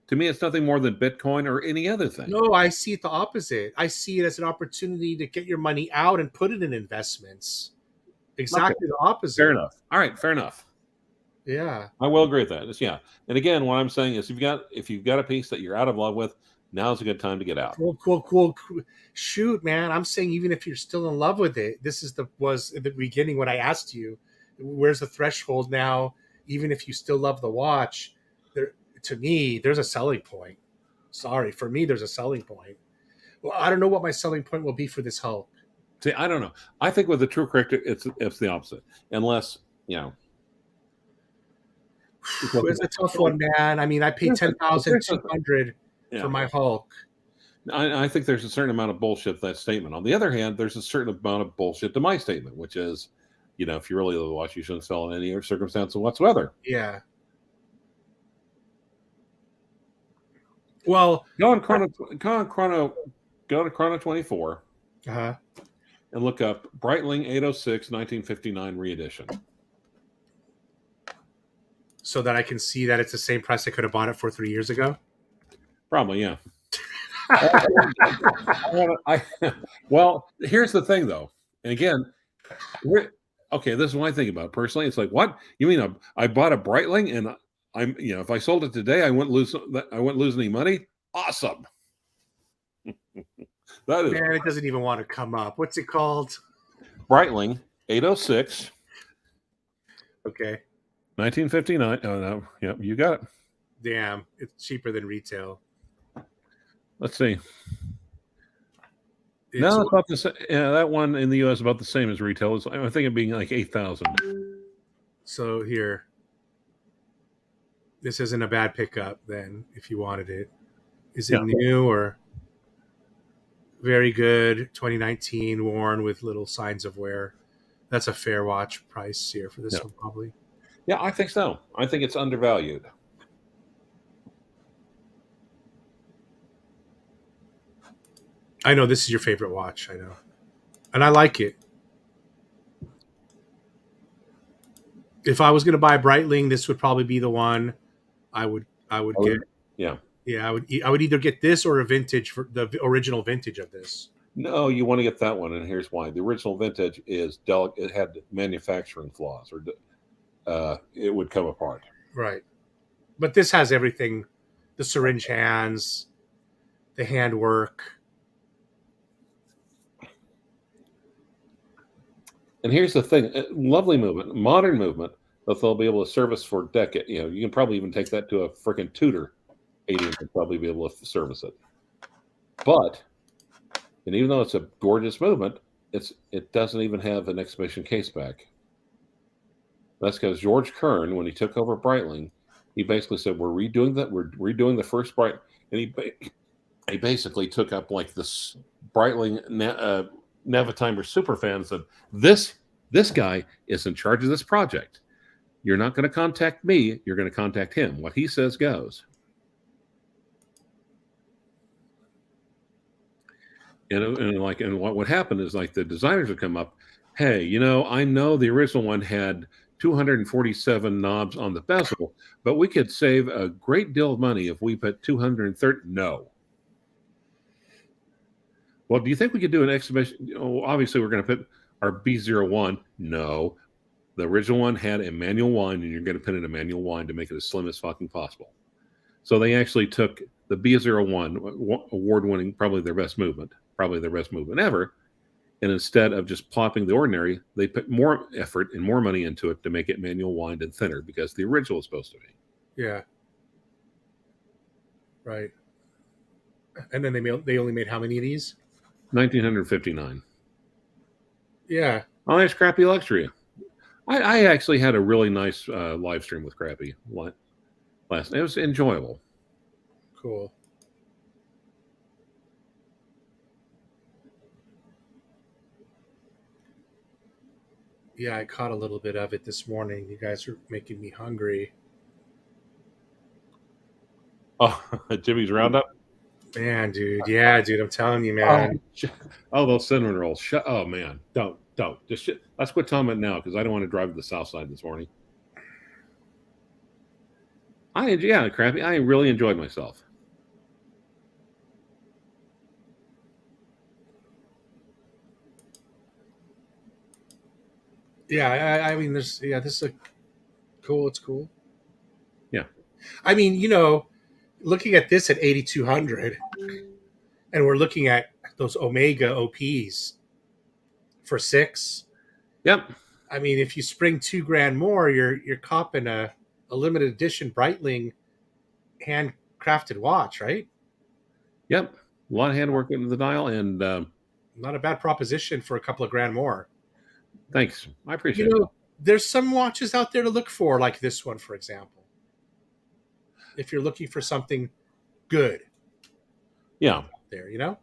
To me, it's nothing more than Bitcoin or any other thing. No, I see it the opposite. I see it as an opportunity to get your money out and put it in investments. Exactly the opposite. Fair enough. All right, fair enough. Yeah, I will agree with that. Yeah, and again, what I'm saying is, if you've got a piece that you're out of love with, now's a good time to get out. Cool. Shoot, man, I'm saying even if you're still in love with it, this was at the beginning when I asked you, where's the threshold now? Even if you still love the watch, to me, there's a selling point. Sorry, for me, there's a selling point. Well, I don't know what my selling point will be for this Hulk. See, I don't know. I think with the true corrector, it's the opposite. Unless, It's a tough one, man. I mean, I paid $10,200 for my Hulk. I think there's a certain amount of bullshit to that statement. On the other hand, there's a certain amount of bullshit to my statement, which is, if you really love the watch, you shouldn't sell in any other circumstance whatsoever. Yeah. Well, go to Chrono 24 and look up Breitling 806 1959 reedition. So that I can see that it's the same price I could have bought it for 3 years ago? Probably, yeah. Well, here's the thing, though. And again, this is what I think about it personally. It's like, what? You mean I bought a Breitling and if I sold it today, I wouldn't lose any money? Awesome. That is. Man, it doesn't even want to come up. What's it called? Breitling 806. Okay. 1959. Oh no. Yep, you got it. Damn, it's cheaper than retail. Let's see. It's about the same. Yeah, that one in the U.S. is about the same as retail. I think it being like 8,000. So here, this isn't a bad pickup. Then, if you wanted it, is it new or very good? 2019, worn with little signs of wear. That's a fair watch price here for this one, probably. Yeah, I think so. I think it's undervalued. I know this is your favorite watch. I know, and I like it. If I was going to buy a Breitling, this would probably be the one I would get. Yeah. I would either get this or a vintage for the original vintage of this. No, you want to get that one, and here's why: the original vintage is delicate. It had manufacturing flaws, or it would come apart. Right, but this has everything: the syringe hands, the handwork. And here's the thing: lovely movement, modern movement that they'll be able to service for decades. You can probably even take that to a freaking Tudor 80 and probably be able to service it. But, and even though it's a gorgeous movement, it doesn't even have an exhibition case back. That's because George Kern, when he took over Breitling, he basically said, we're redoing the first Breitling. And he basically took up like this Breitling Navitimer superfan, said, this guy is in charge of this project. You're not going to contact me. You're going to contact him. What he says goes. And what would happen is like the designers would come up, hey, I know the original one had 247 knobs on the bezel, but we could save a great deal of money if we put 230. No. Well, do you think we could do an exhibition? Oh, obviously, we're going to put our B01. No. The original one had a manual wind, and you're going to put in a manual wind to make it as slim as fucking possible. So they actually took the B01, award-winning, probably their best movement, probably their best movement ever. And instead of just plopping the ordinary, they put more effort and more money into it to make it manual wind and thinner because the original is supposed to be. Yeah. Right. And then they only made how many of these? 1959. Yeah. Oh, that's Crappy Luxury. I actually had a really nice live stream with Crappy last night. It was enjoyable. Cool. Yeah, I caught a little bit of it this morning. You guys are making me hungry. Oh, Jimmy's Roundup? Man, dude. Yeah, dude. I'm telling you, man. Oh, those cinnamon rolls. Oh, man. Don't. Just let's quit talking about it now because I don't want to drive to the south side this morning. Crappy. I really enjoyed myself. Yeah, I mean, this is cool. It's cool. Yeah. I mean, looking at this at 8,200, and we're looking at those Omega OPs for 6. Yep. I mean, if you spring $2,000 more, you're copping a limited edition Breitling handcrafted watch, right? Yep. A lot of handwork into the dial, and not a bad proposition for a couple of grand more. Thanks. I appreciate it. There's some watches out there to look for, like this one, for example. If you're looking for something good. Yeah. There,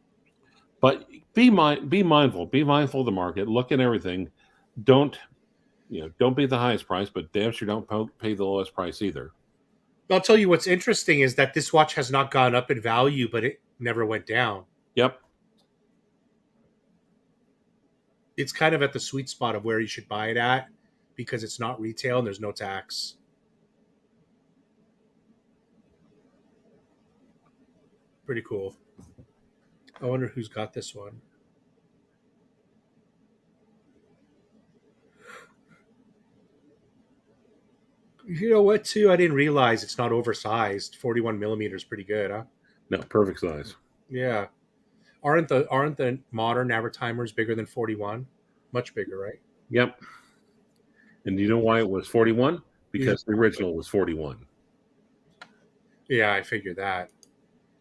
But be mindful. Be mindful of the market. Look at everything. Don't be the highest price, but damn sure don't pay the lowest price either. I'll tell you what's interesting is that this watch has not gone up in value, but it never went down. Yep. It's kind of at the sweet spot of where you should buy it at because it's not retail and there's no tax. Pretty cool. I wonder who's got this one. You know what, too? I didn't realize it's not oversized. 41 millimeters, pretty good, huh? No, perfect size. Yeah. Aren't the modern Navratimers bigger than 41? Much bigger, right? Yep. And you know why it was 41? Because the original was 41. Yeah, I figured that.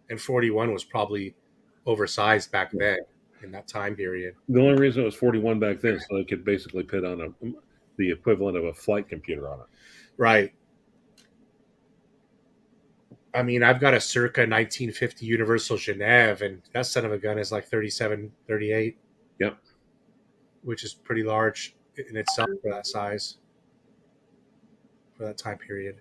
And 41 was probably oversized back then in that time period. The only reason it was 41 back then is so they could basically put on the equivalent of a flight computer on it. Right. I mean, I've got a circa 1950 Universal Genève, and that son of a gun is like 37, 38. Yep. Which is pretty large in itself for that size, for that time period.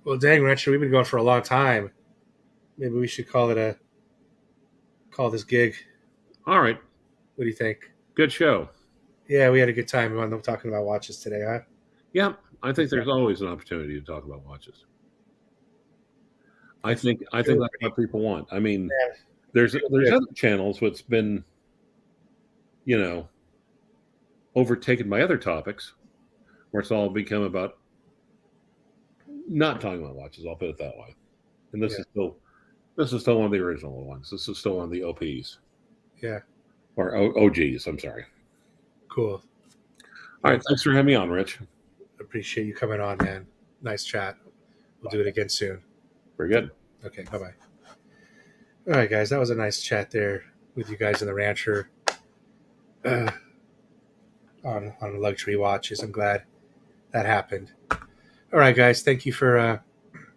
Well, dang, Rancher, we've been going for a long time. Maybe we should call this gig. All right. What do you think? Good show. Yeah, we had a good time talking about watches today, huh? Yeah, I think there's always an opportunity to talk about watches. I think that's what people want. I mean, there's other channels what's been, overtaken by other topics, where it's all become about not talking about watches. I'll put it that way. And this is still one of the original ones. This is still one of the OPs. Yeah. Or OGs. I'm sorry. Cool. All right. Thanks for having me on, Rich. Appreciate you coming on, man. Nice chat. We'll do it again soon. Very good. Okay. Bye-bye. All right, guys. That was a nice chat there with you guys in the Rancher on luxury watches. I'm glad that happened. All right, guys. Thank you for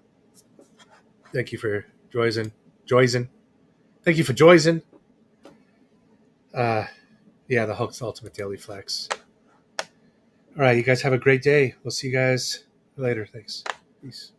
joining. Thank you for joining. Yeah, the Hulk's Ultimate Daily Flex. All right, you guys have a great day. We'll see you guys later. Thanks. Peace.